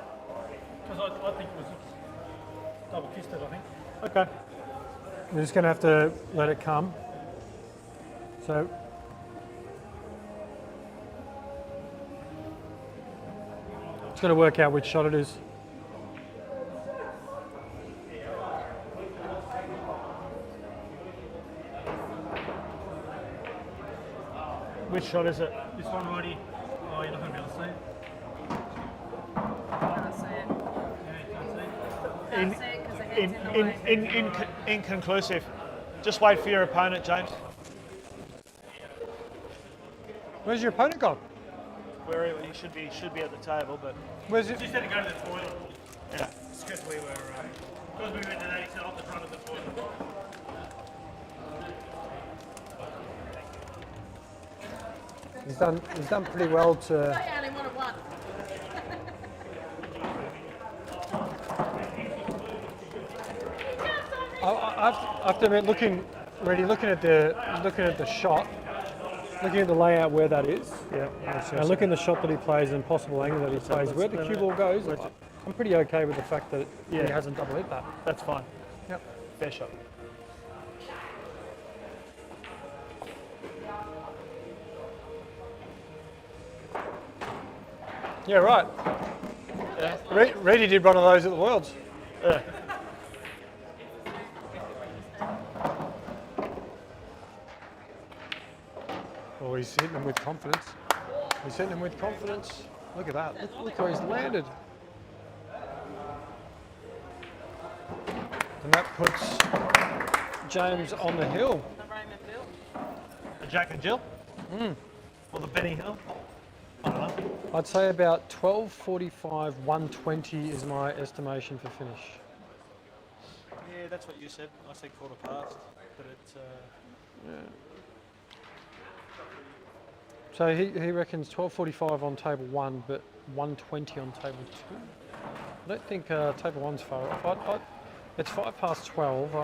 Because I think it was double kissed it, I think. Okay. We're just going to have to let it come. So, it's got to work out which shot it is. Which shot is it? This one right here. Oh, you're not going to be able to see it. Can't see it. Yeah, you can't see it. Can't see it because the head's in the way. Inconclusive. Just wait for your opponent, James. Where's your opponent gone? Where he should be at the table, but Where's it? Just had to go to the toilet. yeah. Because we were, because we went to that, he said off the front of the toilet. He's done pretty well to. I only wanted one. I have to admit, looking at the shot, looking at the layout where that is, Yeah. and looking at the shot that he plays and possible angle that he plays, where the cue ball goes, I'm pretty okay with the fact that he hasn't double hit that. That's fine. Yep. Fair shot. Yeah, right. Yeah. Reedy did one of those at the Worlds. Yeah. Oh, he's hitting him with confidence. He's hitting him with confidence. Look at that. Look where he's landed. And that puts James on the hill. The Jack and Jill? Or the Benny Hill? I don't know. I'd say about 12:45, 1:20 is my estimation for finish. Yeah, that's what you said. I said quarter past, but it's. So he reckons 12:45 on table 1, but 1:20 on table 2. I don't think table 1's far off. It's 12.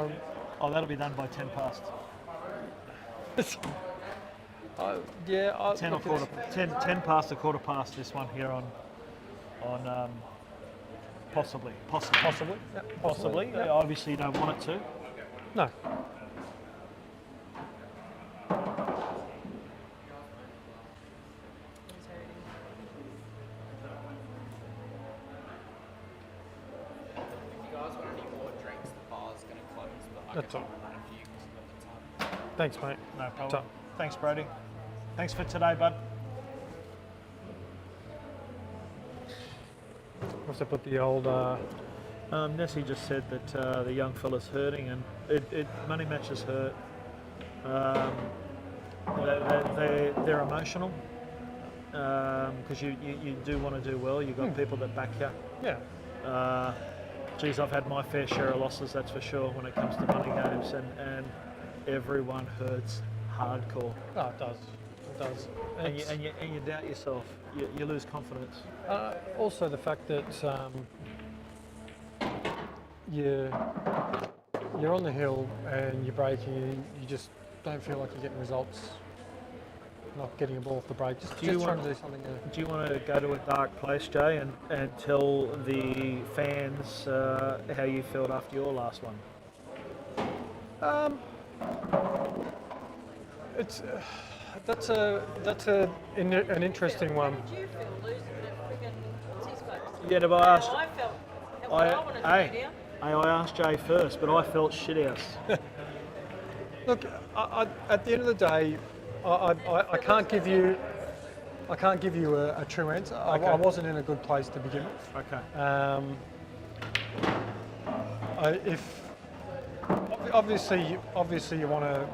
Oh, that'll be done by 10 past. Yeah, 10 or quarter. 10 past a quarter past. This one here on possibly. Yeah, Possibly. Yeah. Obviously, you don't want it to. No. That's all. Thanks, mate. No problem. Thanks, Brody. Thanks for today, bud. Must have put the old. Nessie just said that the young fella's hurting, and money matches hurt. They're emotional because you do want to do well. You've got people that back you. Yeah. Geez, I've had my fair share of losses, that's for sure, when it comes to money games, and everyone hurts hardcore. Oh, it does. It does. And you doubt yourself. You lose confidence. Also, the fact that you're on the hill and you're breaking, you just don't feel like you're getting results. Not getting a ball off the break. Just trying to do something. Do you want to go to a dark place, Jay, and tell the fans how you felt after your last one? That's an interesting one. How did you feel losing the freaking Cisco? Yeah, but I asked. I felt. What I wanted to do Hey, I asked Jay first, but I felt shit house. Look, at the end of the day, I can't give you a true answer. Okay. I wasn't in a good place to begin with. Okay. If obviously you want to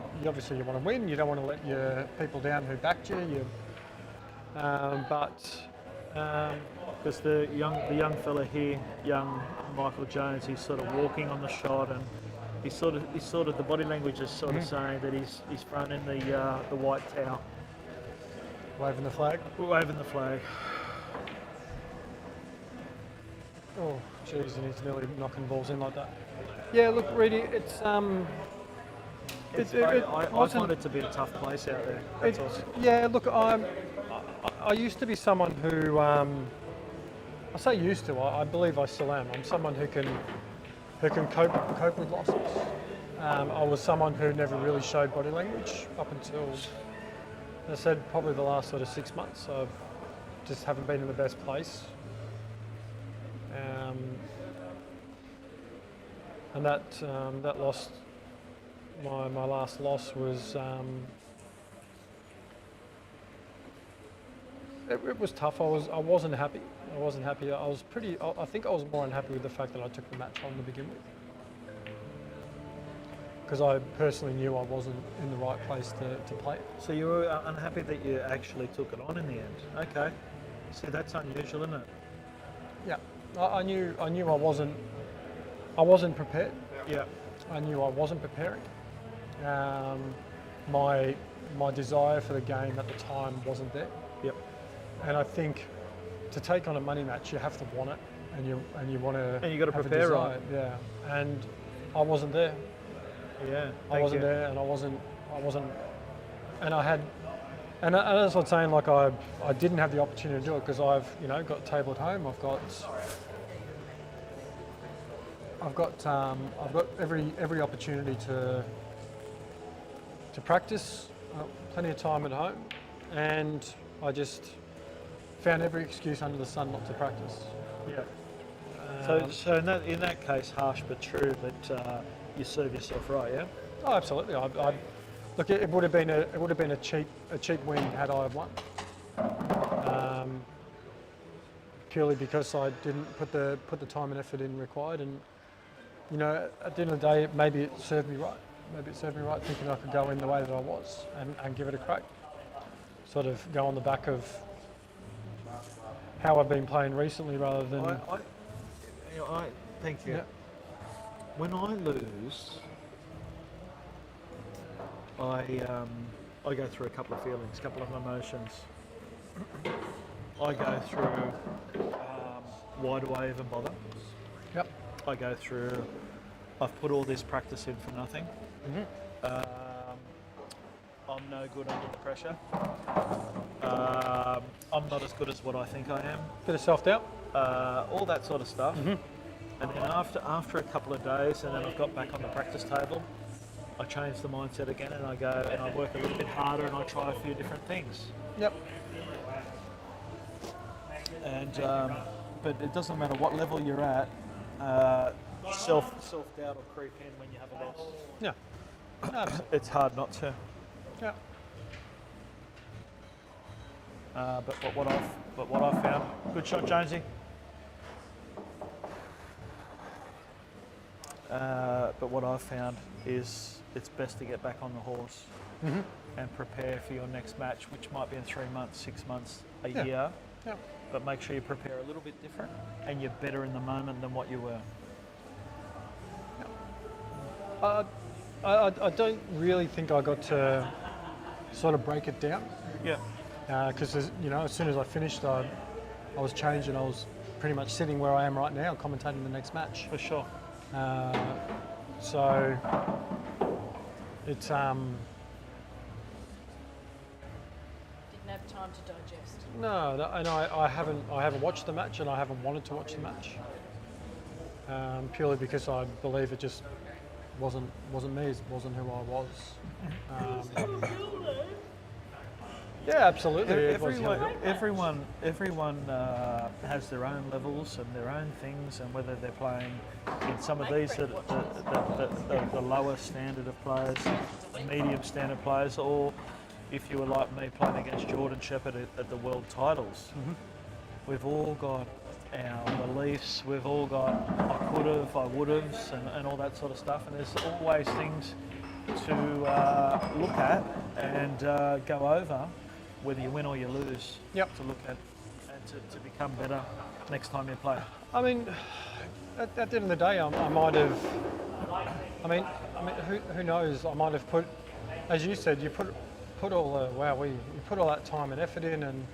win. You don't want to let your people down who backed you. Because the young fella here, young Michael Jones, he's sort of walking on the shot, and he's sort of the body language is sort of saying that he's thrown in the white towel, waving the flag. waving the flag. Oh, jeez, and he's nearly knocking balls in like that. Yeah, look, Reedy, it's I find it to be a tough place out there. That's awesome. Yeah, look, I used to be someone who, I say used to, I believe I still am. I'm someone who can cope with losses. I was someone who never really showed body language up until, as I said, probably the last sort of 6 months. I just haven't been in the best place. And that loss, my last loss was, it was tough. I wasn't happy. I wasn't happy. I think I was more unhappy with the fact that I took the match on to begin with, because I personally knew I wasn't in the right place to play it. So you were unhappy that you actually took it on in the end. Okay. See, that's unusual, isn't it? Yeah, I knew I wasn't prepared. Yeah. I knew I wasn't preparing. My desire for the game at the time wasn't there. Yep. And I think to take on a money match, you have to want it, and you want to. And you got to prepare, right? Yeah. And I wasn't there. Yeah. I wasn't there, and I wasn't, and I had, and as I was saying, like I didn't have the opportunity to do it because I've got a table at home. I've got every opportunity to practice, plenty of time at home, and I just found every excuse under the sun not to practice. Yeah. So in that case, harsh but true that you serve yourself right, yeah. Oh, absolutely. Look, it would have been a cheap win had I won. Purely because I didn't put the time and effort in required, and at the end of the day, maybe it served me right. Maybe it served me right thinking I could go in the way that I was and give it a crack. Sort of go on the back of how I've been playing recently rather than. I thank you. Yeah. When I lose, I go through a couple of feelings, a couple of emotions. I go through, why do I even bother? Yep. I go through, I've put all this practice in for nothing. I'm no good under the pressure. I'm not as good as what I think I am. Bit of self-doubt. All that sort of stuff. And then after a couple of days, and then I've got back on the practice table, I change the mindset again, and I go and I work a little bit harder, and I try a few different things. Yep. And but it doesn't matter what level you're at. Self-doubt will creep in when you have a loss. Yeah. It's hard not to. Yeah. But what I've found, good shot, Jonesy. But what I've found is it's best to get back on the horse and prepare for your next match, which might be in 3 months, 6 months, a year. Yeah. But make sure you prepare a little bit different, and you're better in the moment than what you were. I don't really think I got to sort of break it down. Yeah. Because as soon as I finished, I was changed, and I was pretty much sitting where I am right now, commentating the next match. For sure. So it's Didn't have time to digest. no, and I haven't watched the match, and I haven't wanted to watch the match. Purely because I believe it just wasn't me, it wasn't who I was. Yeah, absolutely. Everyone has their own levels and their own things, and whether they're playing in some of these the lower standard of players, medium standard players, or if you were like me playing against Jordan Shepherd at the world titles, we've all got our beliefs. We've all got I could have, I would have, and all that sort of stuff. And there's always things to look at and go over, whether you win or you lose. Yep. To look at and to become better next time you play. I mean, at the end of the day, I might have. I mean, who knows? I might have put, as you said, you put all the you put all that time and effort in, and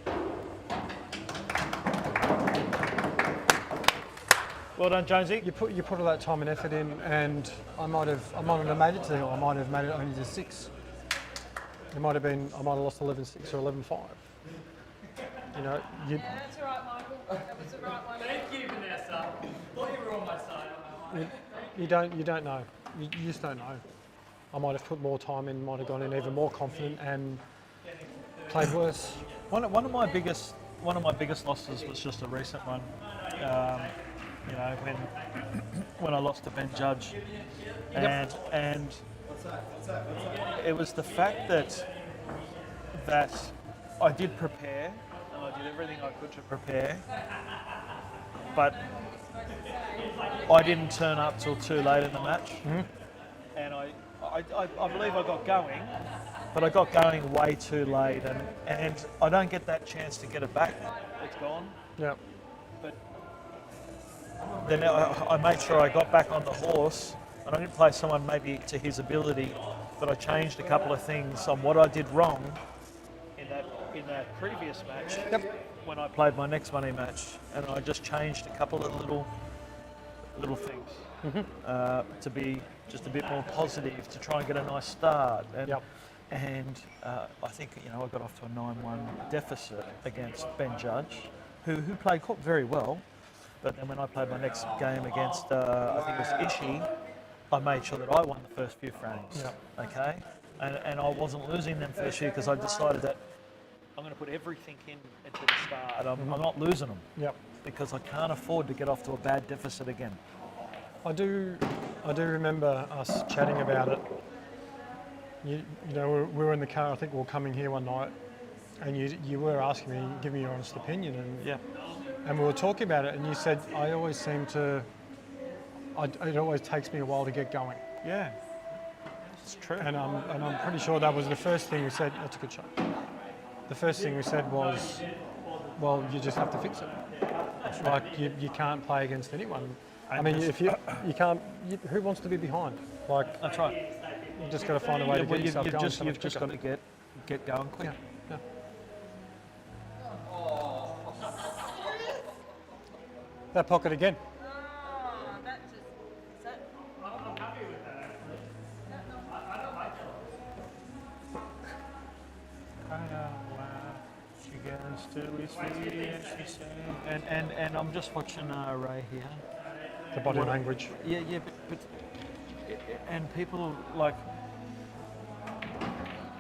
well done, Jonesy. You put all that time and effort in, and I might have made it to hill. I might have made it only to 6. I might have lost 11-6 or 11-5. You know, That's all right, Michael. That was the right one. Thank you, Vanessa. Thought you were on my side. you don't know. You just don't know. I might have put more time in, might have gone in even more confident and played worse. One of my biggest losses was just a recent one. You know, when I lost to Ben Judge, and it was the fact that I did prepare and I did everything I could to prepare, but I didn't turn up till too late in the match, and I believe I got going, but I got going way too late, and I don't get that chance to get it back. It's gone. Yeah. But then I made sure I got back on the horse, and I didn't play someone maybe to his ability, but I changed a couple of things on what I did wrong in that previous match when I played my next money match, and I just changed a couple of little things to be just a bit more positive, to try and get a nice start. And I think I got off to a 9-1 deficit against Ben Judge, who played very well. But then when I played my next game against, I think it was Ishi, I made sure that I won the first few frames. Okay, and I wasn't losing them first few because I decided that I'm going to put everything into the start. I'm not losing them. Because I can't afford to get off to a bad deficit again. I do remember us chatting about it. You know, we were in the car. I think we were coming here one night, and you were asking me, give me your honest opinion, and we were talking about it, and you said, I always seem to, it always takes me a while to get going. Yeah, it's true. And I'm pretty sure that was the first thing we said. That's a good shot. The first thing we said was, well, you just have to fix it. It's like you can't play against anyone. I mean, if you can't, who wants to be behind? Like, that's right. You just got to find a way to get yourself going. You've just got to get going quick. Yeah. That pocket again. And I'm just watching Ray here. The body language. Yeah, but and people like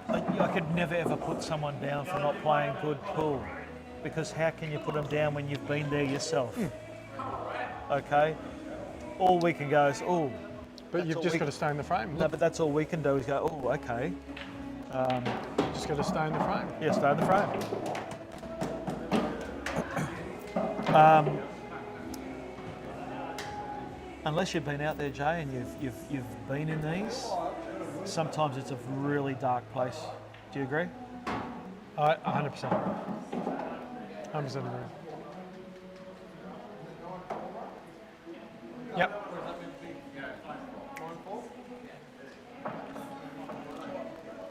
I could never ever put someone down for not playing good pool, because how can you put them down when you've been there yourself? Okay, all we can go is but you've just got to stay in the frame. No, but that's all we can do is go okay. Just got to stay in the frame. Yeah, stay in the frame. Unless you've been out there, Jay, and you've been in these, sometimes it's a really dark place. Do you agree? 100%. 100% agree. Yep.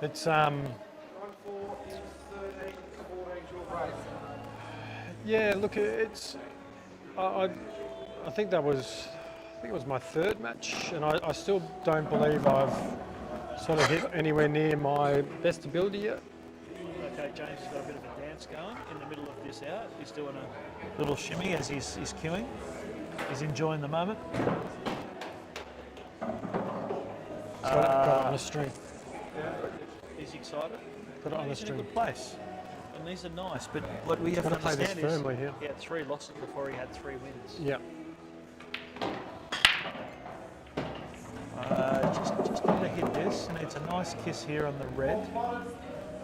It's yeah. Look, it's I think it was my third match, and I still don't believe I've sort of hit anywhere near my best ability yet. Okay, James has got a bit of a dance going in the middle of this out. He's doing a little shimmy as he's queuing. He's enjoying the moment. Got it on a string. He's excited. Put it on a string. Good place. and these are nice, but what we have to Gotta play this understand is firmly here. he had 3 losses before he had 3 wins. Yeah. Just need to hit this, and it's a nice kiss here on the red.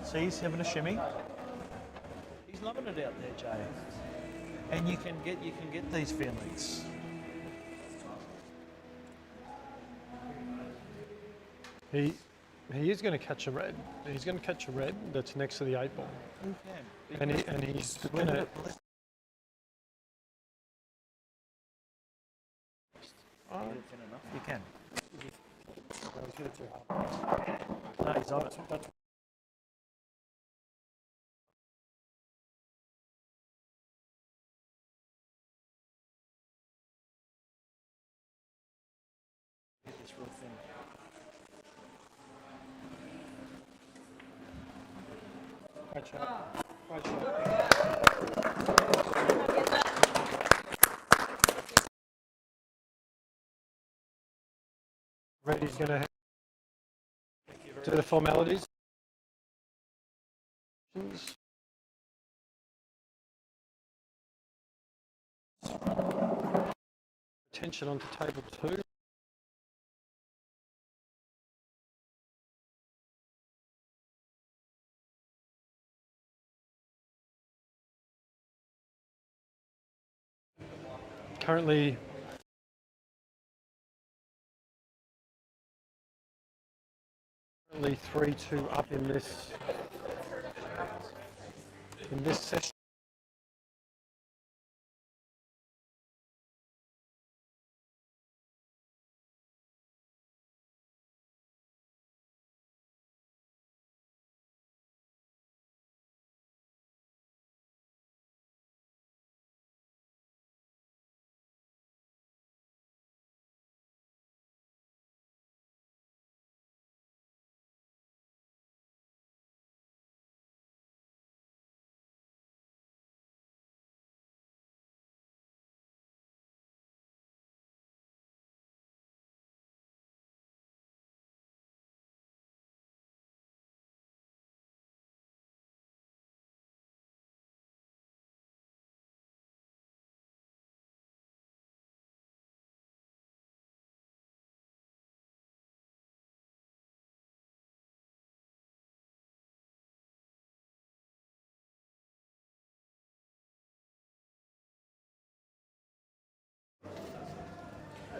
See, he's having a shimmy. He's loving it out there, Jay. And you can get these feelings. He is going to catch a red. He's going to catch a red that's next to the 8 ball. Who can? And he's going to... You can. No, he's on it. Hit this real thin. Great shot. Great shot. Reddy's going to do the formalities. Attention onto table 2. Currently only 3-2 up in this session.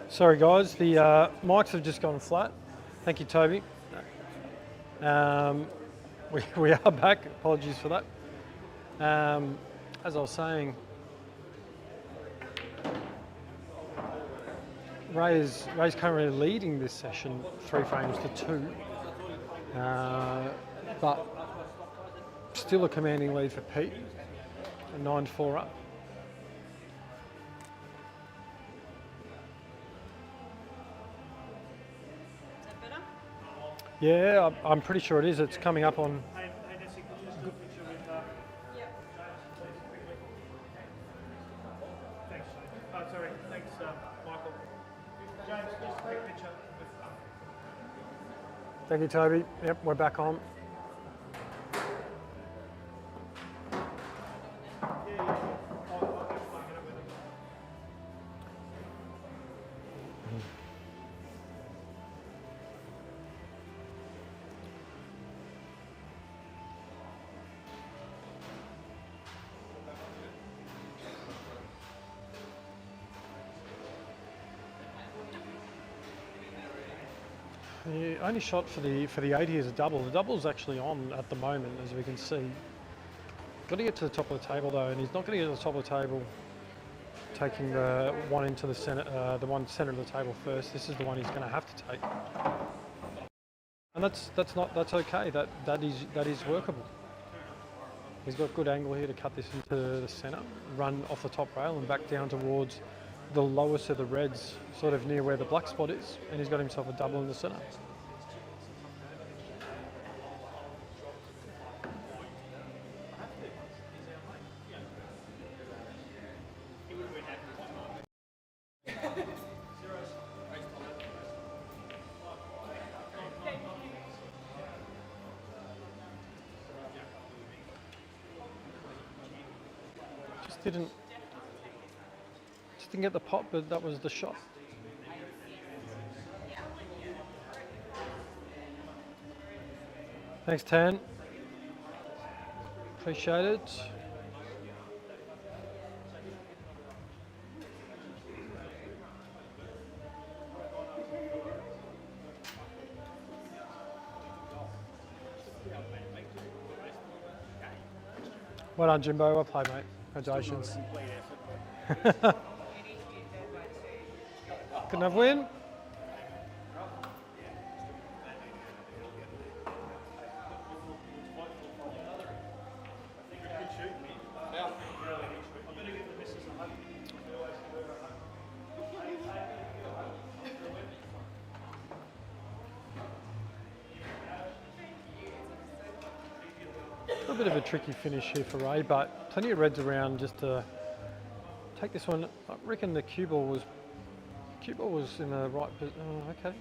Sorry guys, the mics have just gone flat. Thank you, Toby. We are back, apologies for that. As I was saying, Ray's currently leading this session 3 frames to 2, but still a commanding lead for Pete, a 9-4 up. Yeah, I'm pretty sure it is. It's coming up on... Hey, Nessie, could you just a good picture with... Thanks. Oh, sorry. Thanks, Michael. James, just a quick picture with... Thank you, Toby. Yep, we're back on. The only shot for the 80 is a double. The double's actually on at the moment, as we can see. Got to get to the top of the table though, and he's not going to get to the top of the table taking the one into the center, the one center of the table first. This is the one he's going to have to take, and that's okay. That is workable. He's got good angle here to cut this into the center, run off the top rail and back down towards the lowest of the reds, sort of near where the black spot is, and he's got himself a double in the center. Just didn't get the pop, but that was the shot. Thanks, Tan. Appreciate it. Well done, Jimbo. Well played, mate. Congratulations. Good enough win. A bit of a tricky finish here for Ray, but plenty of reds around just to take this one. I reckon the cue ball was in the right position. Oh, okay.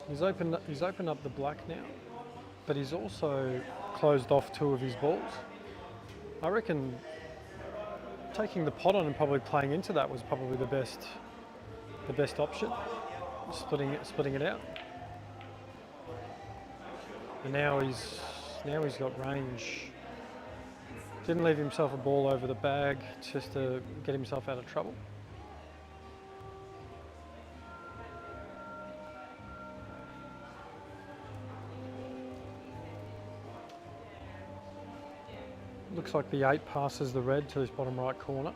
He's opened up the black now, but he's also closed off two of his balls. I reckon taking the pot on and probably playing into that was probably the best option. Splitting it out. And now he's got range. Didn't leave himself a ball over the bag just to get himself out of trouble. Looks like the 8 passes the red to his bottom right corner.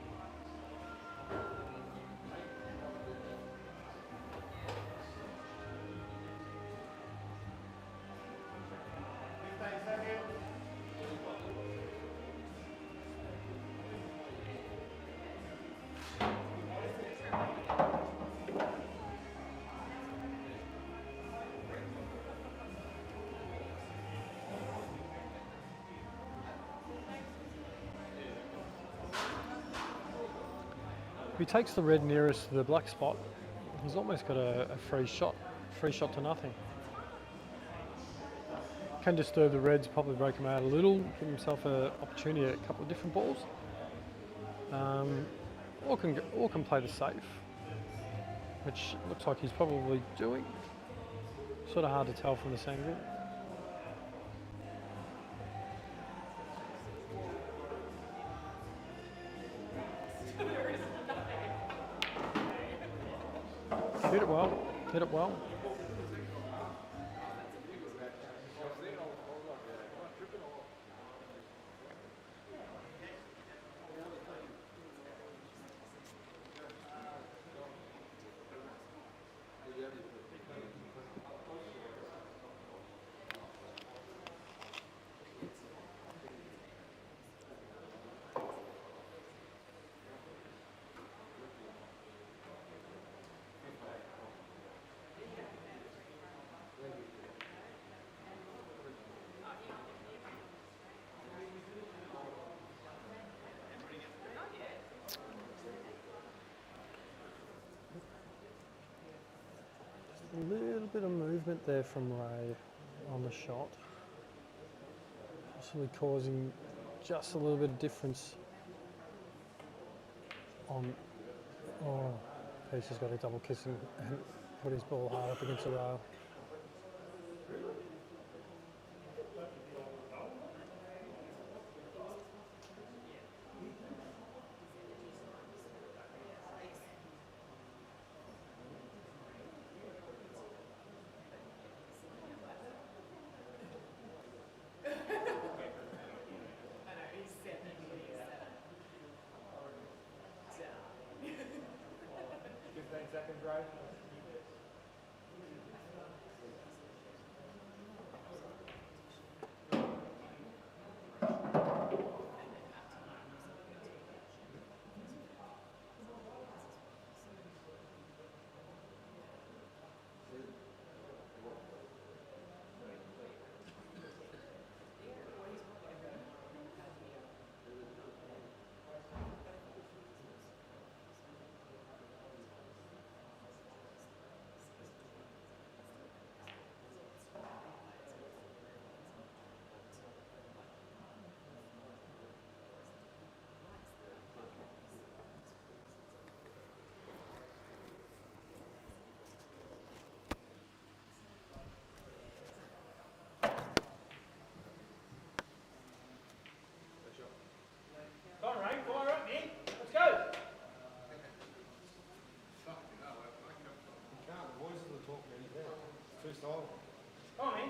If he takes the red nearest to the black spot, he's almost got a free shot to nothing. Can disturb the reds, probably break him out a little, give himself an opportunity at a couple of different balls. Or can play the safe, which looks like he's probably doing. Sort of hard to tell from this angle. Hit it well. A little bit of movement there from Ray on the shot, possibly causing just a little bit of difference on. Oh, he's just got a double kiss and put his ball hard up against the rail. style. Come on, man.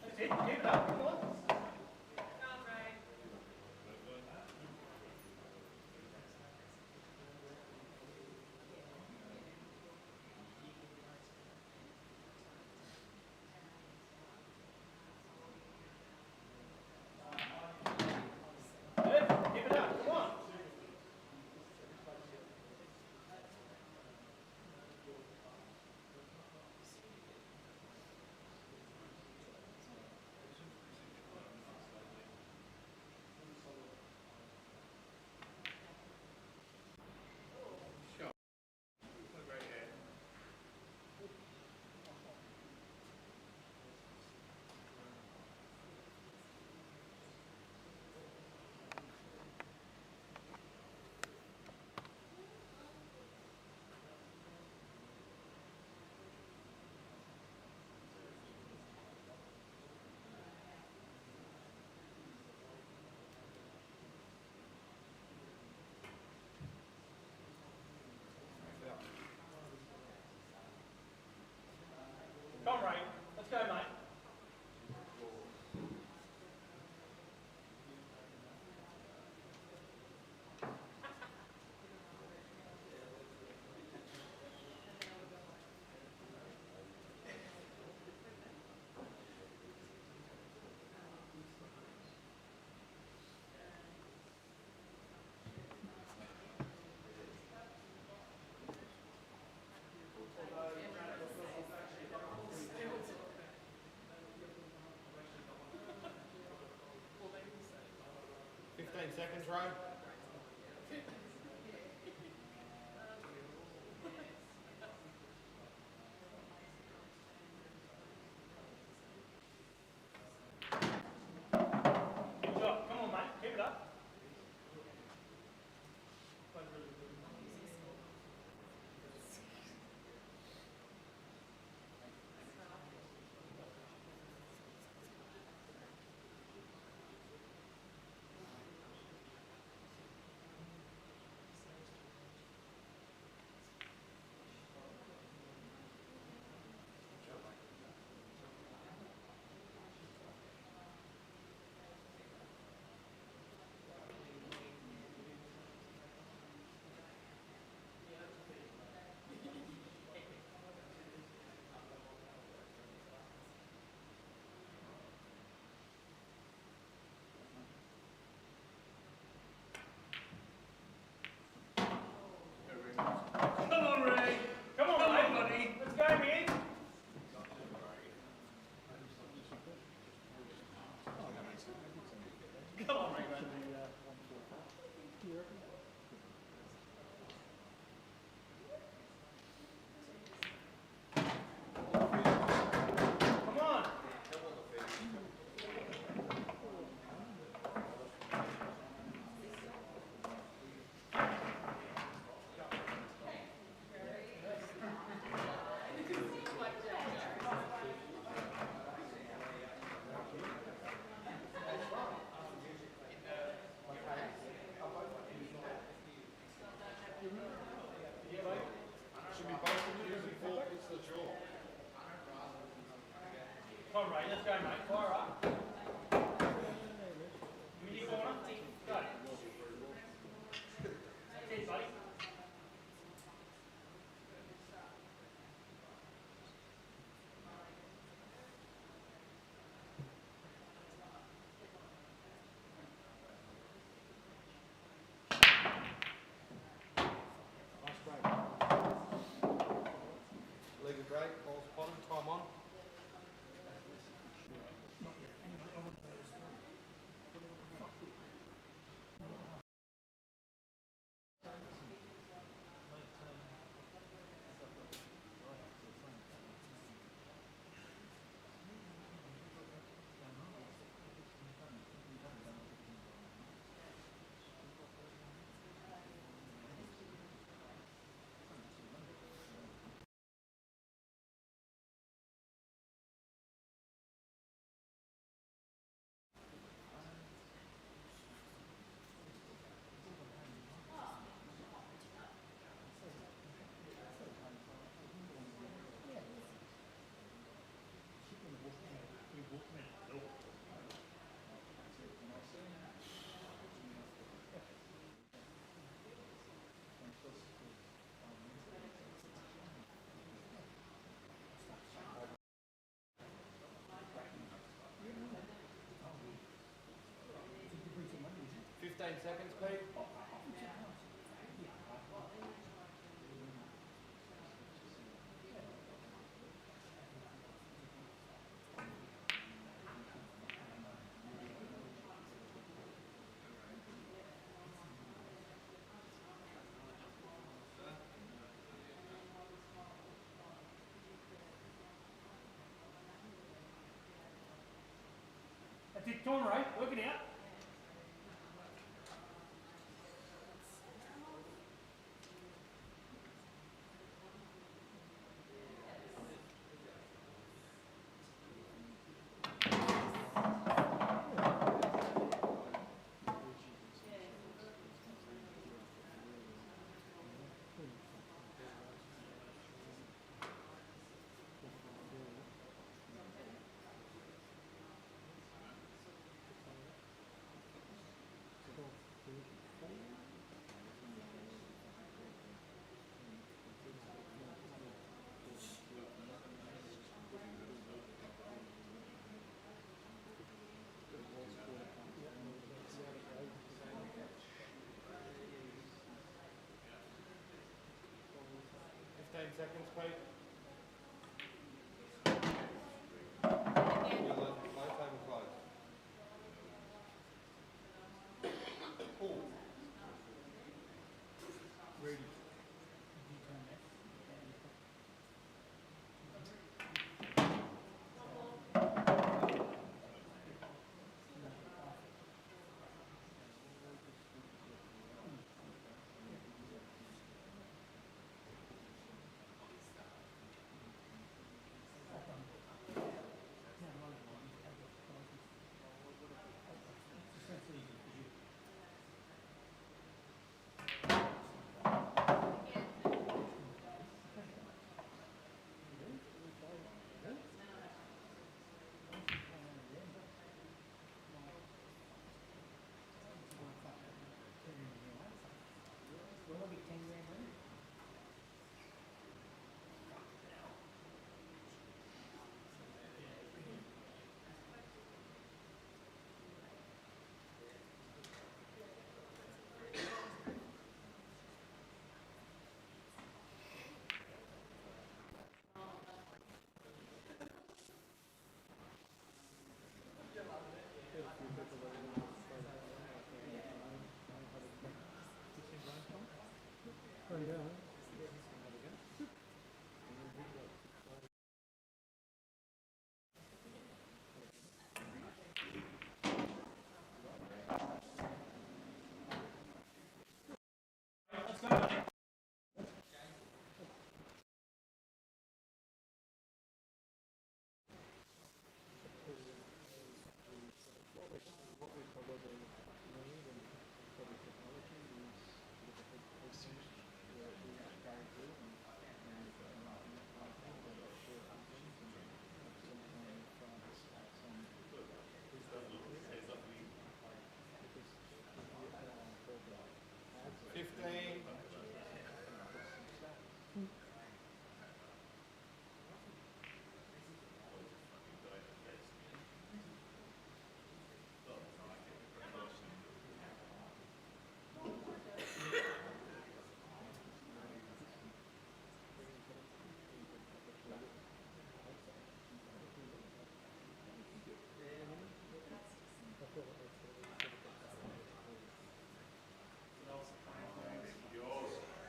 That's it. Keep it up. Come on. 15 seconds, Ray. Good job. Come on, mate. Keep it up. Come on, Ray. Come on, mate. Buddy. Let's go, man. Come on, Ray. Come on. Come on, Ray. Let's go, mate. Fire up. Mini corner. Go. That's it, buddy. Leg of break, balls bottom, time on. seconds, Pete. That's it, time, Ray. Work it out. Seconds, Pete. Ready.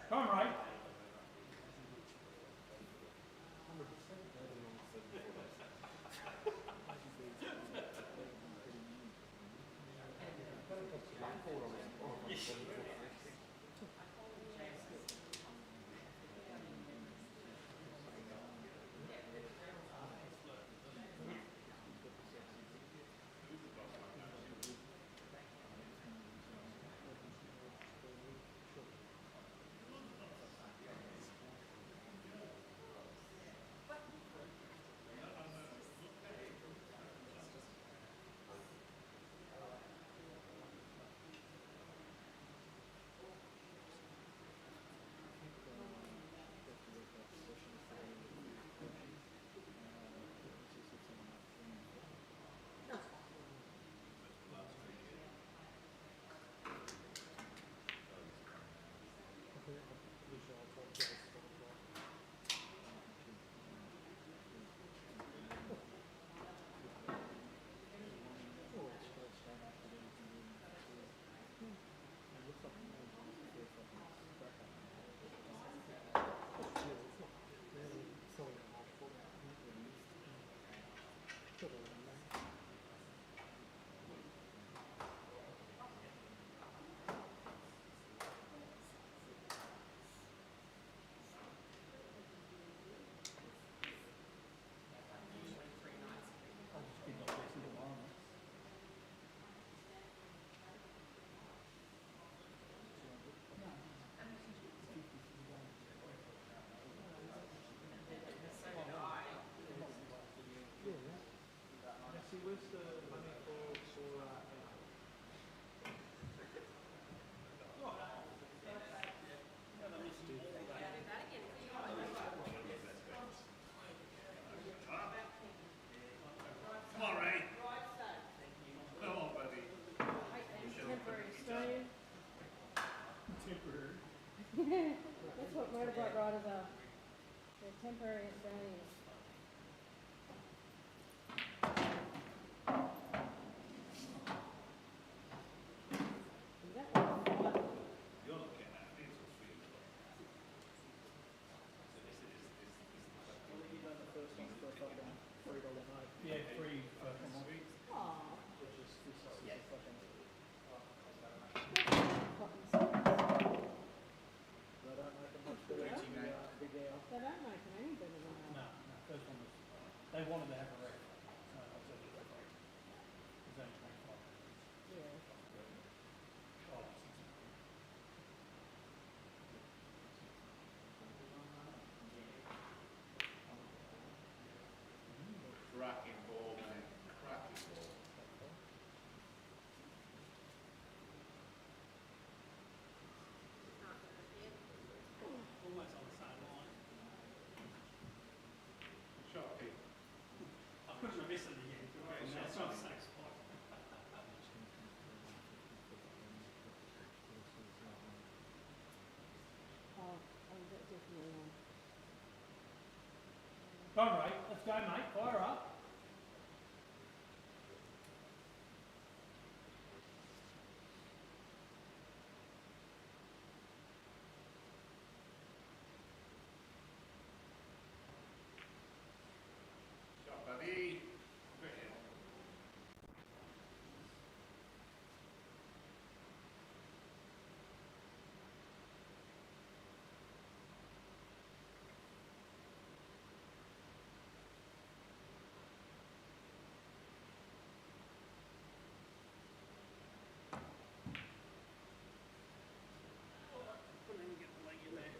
Come on, Ray. That's what motorbike riders are. They're temporary Australians. Is that one? You're looking at mental field. So this is Well, you done the first one for a fucking $3 note. Yeah, free for commodity. Aww. Which is this is a fucking. They don't make them much better than the Big Al. They don't make them any better than that. No, first one was. They wanted to have a record. So I said it's okay. It's only 25. Yeah. Oh, cracking ball, man. Cracking ball. Almost on the same line. Shot kick. I couldn't have missed it again. That's not the same spot. Oh, that definitely one. All right, let's go, mate. Fire up. Shot, buddy. Couldn't even get the leg in there.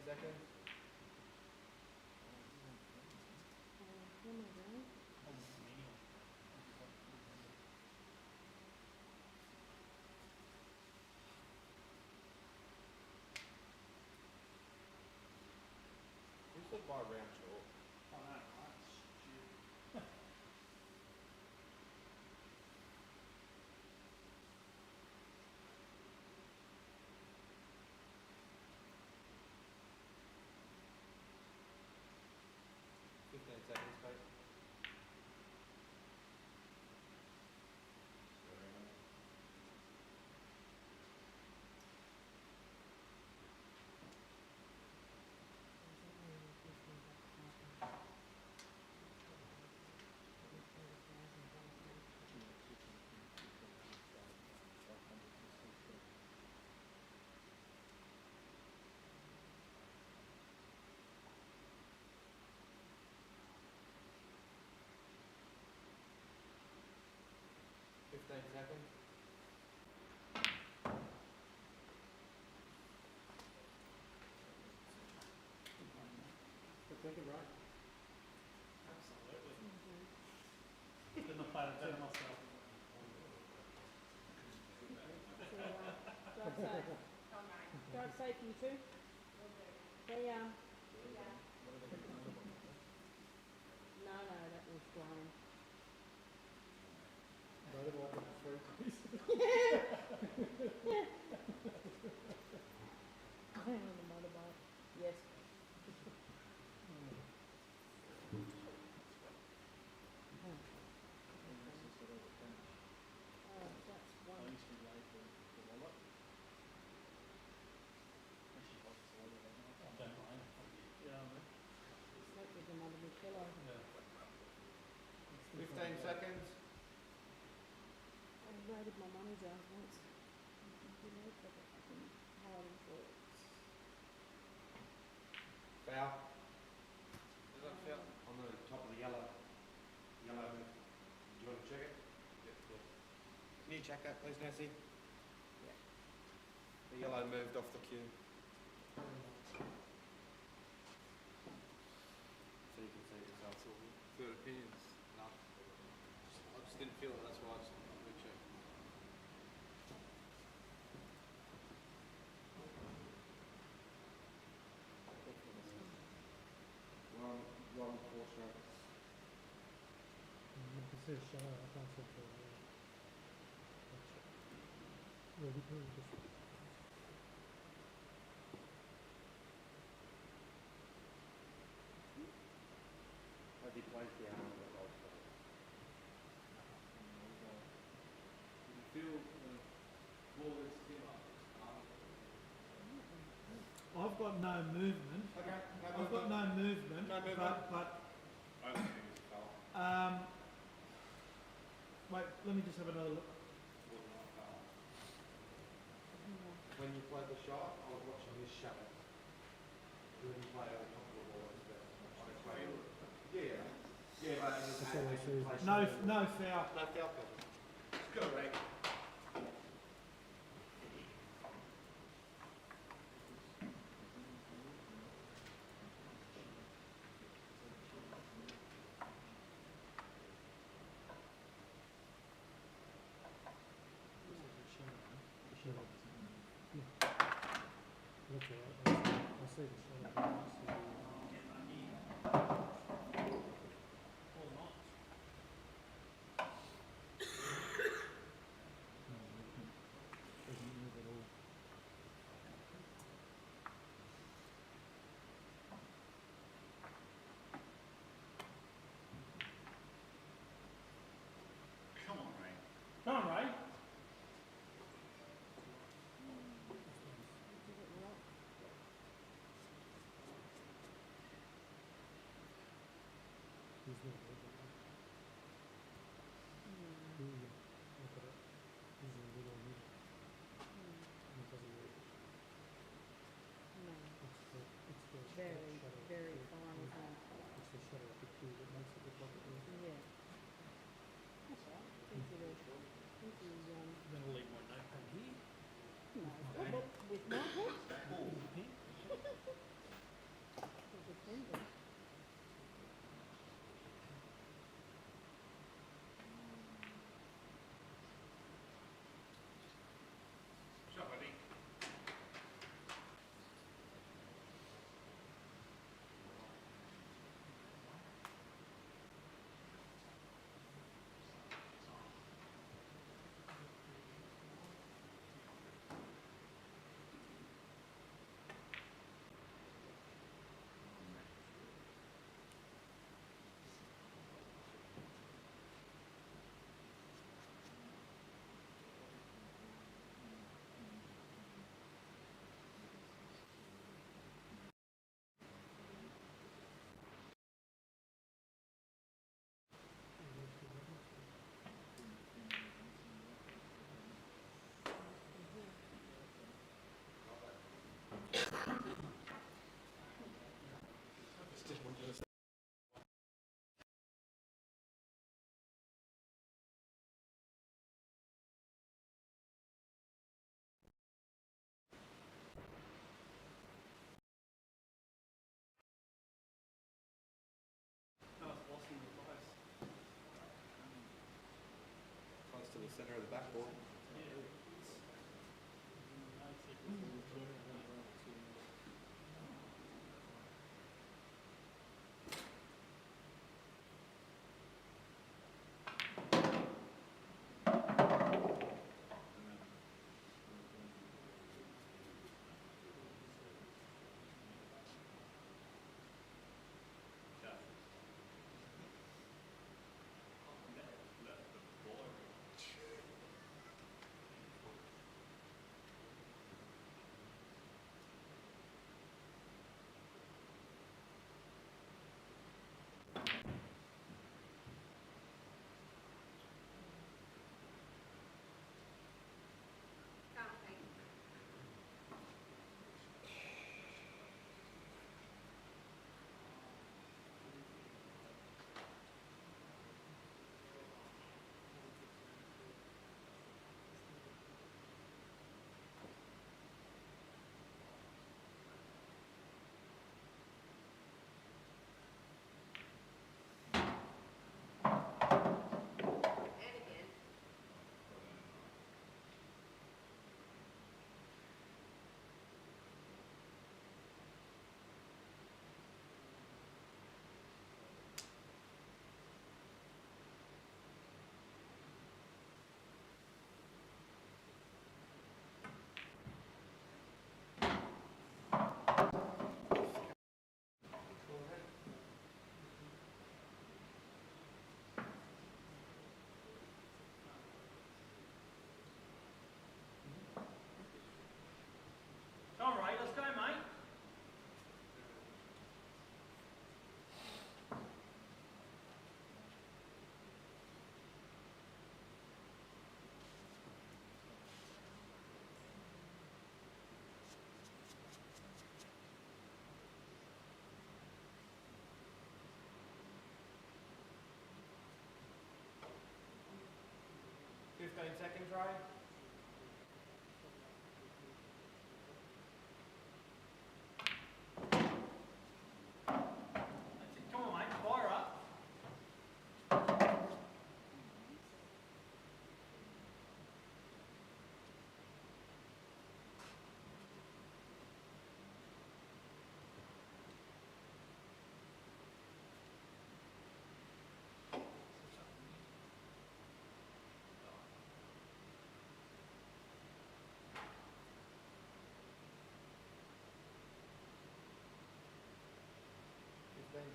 Seconds. What am I doing? Who said by round short? I know, right? Shit. 15 seconds, please. Seconds. Good thinking, right? Absolutely. Couldn't have played it better myself. Drive safe. Drive safe, you two. They, no, that was Brian. Motorbike with the 3 piece. I'm on the motorbike. Yes. Oh, that's one. I used to be late for the wallet. Actually, I was late that night. I don't mind. Yeah, I know. Slept with them under my pillow. Yeah. 15 seconds. I raided my money jars once. You know, for the fucking hiding for it. Foul. Is that foul? On the top of the yellow. Yellow. Do you want to check it? Can you check that, please, Nancy? Yeah. The yellow moved off the cue. feel it, that's why I just recheck. One four strokes. You can see a shadow. I can't see it. Yeah, we can just. Have you placed the arm on the golf club? Did you feel the ball is still up? I've got no movement. Okay. I've got no movement. No movement. But I don't think it's a foul. wait, let me just have another look. When you played the shot, I was watching his shadow. When you play a couple of balls, yeah, but That's all I see. No foul. no foul. Correct. That's all right. I see the shadow. I see the, doesn't move at all. Come on, Ray. Come on, Ray. He's not good. Look at it. He's in the middle. It doesn't work. No. It's the Very, shadow. very fine, isn't it? It's the shadow of the cube that makes it look like it works. Yeah. That's all right. Think he's I'm going to leave my notepad here. no, with my book. Dependent.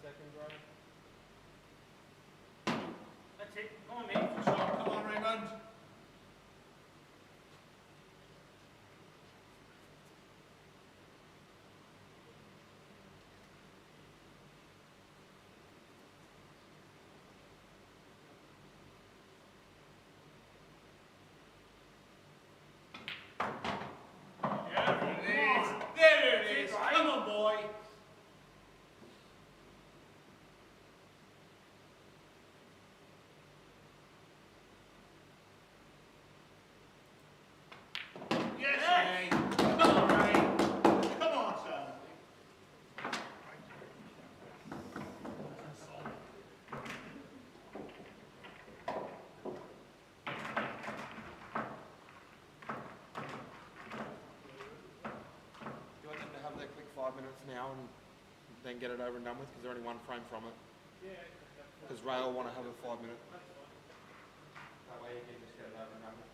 seconds, Ray. That's it. Come on, man. Come on, Raymond. There it is. Come on, boy. Yes, Ray. Come on, Ray. Come on, son. Do you want them to have their quick 5 minutes now and then get it over and done with? Because they're only one frame from it. Yeah. Because Ray will want to have a 5 minute. That way you can just get it over and done with.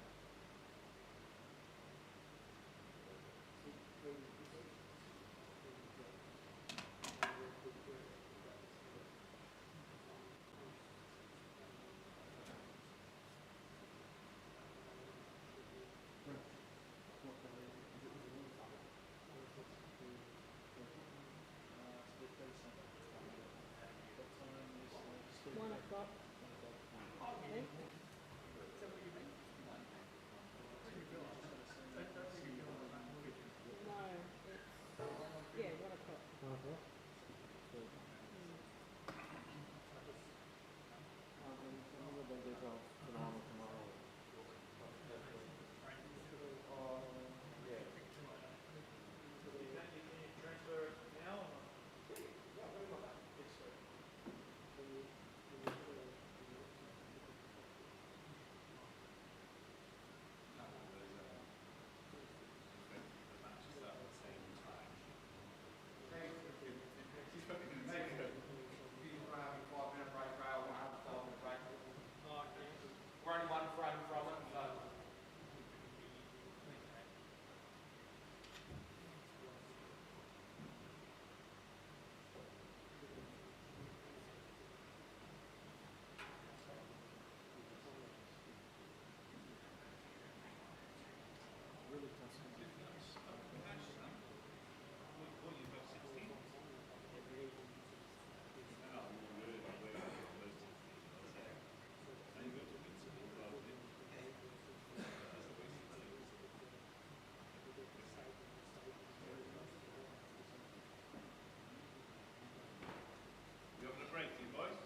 We're only one frame from it, so. You having a break, you boys?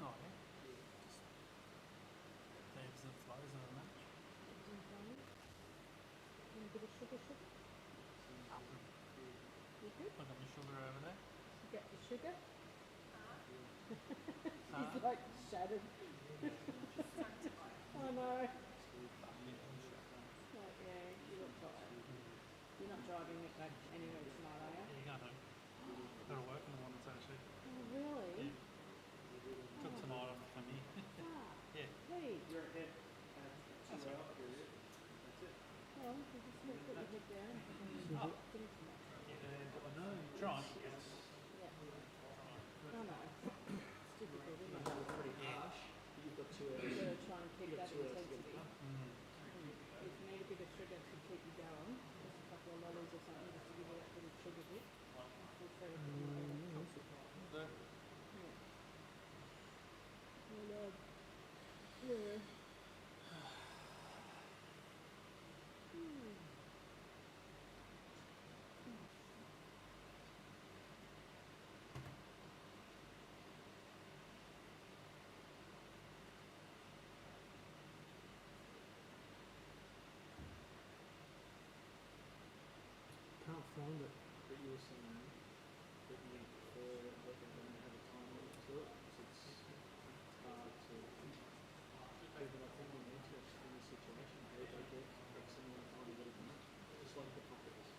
Oh, yeah. Ebbs and flows in a match. A bit of sugar. You good? I got my sugar over there. You get the sugar? He's like shattered. Oh no. Like, yeah, you look tired. You're not driving it back anywhere tonight, are you? Yeah, you can't do it. Got to work in the morning, actually. Oh, really? Yeah. Took tonight off to come here. Yeah. Hey. Your head That's right. Well, you just put your head down. Oh. Yeah, no, trying. Yes. Yeah. Oh no. It's difficult, isn't it? Pretty harsh. You've got 2 hours. You've got to try and keep that intensity. Mm. If you need a bit of sugar to keep you going, just a couple of lollies or something just to give you that little sugar hit. Feel free to put it in the yeah. Yeah. find that you were saying that you prefer that they don't have a time limit to it because it's hard to people I think in interest in this situation they get X amount of time to get it done. Just like the pockets.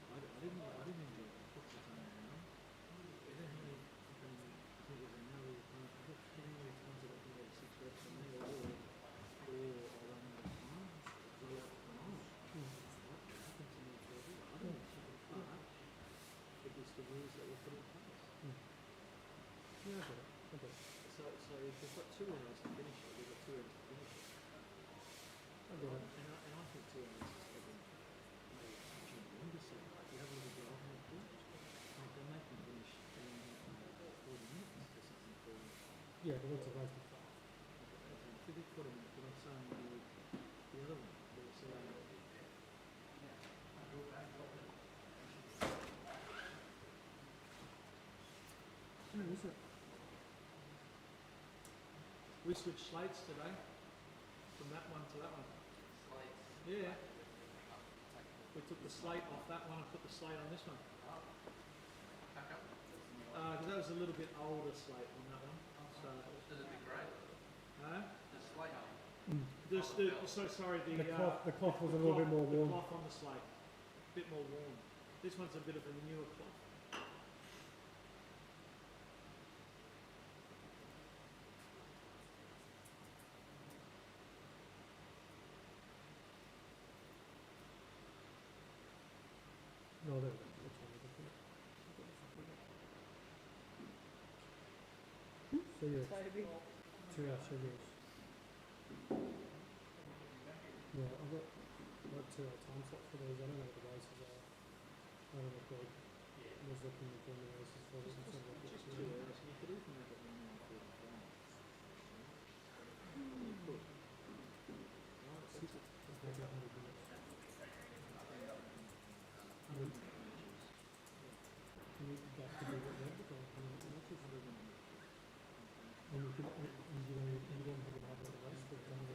I didn't enjoy it. I put the time down. I don't know if I think there's another time. I got too many times that I can get 6 reps on me or I run out of time. So like, what happened to me for a while? I don't know, but it's the rules that were put in place. Yeah, I get it. Okay. So if they've got 2 hours to finish it, they've got 2 hours to finish it. I get it. And I think 2 hours is probably maybe touching the longer side. If you have a little bit of them, like they make them finish 40 minutes or something for them. Yeah, but that's a waste of time. Okay, if they did 40 minutes, but I'm saying the other one, they were saying, Who is it? we switched slates today from that one to that one. Yeah. We took the slate off that one and put the slate on this one. Because that was a little bit older slate on that one. So. Does it be great? Huh? The slate. The cloth was a little bit more warm. The cloth on the slate, a bit more warm. This one's a bit of a newer cloth. No, there we go. That's fine. So yeah, 2 hour schedules. Yeah, I've got 2 hour time slots for these. I don't know what the races are. I don't know if Greg was looking at doing the races for us. Just 2 hours. You could even make it 1 hour 45. You could. It's maybe 100 minutes. 100 matches. That could be what we're looking at. 100 matches. 100 matches. And you don't have to have the race for the race.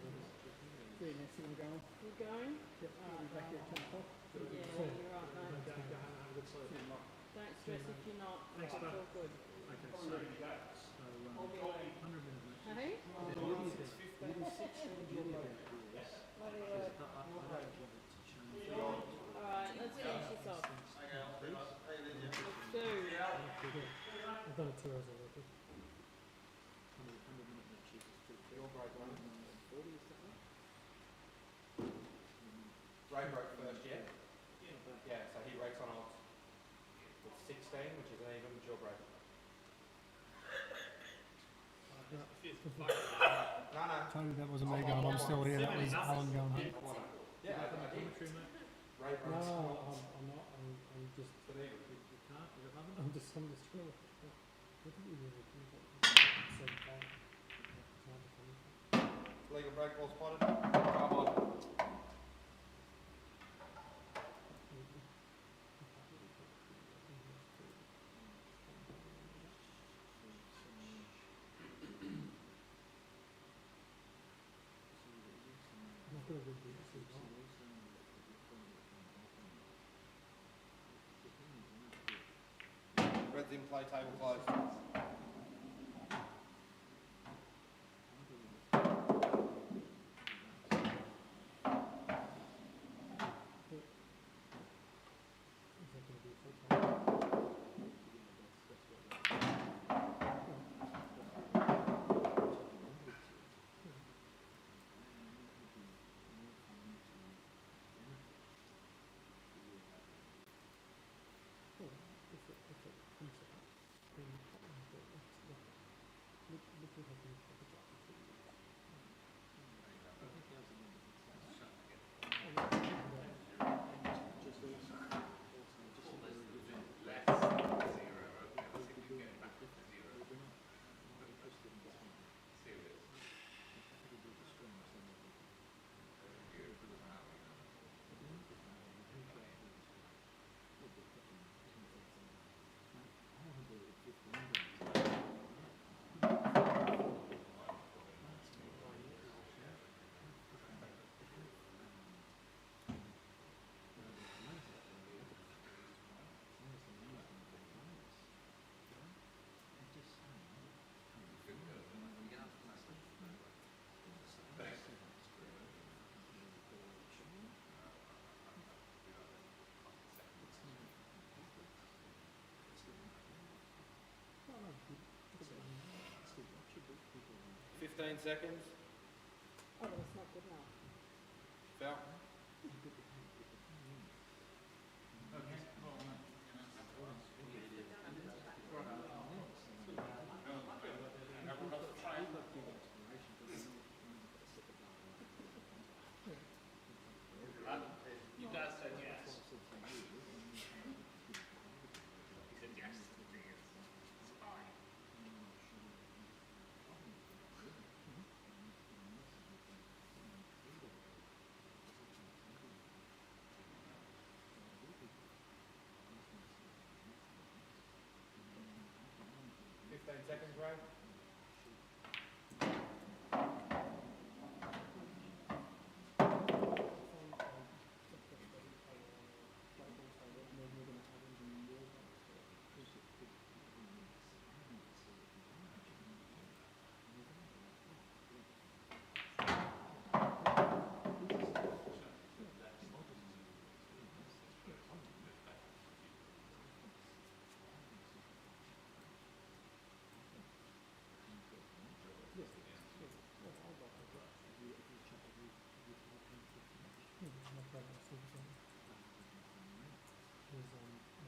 Yeah, next thing we're going. You going? Yep. We'll be back here at 10 o'clock. Yeah, you're right, mate. Go home, have a good sleep. Don't stress if you're not. Thanks, It's bud. all good. Okay, so 100 minute matches. Hey? The beauty about this is I don't want it to change. Alright, let's finish this off. Do. I've done it 2 hours already. 100 minute matches is pretty your break 140 is that right? Ray broke first, yeah? Yeah, so he breaks on odds with 16, which is an even with your break. No. Tony, that wasn't me going. I'm still here. That was Alan going home. Yeah, Ray No, broke. I'm not. I'm just. You can't, you got nothing? I'm just trying to. What did we do? Legal break ball spotted. Come on. I'm not going to read this. Red's in play, table closed. 15 seconds. Oh, but it's not good enough. Foul. You guys said yes. He said yes. It's fine. 15 seconds, Ray.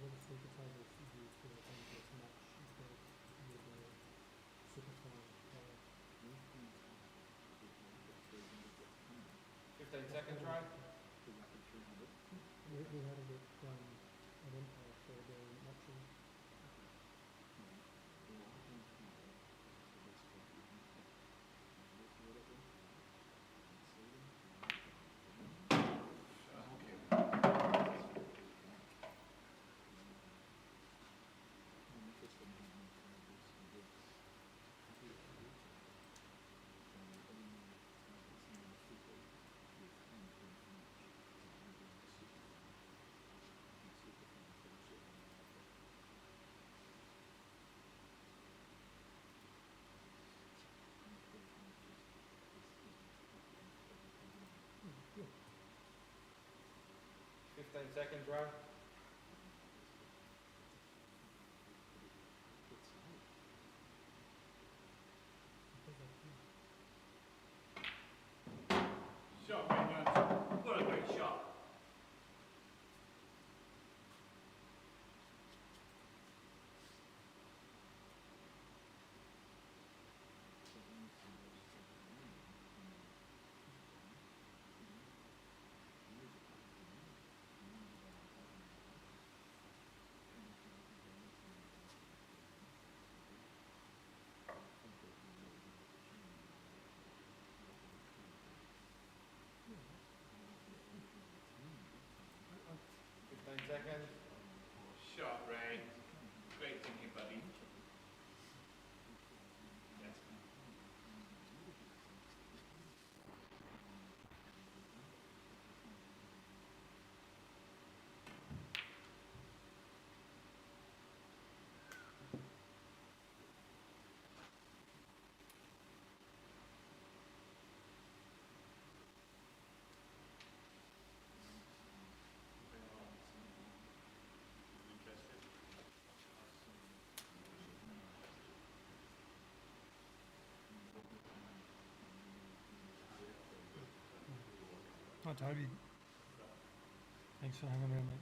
What the super tables you use for the complex match instead with the super fine player. 15 seconds, Ray. We had a bit an empire for the matching. Good. 15 seconds, Ray. Shot, Brendan. What a great shot. Seconds. Shot, Ray. Great thinking, buddy. Yes. Hi Toby. Thanks for hanging around, mate.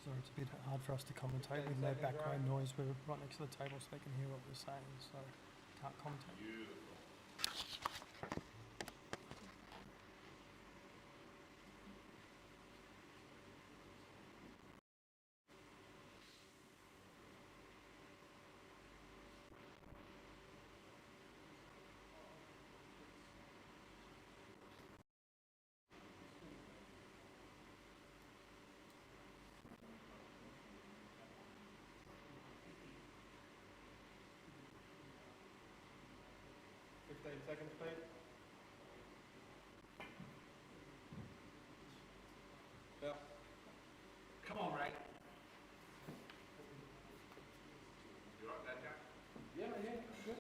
Sorry, it's a bit hard for us to commentate with no background noise. We're right next to the table so they can hear what we're saying, so can't commentate. 15 seconds, Pete. Foul. Come on, Ray. You like that, Jack? Yeah, good.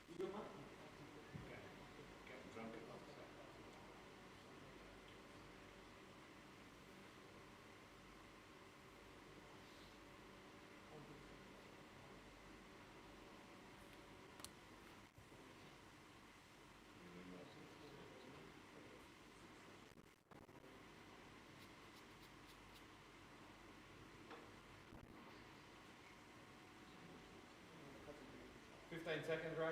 You good, mate? Okay. Getting drunk at last. 15 seconds, Ray.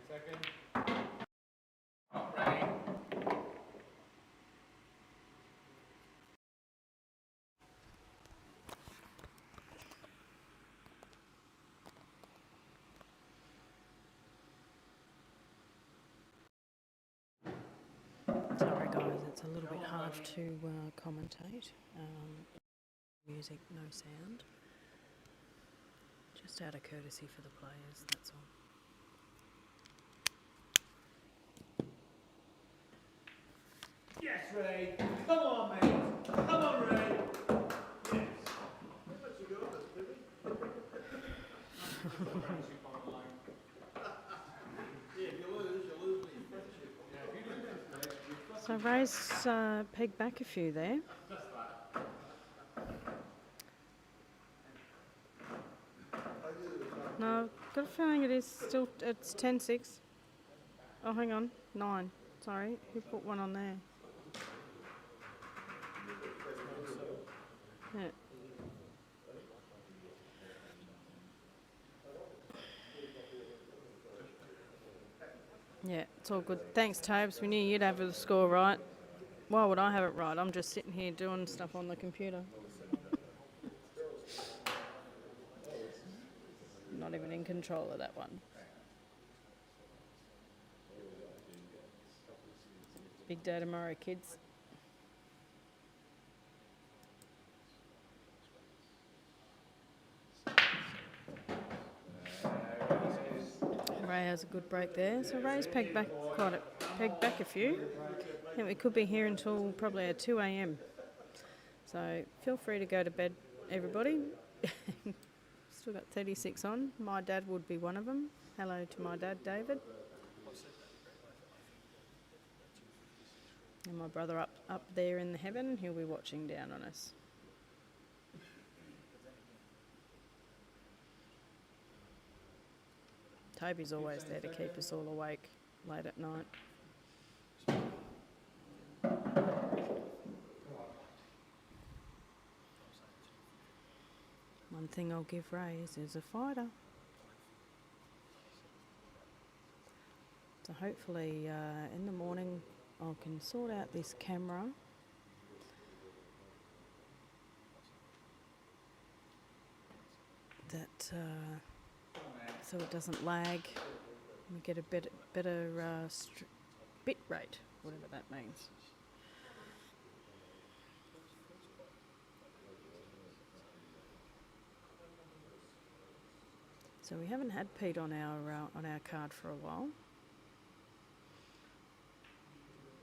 Second. Ready. Sorry guys, it's a little bit hard to commentate. Music, no sound. Just out of courtesy for the players, that's all. Yes, Ray. Come on, mate. Come on, Ray. Yes. How much you got this, baby? Yeah, if you lose the friendship. So Ray's pegged back a few there. No, I've got a feeling it is still, it's 10-6. Oh, hang on, 9. Sorry, who put one on there? Yeah. Yeah, it's all good. Thanks, Tobes. We knew you'd have the score right. Why would I have it right? I'm just sitting here doing stuff on the computer. Not even in control of that one. Big day tomorrow, kids. Ray has a good break there. So Ray's pegged back a few. I think we could be here until probably at 2 a.m. So feel free to go to bed, everybody. Still got 36 on. My dad would be one of them. Hello to my dad, David. And my brother up there in the heaven, he'll be watching down on us. Toby's always there to keep us all awake late at night. One thing I'll give Ray is he's a fighter. So hopefully in the morning I can sort out this camera. That so it doesn't lag. We get a better bit rate, whatever that means. So we haven't had Pete on our card for a while.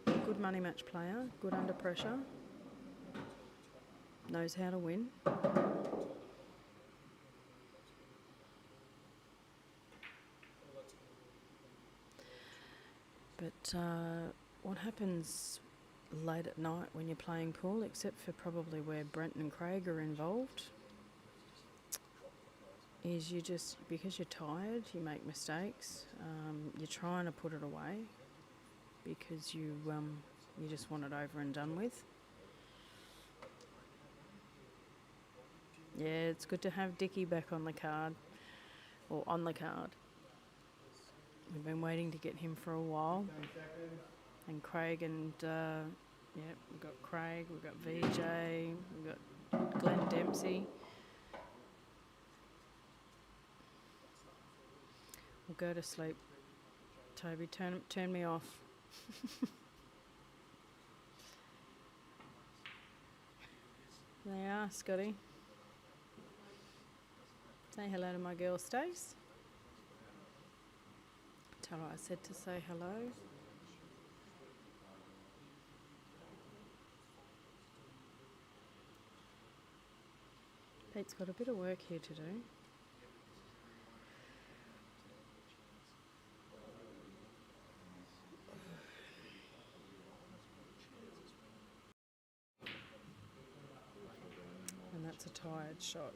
Good money match player, good under pressure, knows how to win. But what happens late at night when you're playing pool, except for probably where Brent and Craig are involved, is you just, because you're tired, you make mistakes. You're trying to put it away because you just want it over and done with. Yeah, it's good to have Dickie back on the card, or on the card. We've been waiting to get him for a while. And Craig and, we've got Craig, we've got VJ, we've got Glenn Dempsey. We'll go to sleep. Toby, turn me off. There you are, Scotty. Say hello to my girl, Stace. Tell her I said to say hello. Pete's got a bit of work here to do. And that's a tired shot.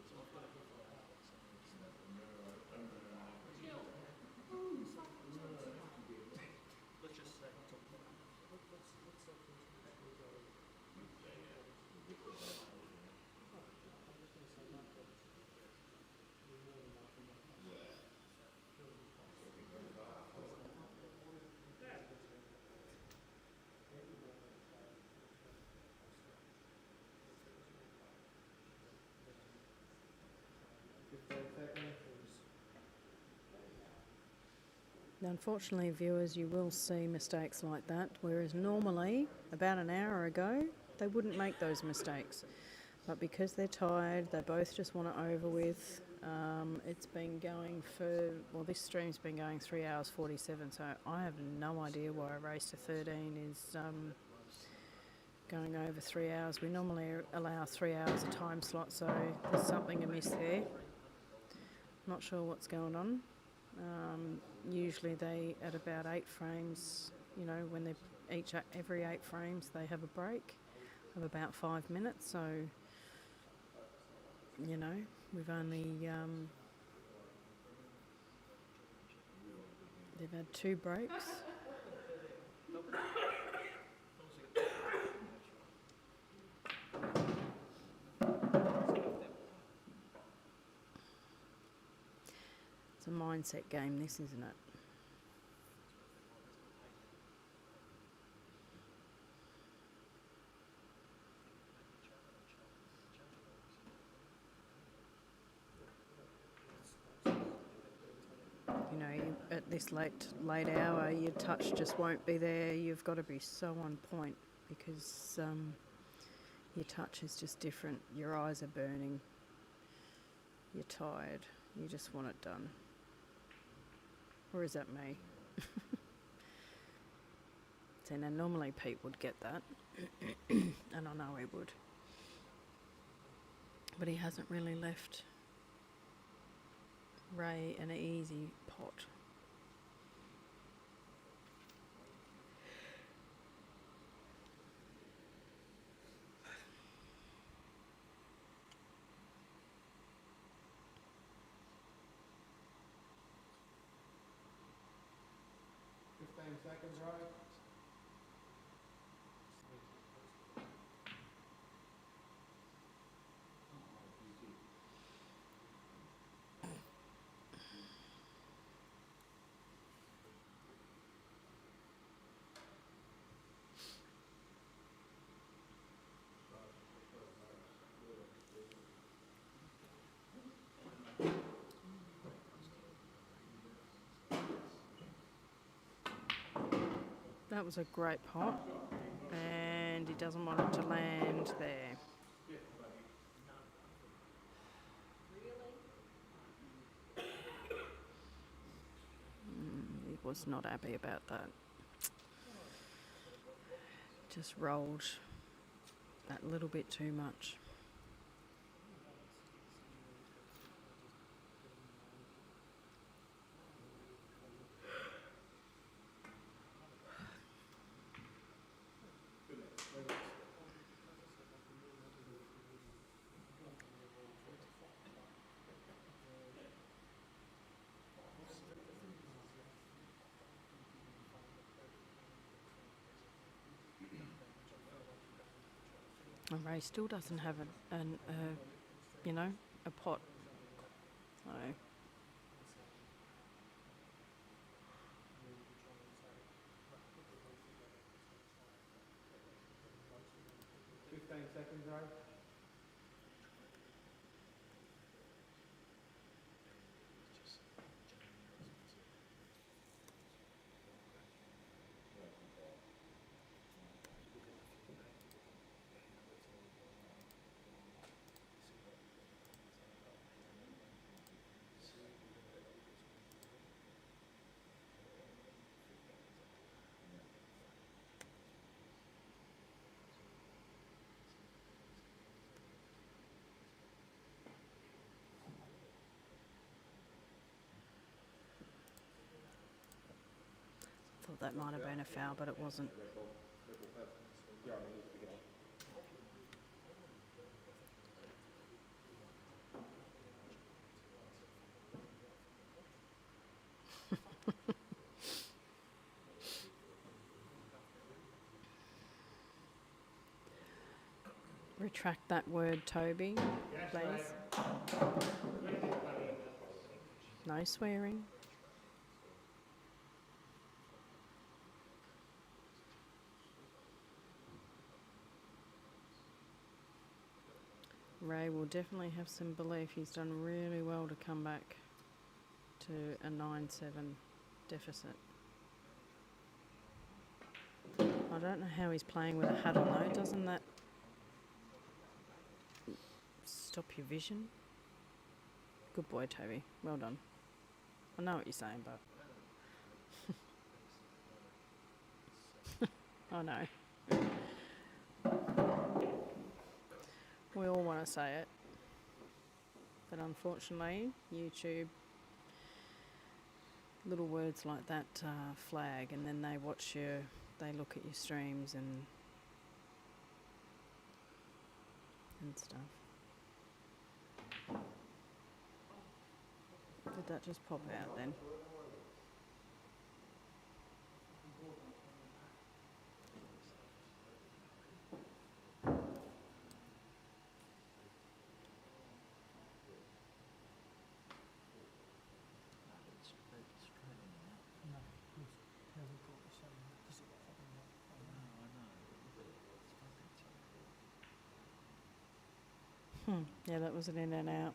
Now, unfortunately, viewers, you will see mistakes like that, whereas normally, about an hour ago, they wouldn't make those mistakes. But because they're tired, they both just want it over with. It's been going for, well, this stream's been going 3 hours 47, so I have no idea why a race to 13 is going over 3 hours. We normally allow 3 hours a time slot, so there's something amiss there. Not sure what's going on. Usually they, at about 8 frames, you know, when they every 8 frames they have a break of about 5 minutes, so, you know, we've only, they've had 2 breaks. It's a mindset game, this, isn't it? You know, at this late hour, your touch just won't be there. You've got to be so on point because your touch is just different. Your eyes are burning. You're tired. You just want it done. Or is that me? So now normally Pete would get that, and I know he would. But he hasn't really left Ray an easy pot. Seconds, right? That was a great pot, and he doesn't want it to land there. He was not happy about that. Just rolled that little bit too much. And Ray still doesn't have a pot. So 15 seconds, right? Thought that might have been a foul, but it wasn't. Retract that word, Toby, please. No swearing. Ray will definitely have some belief. He's done really well to come back to a 9-7 deficit. I don't know how he's playing with a hat on though. Doesn't that stop your vision? Good boy, Toby. Well done. I know what you're saying, but I know. We all want to say it, but unfortunately, YouTube, little words like that flag, and then they look at your streams and stuff. Did that just pop out then? Yeah, that was an in and out.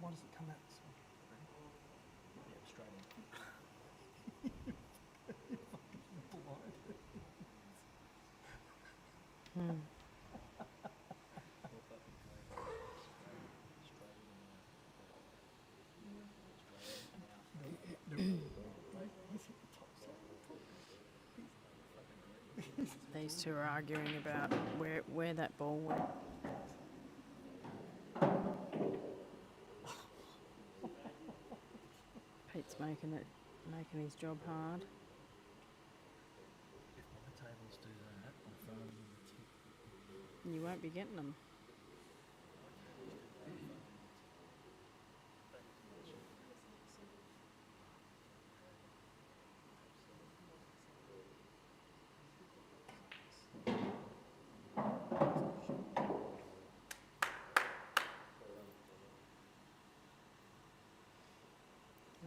Why does it come out this way? Yeah, straight in. Blind. These two are arguing about where that ball went. Pete's making his job hard. If my tables do that, my phone will tip. You won't be getting them.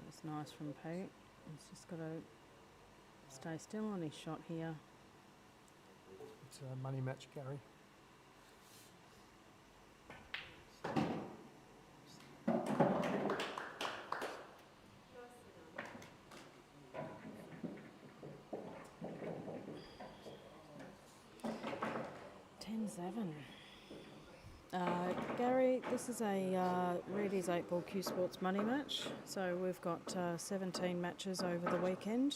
That's nice from Pete. He's just got to stay still on his shot here. It's a money match, Gary. Gary, this is a Reedy's 8-ball Q Sports money match. So we've got 17 matches over the weekend.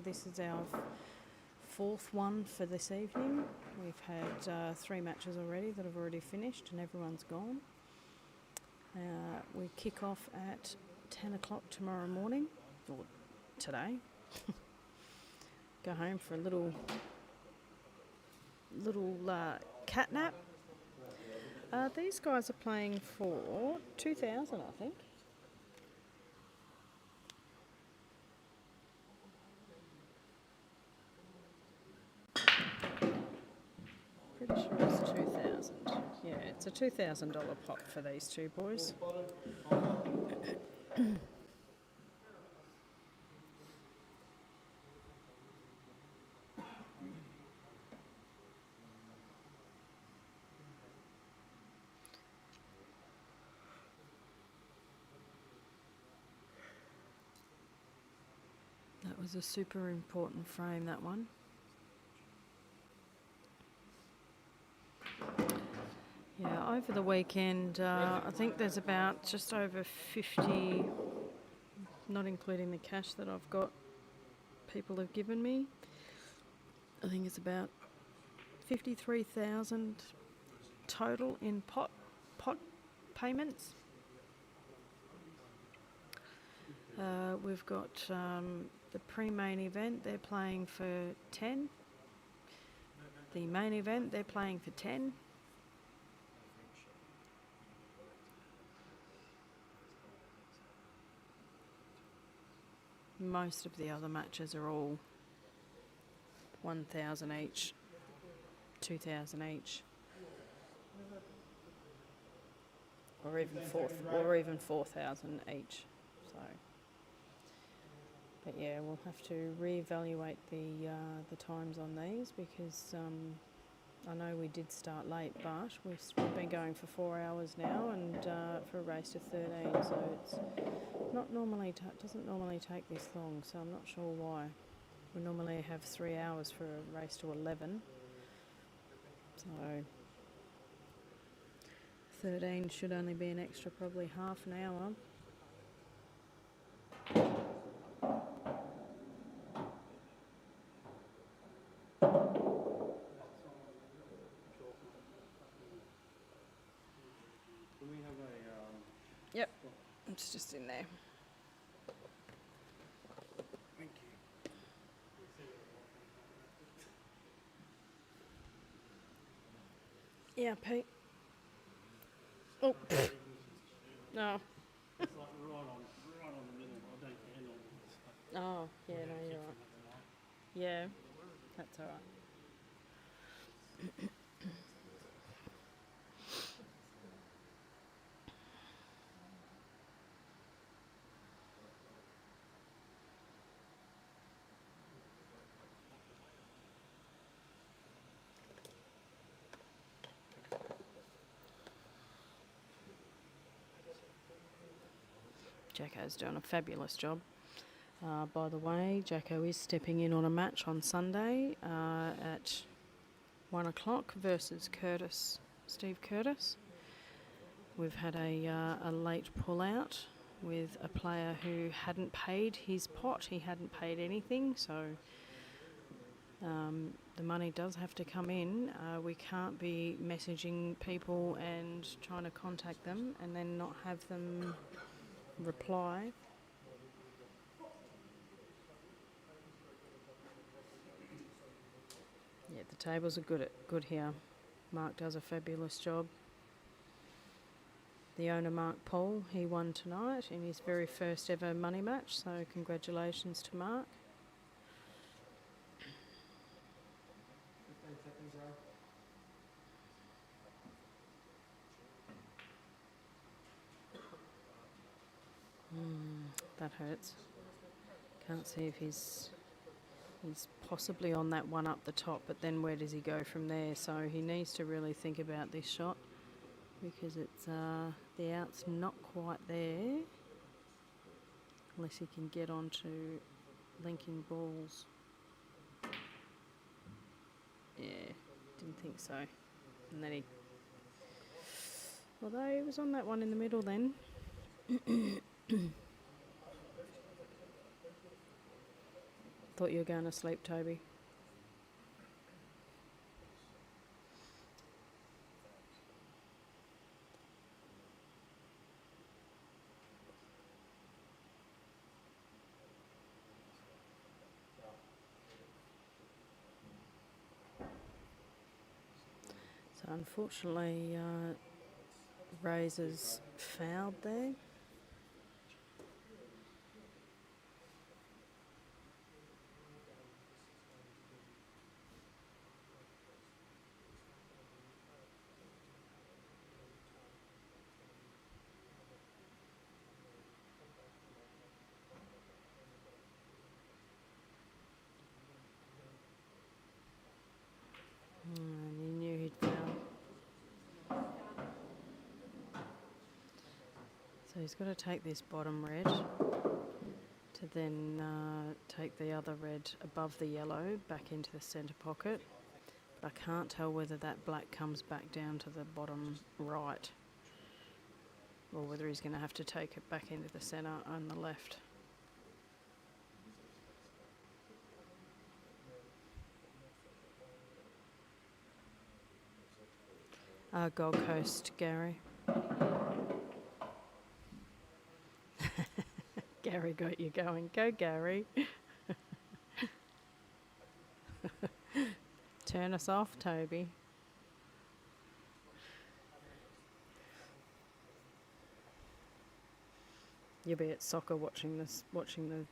This is our fourth one for this evening. We've had 3 matches already that have already finished and everyone's gone. We kick off at 10 o'clock tomorrow morning, or today. Go home for a little cat nap. These guys are playing for 2,000, I think. Pretty sure it's 2,000. Yeah, it's a $2,000 pot for these two boys. That was a super important frame, that one. Yeah, over the weekend, I think there's about just over 50, not including the cash that I've got, people have given me. I think it's about 53,000 total in pot payments. We've got the pre-main event, they're playing for 10. The main event, they're playing for 10. Most of the other matches are all 1,000 each, 2,000 each, or even 4,000 each. So, but yeah, we'll have to reevaluate the times on these because I know we did start late, but we've been going for 4 hours now, and for a race to 13, so it's not normally doesn't normally take this long. So I'm not sure why. We normally have 3 hours for a race to 11, so 13 should only be an extra probably half an hour. Can we have a Yep, it's just in there. thank you. Yeah, Pete. Oh, no. It's like right on the middle. I don't handle it. Oh, yeah, no, you're right. Yeah, that's all right. Jacko's doing a fabulous job. By the way, Jacko is stepping in on a match on Sunday at 1 o'clock versus Steve Curtis. We've had a late pull-out with a player who hadn't paid his pot. He hadn't paid anything, so the money does have to come in. We can't be messaging people and trying to contact them and then not have them reply. Yeah, the tables are good here. Mark does a fabulous job. The owner, Mark Paul, he won tonight in his very first ever money match, so congratulations to Mark. 15 seconds, Ray. That hurts. Can't see if he's possibly on that one up the top, but then where does he go from there? So he needs to really think about this shot because it's the out's not quite there unless he can get onto linking balls. Yeah, didn't think so. And then although he was on that one in the middle then. Thought you were going to sleep, Toby. So unfortunately, Razor's fouled there. And you knew he'd foul. So he's got to take this bottom red to then take the other red above the yellow back into the centre pocket. But I can't tell whether that black comes back down to the bottom right or whether he's going to have to take it back into the centre on the left. Gold Coast, Gary. Gary got you going. Go, Gary. Turn us off, Toby. You'll be at soccer watching the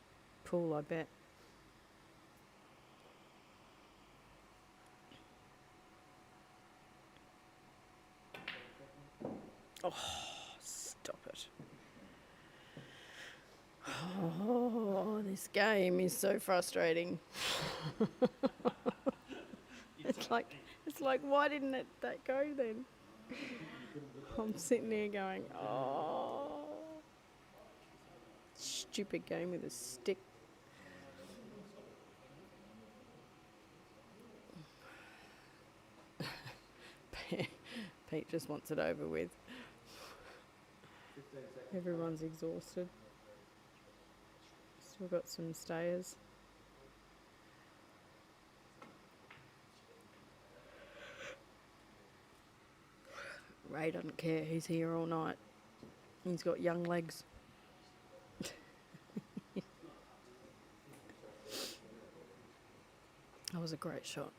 pool, I bet. Oh, stop it. Oh, this game is so frustrating. It's like, why didn't that go then? I'm sitting there going, oh, stupid game with a stick. Pete just wants it over with. Everyone's exhausted. Still got some stayers. Ray doesn't care. He's here all night. He's got young legs. That was a great shot.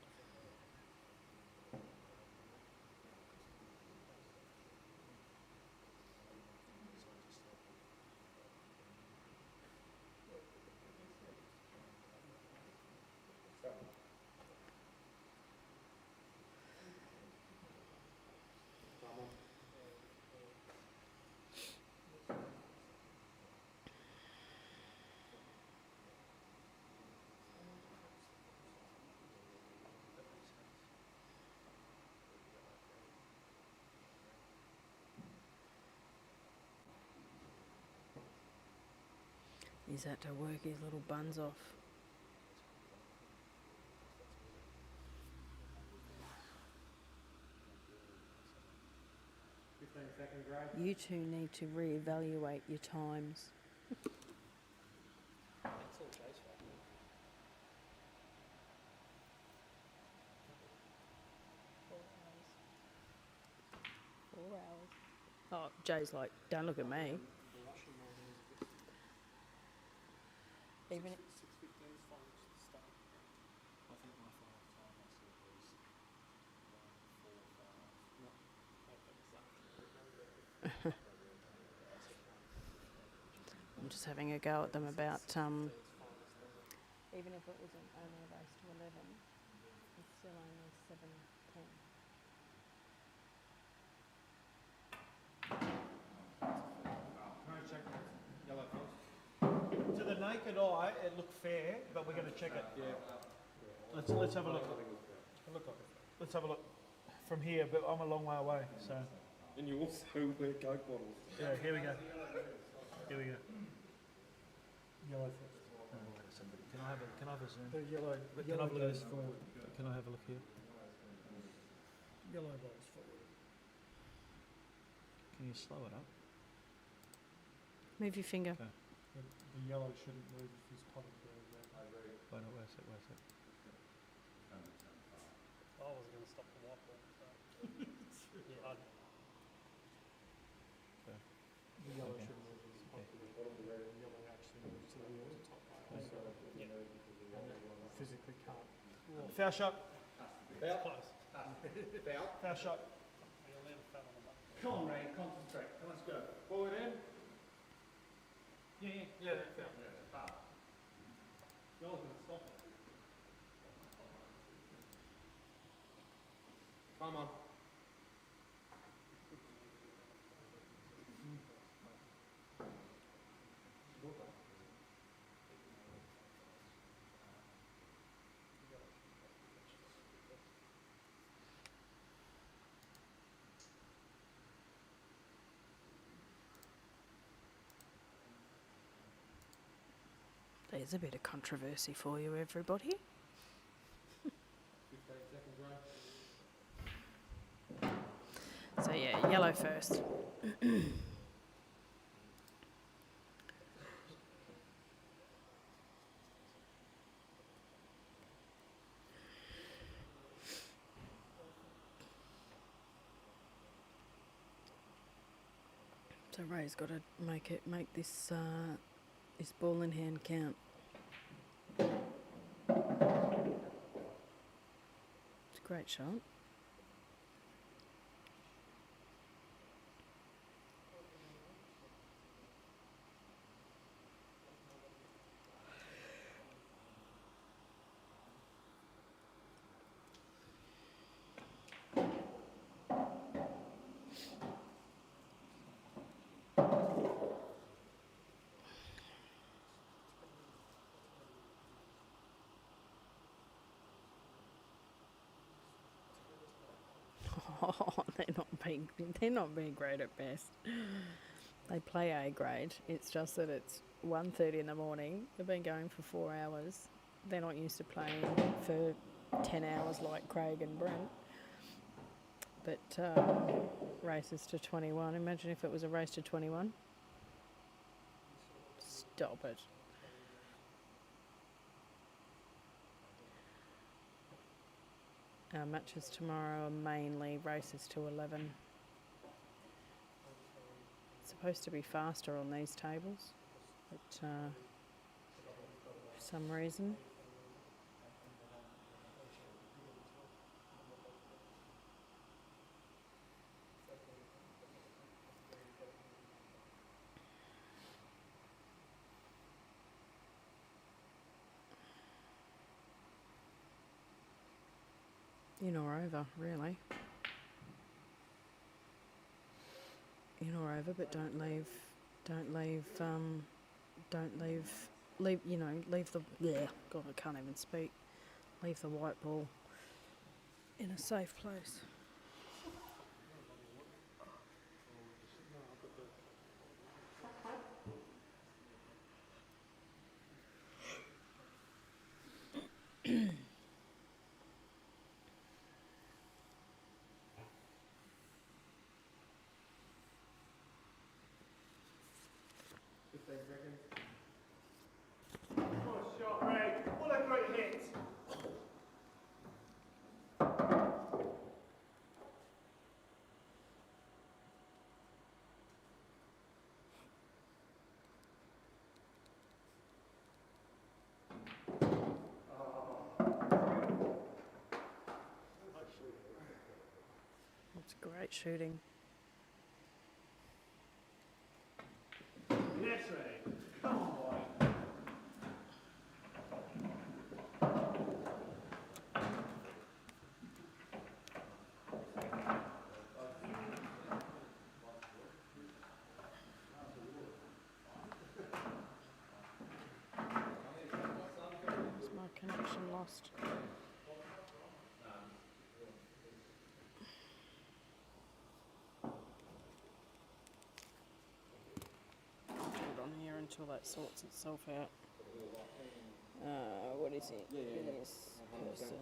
He's had to work his little buns off. You two need to reevaluate your times. That's all Jay's fault. 4 hours. Oh, Jay's like, don't look at me. Even 6:15 is fine, just the start. I think my final time I saw was 1:45. No, I'm just having a go at them about, even if it wasn't only a race to 11, it's still only 7:10. Yellow first. To the naked eye, it looked fair, but we're going to check it. Yeah. Let's have a look. Let's have a look from here, but I'm a long way away, so. And you also wear Coke bottles. Yeah, here we go. Here we go. Yellow first. Can I have a zoom? The yellow goes forward. Can I have a look here? Yellow goes forward. Can you slow it up? Move your finger. Okay. The yellow shouldn't move if he's potted the red. Wait, no, where's it? I was going to stop the white ball. So. Yeah, Okay. The yellow shouldn't move if he's potted the red. The yellow actually moves to the top layer. So and physically can't. Foul shot. Foul. Close. Foul shot. Come on, Ray, concentrate. Let's go. Forward in. Yeah, foul. You're going to stop it. Come on. There's a bit of controversy for you, everybody. 15 seconds, Ray. So yeah, yellow first. So Ray's got to make this this ball in hand count. It's a great shot. Oh, they're not being great at best. They play A grade. It's just that it's 1:30 in the morning. They've been going for 4 hours. They're not used to playing for 10 hours like Craig and Brent. But races to 21. Imagine if it was a race to 21. Stop it. Our matches tomorrow are mainly races to 11. It's supposed to be faster on these tables, but for some reason. In or over, really. In or over, but don't leave, leave the, yeah, God, I can't even speak. Leave the white ball in a safe place. Nice shot, Ray. What a great hit. That's great shooting. Yes, Ray. Come on, boy. Is my connection lost? Hold on here until that sorts itself out. What is it? Yes, person.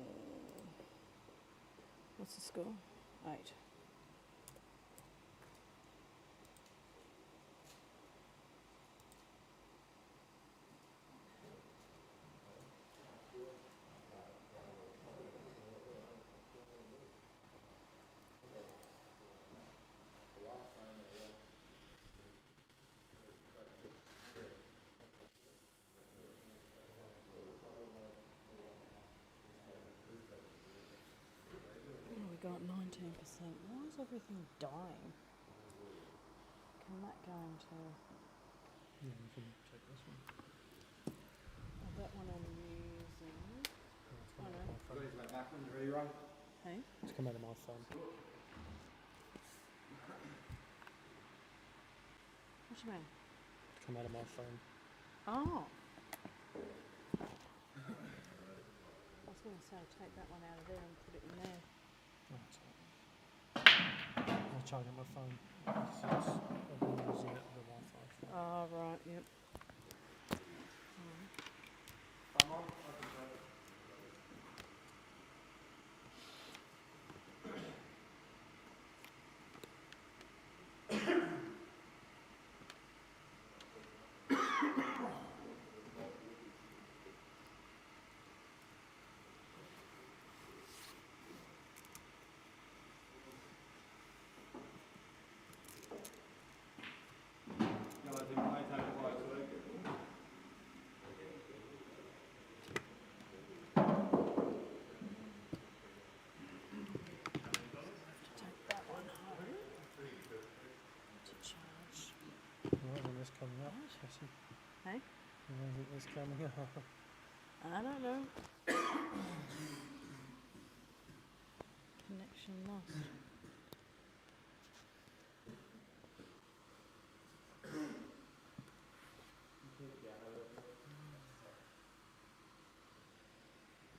What's the score? 8. We got 19%. Why is everything dying? Can that go into... Yeah, you can take this one. That one I'm using... Oh no. Hey? It's come out of my phone. What do you mean? It's come out of my phone. Oh! I was going to say, take that one out of there and put it in there. Oh, that's all right. I'll charge on my phone. I've been using it the Wi-Fi. Oh, right, yep. this coming up, Jessie? Hey? When is this coming up? I don't know. Connection lost.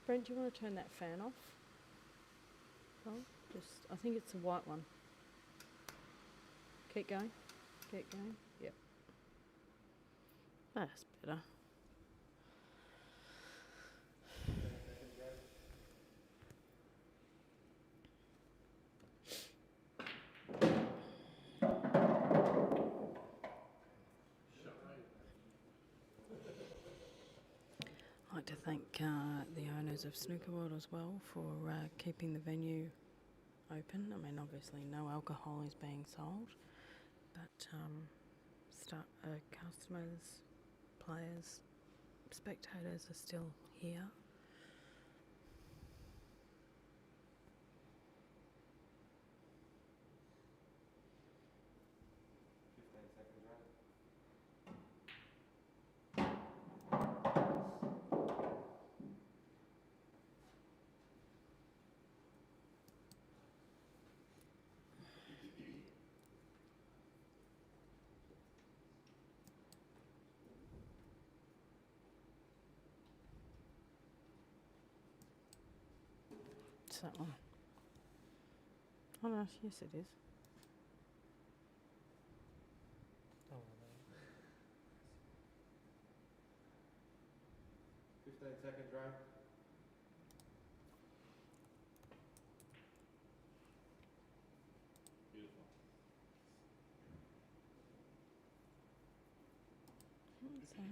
Brent, do you want to turn that fan off? Oh, I think it's the white one. Keep going. Keep going. Yep. That's better. I'd like to thank the owners of Snooker World as well for keeping the venue open. I mean, obviously no alcohol is being sold, but customers, players, spectators are still here. It's that one. Oh no, yes it is. Oh, 15 seconds, Ray. Beautiful. What's that?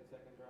Seconds, Ray.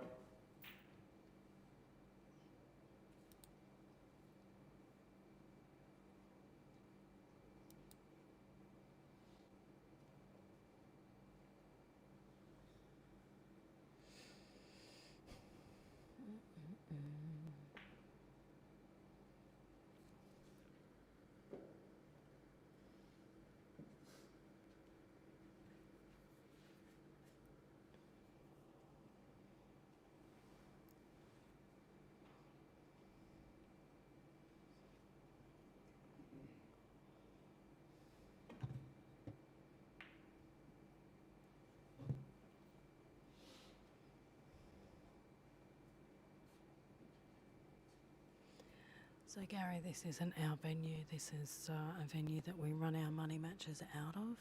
So Gary, this isn't our venue. This is a venue that we run our money matches out of.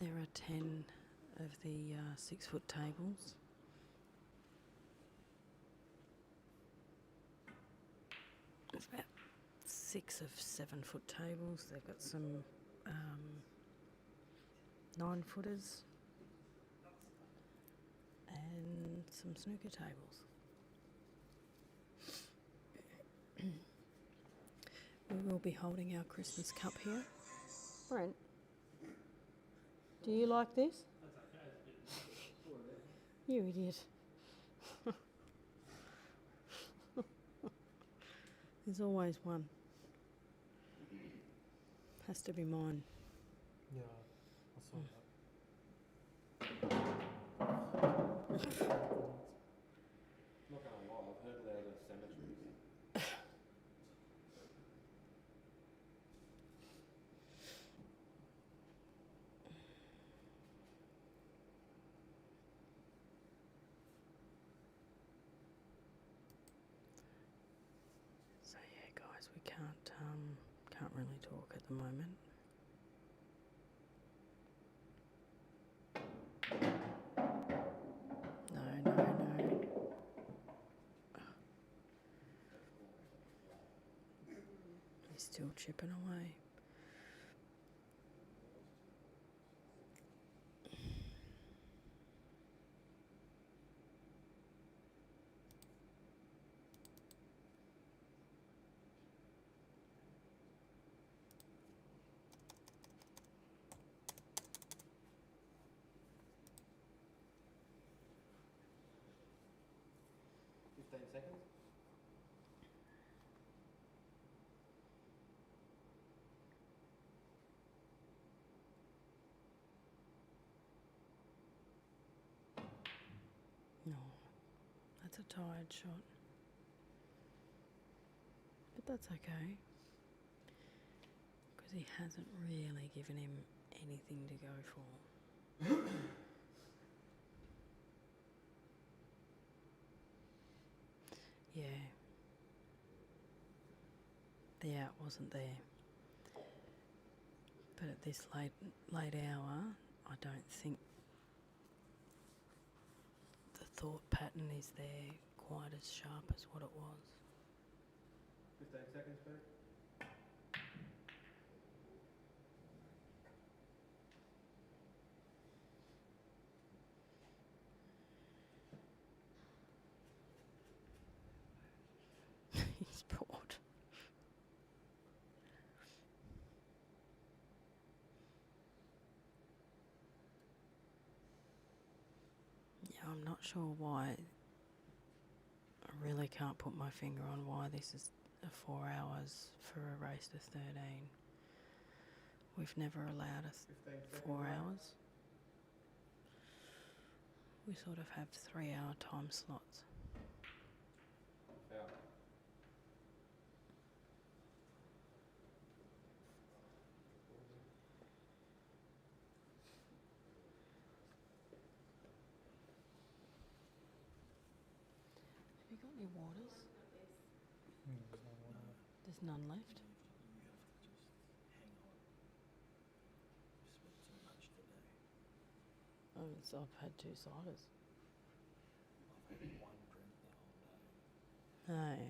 There are 10 of the 6-foot tables. There's about 6 of 7-foot tables. They've got some 9-footers and some snooker tables. We will be holding our Christmas Cup here. Brent, do you like this? You idiot. There's always one. Has to be mine. yeah, I saw that. Not gonna lie, I've heard louder cemeteries. can't really talk at the moment. No. He's still chipping away. Seconds. No, that's a tired shot. But that's okay. Because he hasn't really given him anything to go for. Yeah. The out wasn't there. But at this late hour, I don't think the thought pattern is there quite as sharp as what it was. 15 seconds, Peter. He's bored. Yeah, I'm not sure why. I really can't put my finger on why this is 4 hours for a race to 13. We've never allowed us 4 hours. We sort of have 3-hour time slots. Yeah. Have you got any waters? There's no water. There's none left. Oh, so I've had 2 ciders. I've had one drink the whole day.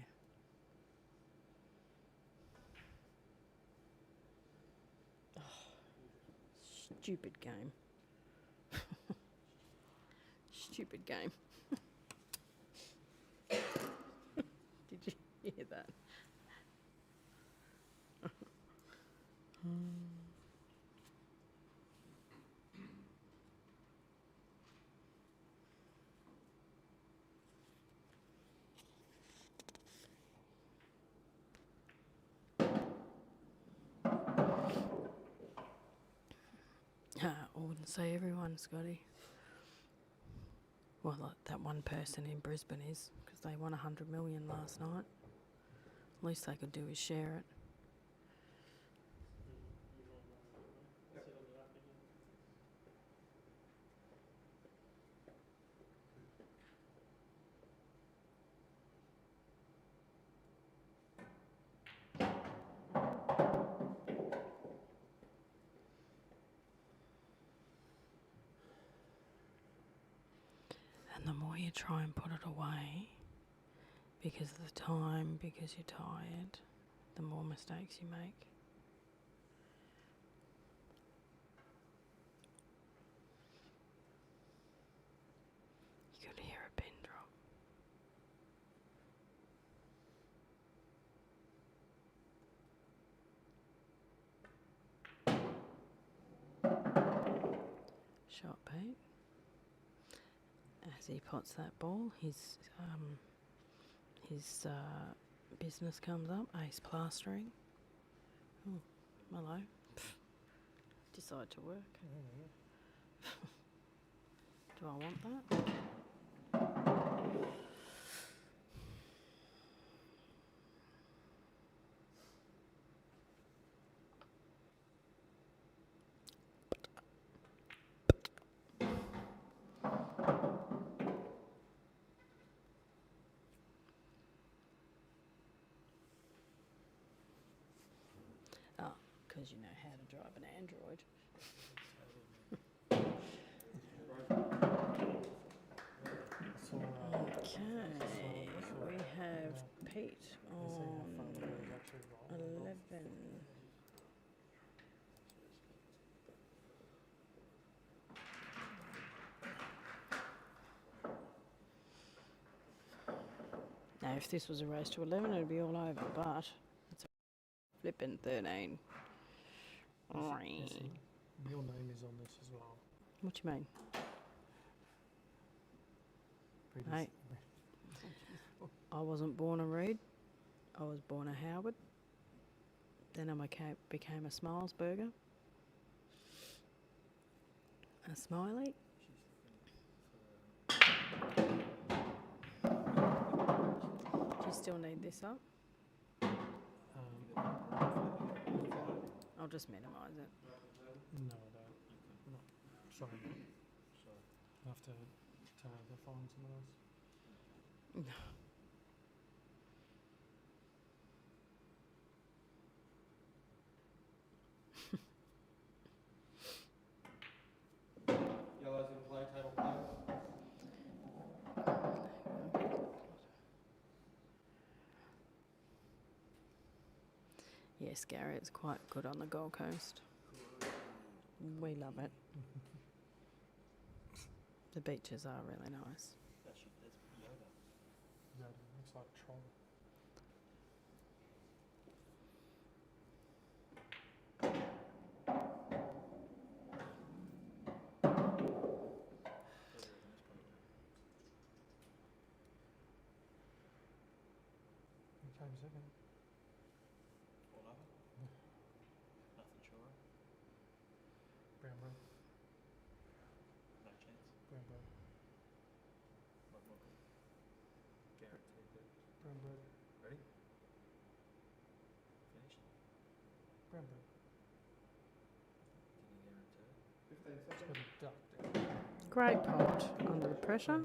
No. Oh, stupid game. Stupid game. Did you hear that? I wouldn't say everyone, Scotty. Well, like that one person in Brisbane is, because they won 100 million last night. Least they could do is share it. And the more you try and put it away, because of the time, because you're tired, the more mistakes you make. You could hear a pin drop. Shot bait. As he pots that ball, his business comes up, ace plastering. Oh, hello. Decide to work. Do I want that? because you know how to drive an Android. Okay, we have Pete on 11. Now, if this was a race to 11, it'd be all over, but it's a flipping 13. Your name is on this as well. What do you mean? Hey, I wasn't born a Reed. I was born a Howard. Then I became a Smilesburger. A Smiley. Do you still need this up? I'll just minimise it. No, I don't. No. Sorry. I'll have to tell her to find someone else. No. Yellows in play, table play. Yes, Gary, it's quite good on the Gold Coast. We love it. The beaches are really nice. Yoda. Looks like troll. Who came second? All over. Nothing sure. Brown bread. No chance. Brown bread. Not good. Guaranteed that. Brown bread. Ready? Finished? Brown bread. Can you guarantee it? 15 It's seconds. got a duck. Great pot under the pressure.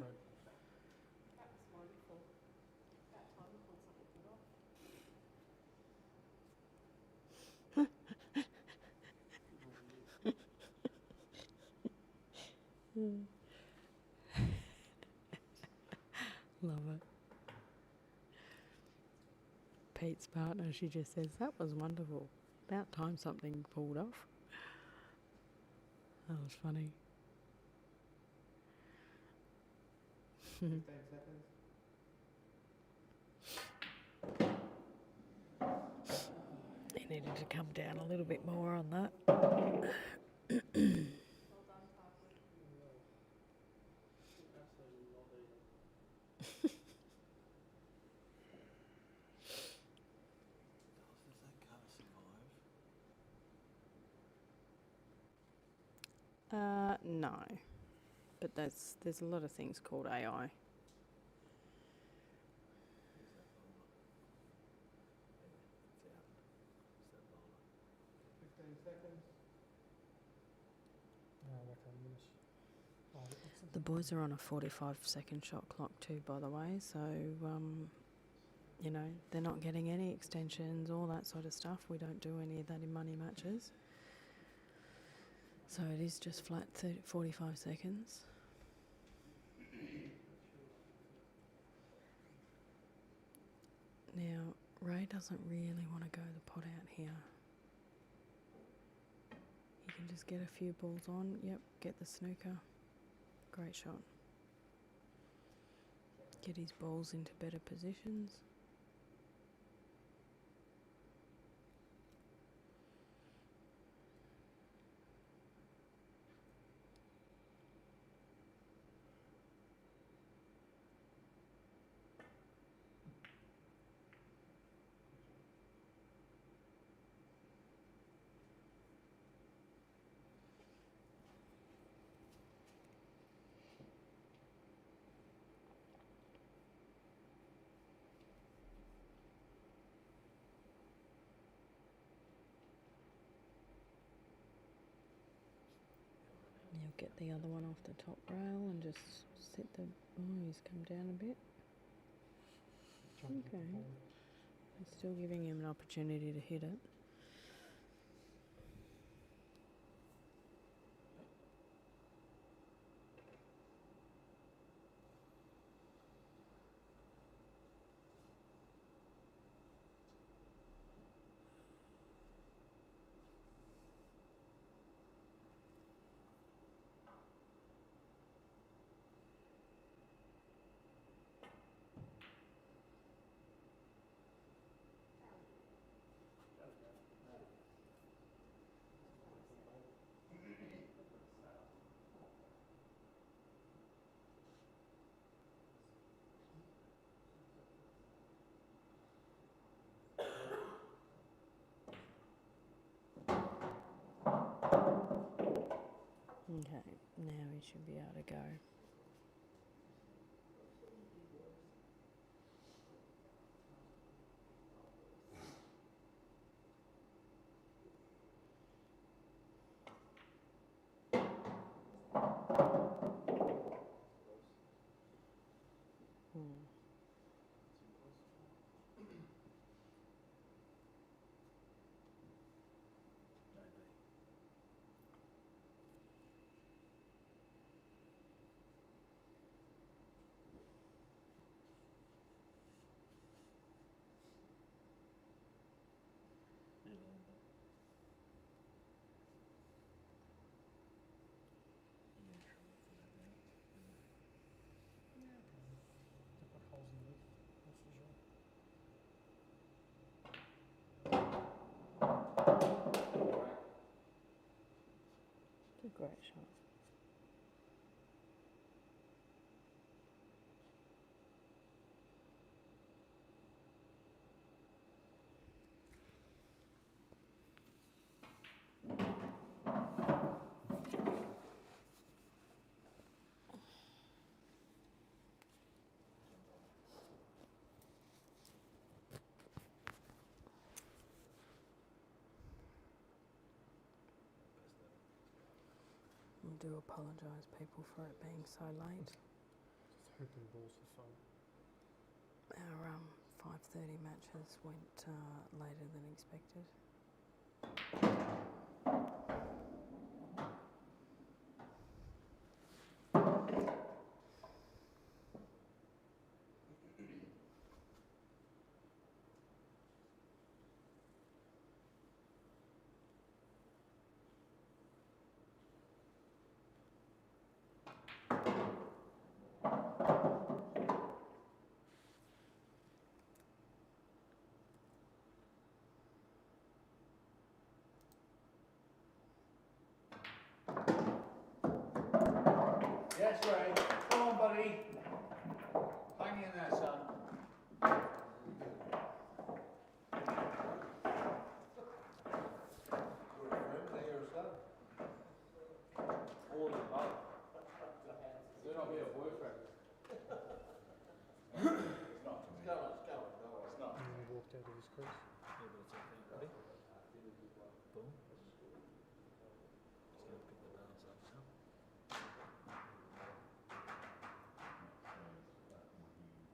Love it. Pete's partner, she just says, that was wonderful. About time something pulled off. That was funny. 15 seconds. He needed to come down a little bit more on that. No, but there's a lot of things called AI. 15 seconds. The boys are on a 45-second shot clock too, by the way, so you know, they're not getting any extensions, all that sort of stuff. We don't do any of that in money matches. So it is just flat 45 seconds. Now, Ray doesn't really want to go the pot out here. He can just get a few balls on. Yep, get the snooker. Great shot. Get his balls into better positions. You'll get the other one off the top rail and just set the... Oh, he's come down a bit. Okay. I'm still giving him an opportunity to hit it. he should be able to go. To put holes in the roof, that's for sure. It's a great shot. I do apologise, people, for it being so late. Just hoping balls for fun. Our 5:30 matches went later than expected. Yes, Ray. Come on, buddy. Hang in there, son. You're a friend, they your son. All of the above. Do not be a boyfriend. It's not to me. Go on, go on, go on. It's not. And then he walked out of his crease. Yeah, but it's okay. Ready? Boom. Just going to pick the balance up now.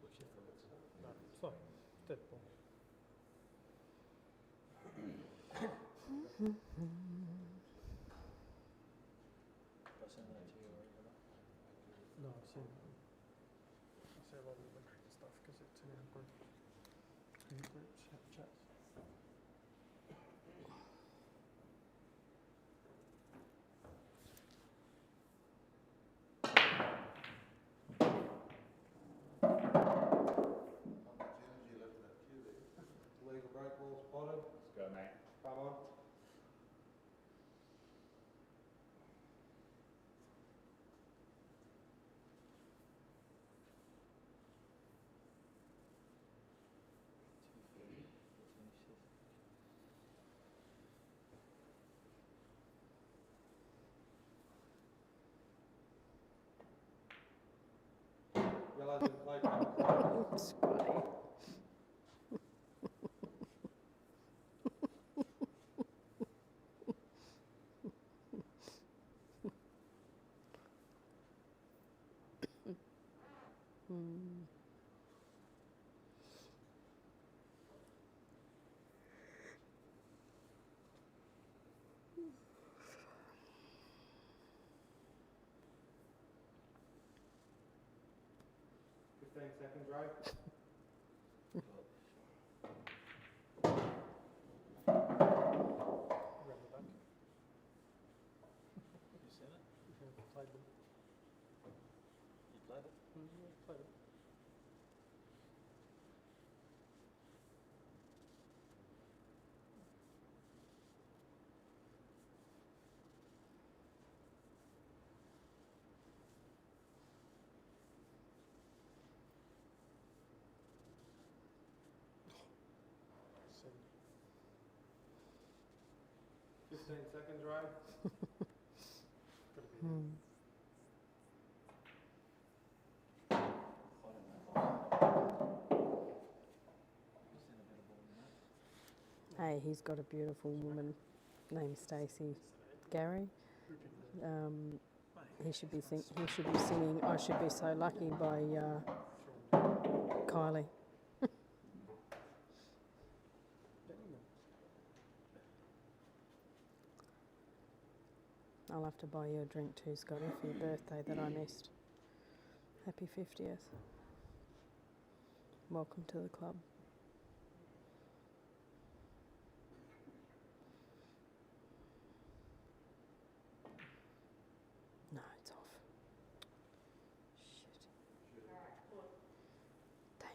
What's your thoughts? No, it's not dead ball. I send that to you already, or not? No, I've seen a lot of the cricket stuff because it's in our group chats. Not much energy left in that cue there. Legal break ball spotted. Let's go, mate. Come on. Yellows in play, come Scotty. Hmm. 15 seconds, Ray. Around the back. You seen it? Yeah, played them. You played it? Yeah, played it. Send. 15 seconds, Ray. Gotta be. Hey, he's got a beautiful woman named Stacey. Gary. He should be singing "I Should Be So Lucky" by Kylie. I'll have to buy you a drink too, Scotty, for your birthday that I missed. Happy 50th. Welcome to the club. No, it's off. Shit. Damn.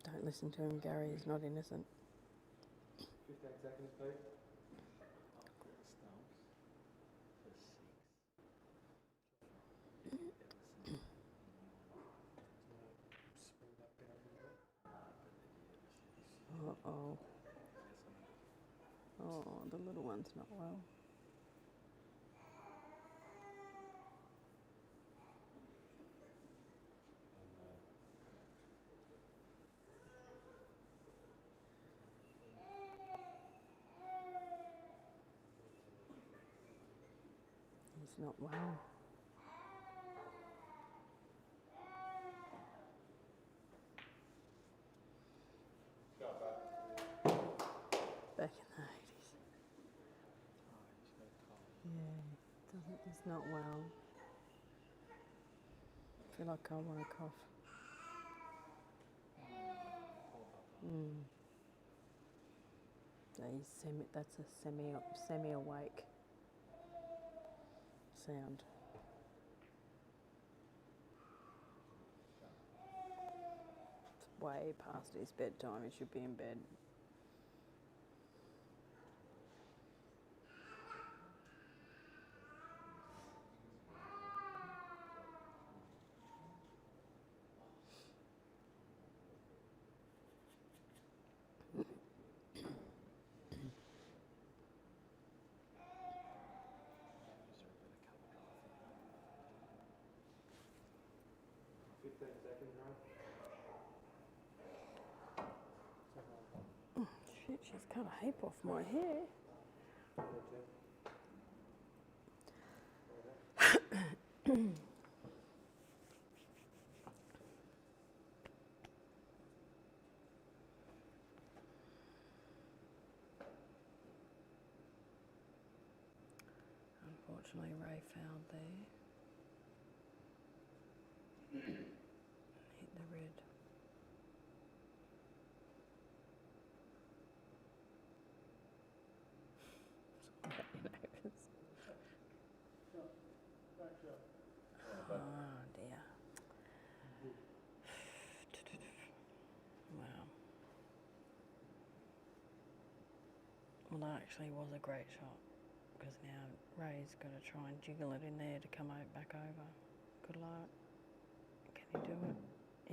Don't listen to him, Gary. He's not innocent. 15 seconds, Pete. Uh-oh. Oh, the little one's not well. He's not well. Back in the 80s. Yeah, he's not well. I feel like I want to cough. That's a semi-awake sound. It's way past his bedtime. He should be in bed. Shit, she's cut a heap off my hair. Unfortunately, Ray fouled there. Hit the red. Oh dear. Wow. Well, that actually was a great shot, because now Ray's got to try and jiggle it in there to come back over. Good luck. Can he do it?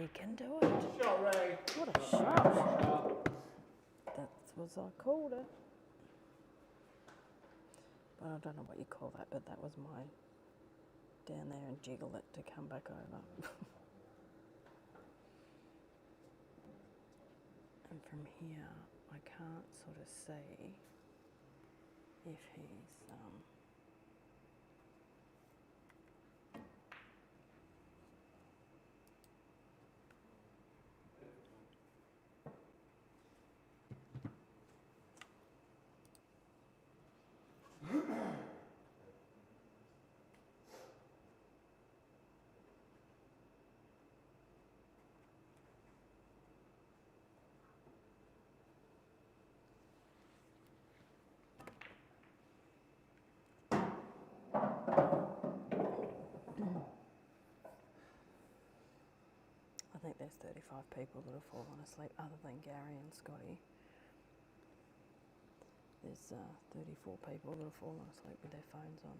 He can do it. Shot, Ray. What a shot. That's what I called it. But I don't know what you call that, but that was my down there and jiggle it to come back over. And from here, I can't sort of see if he's I think there's 35 people that have fallen asleep other than Gary and Scotty. There's 34 people that have fallen asleep with their phones on.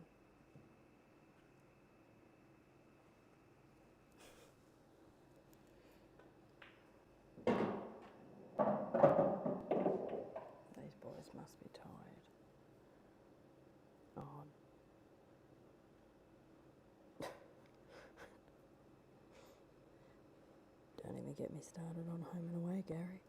get me started on home and away, Gary.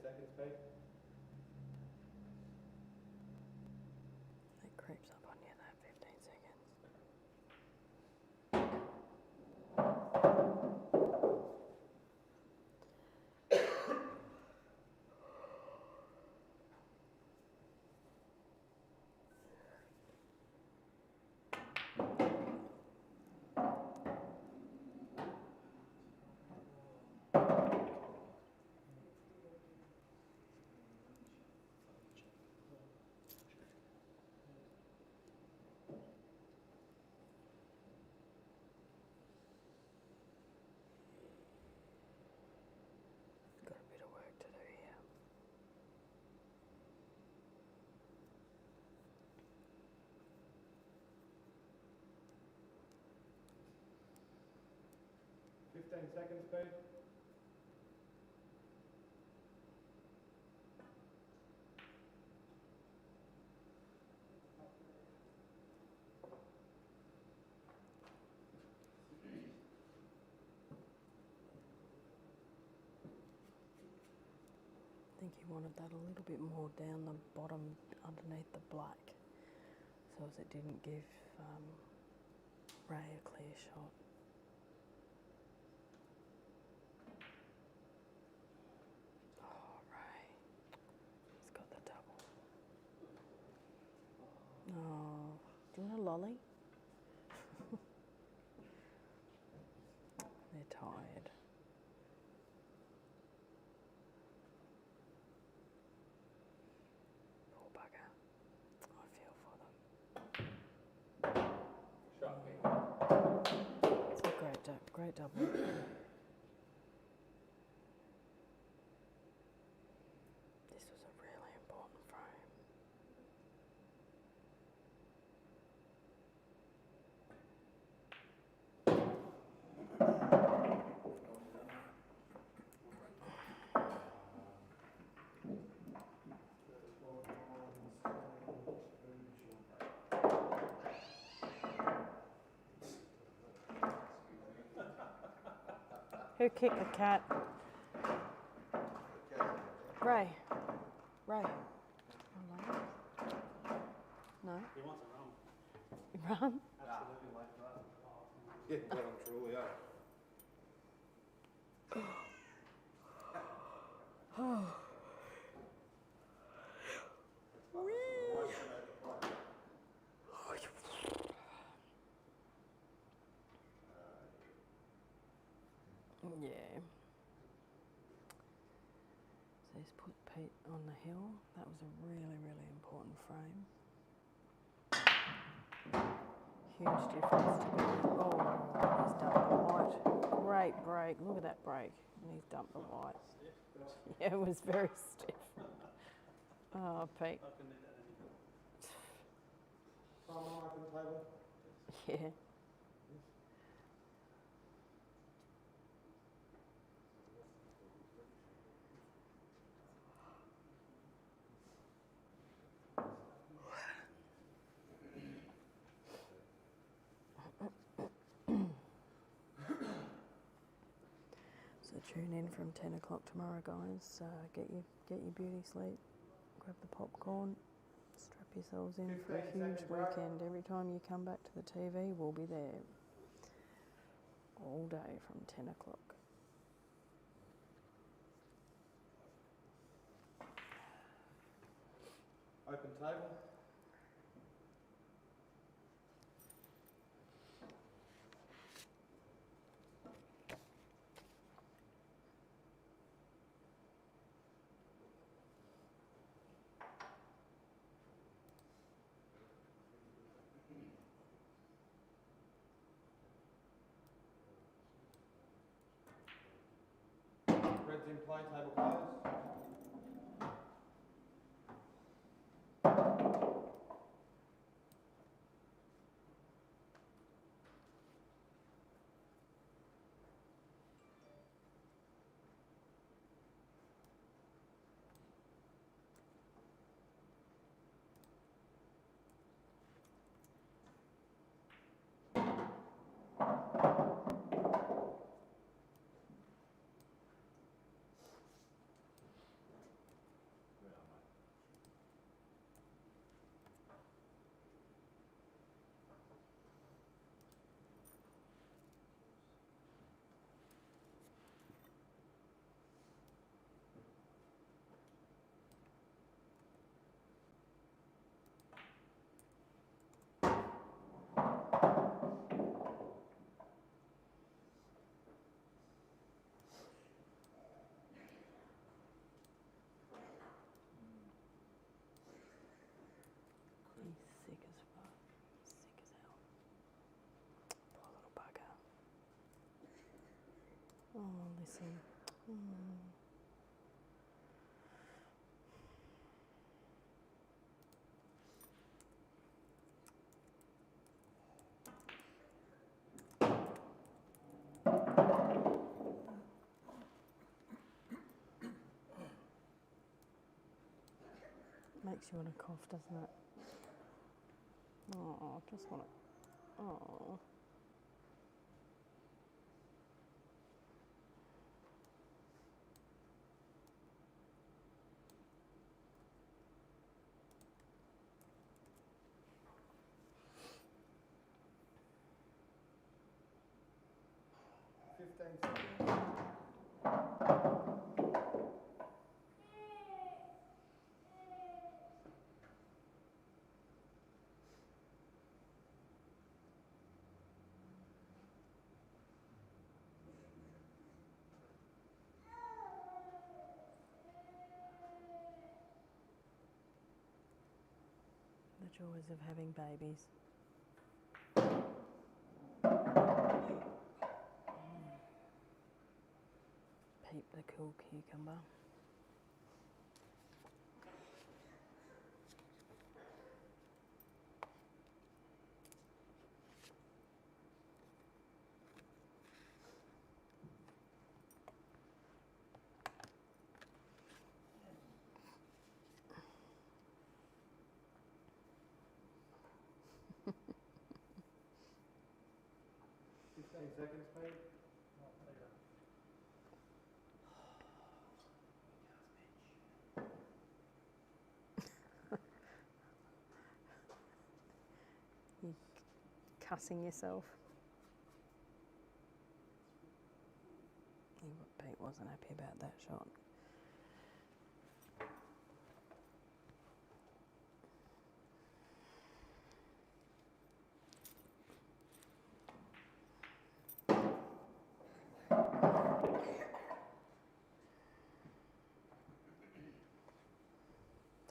Seconds, Pete. That creeps up on you, that 15 seconds. Got a bit of work to do here. Seconds, Pete. I think he wanted that a little bit more down the bottom underneath the black, so as it didn't give Ray a clear shot. Oh, Ray. He's got the double. Oh, do you want a lolly? They're tired. Poor bugger. I feel for them. Shot me. It's a great double. This was a really important frame. Who kicked the cat? Ray. Ray. Hello? No? He wants a run. Run? Absolutely like that. Yeah, well and truly, yeah. Oh. Yeah. So he's put Pete on the hill. That was a really, really important frame. Huge difference to me. Oh, he's dumped the white. Great break. Look at that break. And he's dumped the white. Yeah, it was very stiff. Oh, Pete. Yeah. So tune in from 10 o'clock tomorrow, guys. Get your beauty sleep, grab the popcorn, strap yourselves in for a huge weekend. Every time you come back to the TV, we'll be there all day from 10 o'clock. Open table. play, table closed. He's sick as fuck. Sick as hell. Poor little bugger. Oh, listen. Mm. Makes you want to cough, doesn't it? Oh, just want to. Oh. The joys of having babies. Peep the cool cucumber. Seconds, Pete. You cussing yourself. Pete wasn't happy about that shot.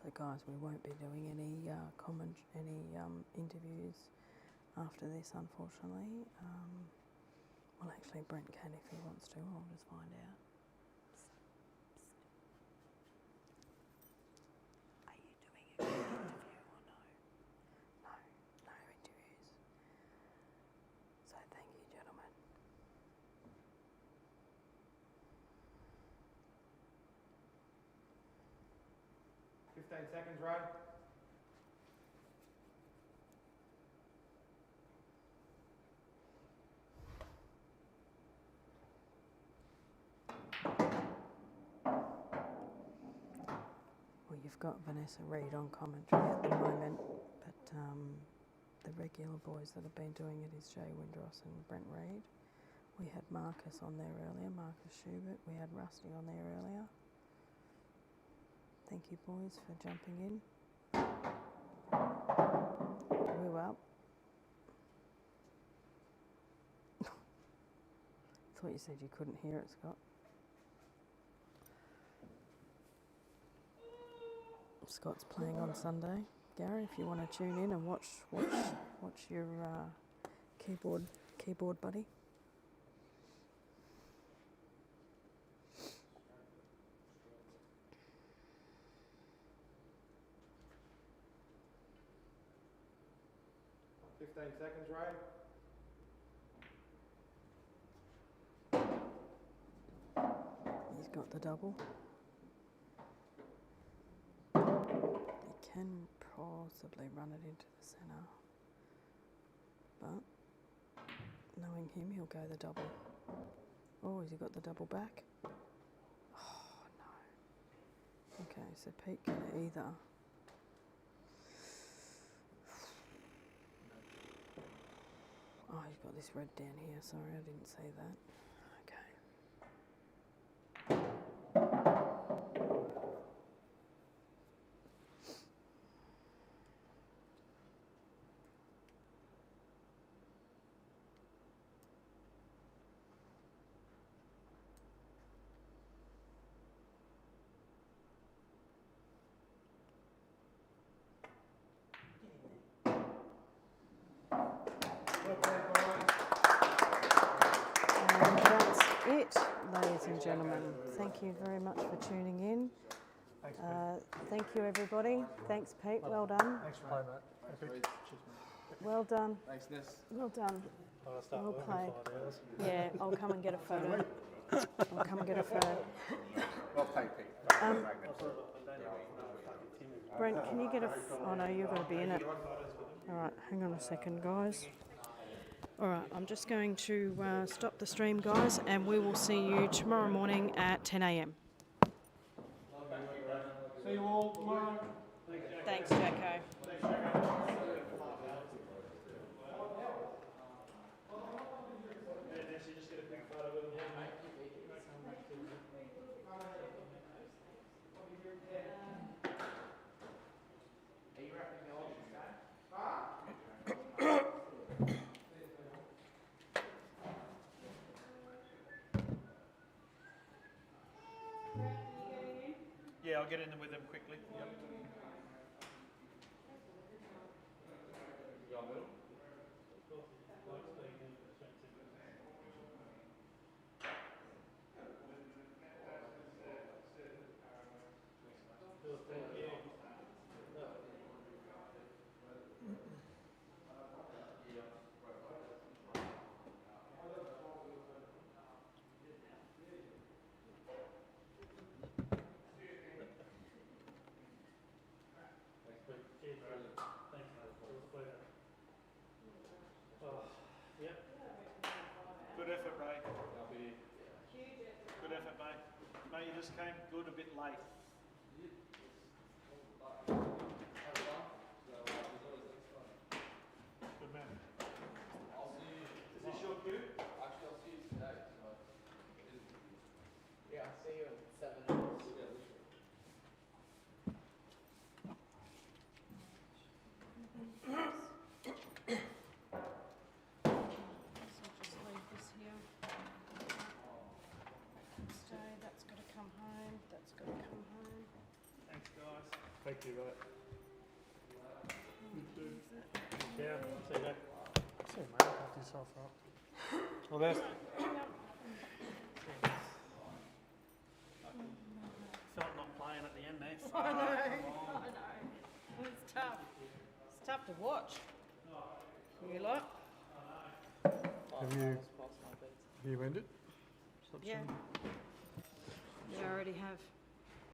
So guys, we won't be doing any interviews after this, unfortunately. Well, actually, Brent can if he wants to. I'll just find out. Psst. Are you doing a interview or no? No interviews. So thank you, gentlemen. Seconds, Ray. Well, you've got Vanessa Reid on commentary at the moment, but the regular boys that have been doing it is Jay Windross and Brent Reid. We had Marcus on there earlier, Marcus Schubert. We had Rusty on there earlier. Thank you, boys, for jumping in. Woo up. Thought you said you couldn't hear it, Scott. Scott's playing on Sunday. Gary, if you want to tune in and watch your keyboard buddy. 15 seconds, Ray. He's got the double. He can possibly run it into the centre, but knowing him, he'll go the double. Oh, has he got the double back? Oh, no. Okay, so Pete can either... Oh, he's got this red down here. Sorry, I didn't see that. Okay. And that's it, ladies and gentlemen. Thank you very much for tuning in. Thanks, thank you, everybody. Thanks, Pete. Well done. Thanks, mate. Well done. Thanks, Ness. Well done. I'll start Well working played. 5 hours. Yeah, I'll come and get a photo. I'll come and get a photo. Well played, Pete. Brent, can you get a... Oh, no, you're going to be in it. All right, hang on a second, guys. All right, I'm just going to stop the stream, guys, and we will see you tomorrow morning at 10 a.m. See you all tomorrow. Thanks, Jacko. Yeah, I'll get in with them quickly. Yep. Good effort, Ray. Good effort, mate. Mate, you just came good a bit late. Good man. Is this your cue? Actually, I'll see you today. Yeah, I'll see you in 7 hours. So just leave this here. Stay, that's got to come home, that's got to come home. Thanks, guys. Thank you, mate. Yeah, see you, Jack. See you, mate. Help yourself up. All the best. Felt not playing at the end there. I know. It's tough. It's tough to watch. You lot? Have you ended? Yeah. Yeah, I already have.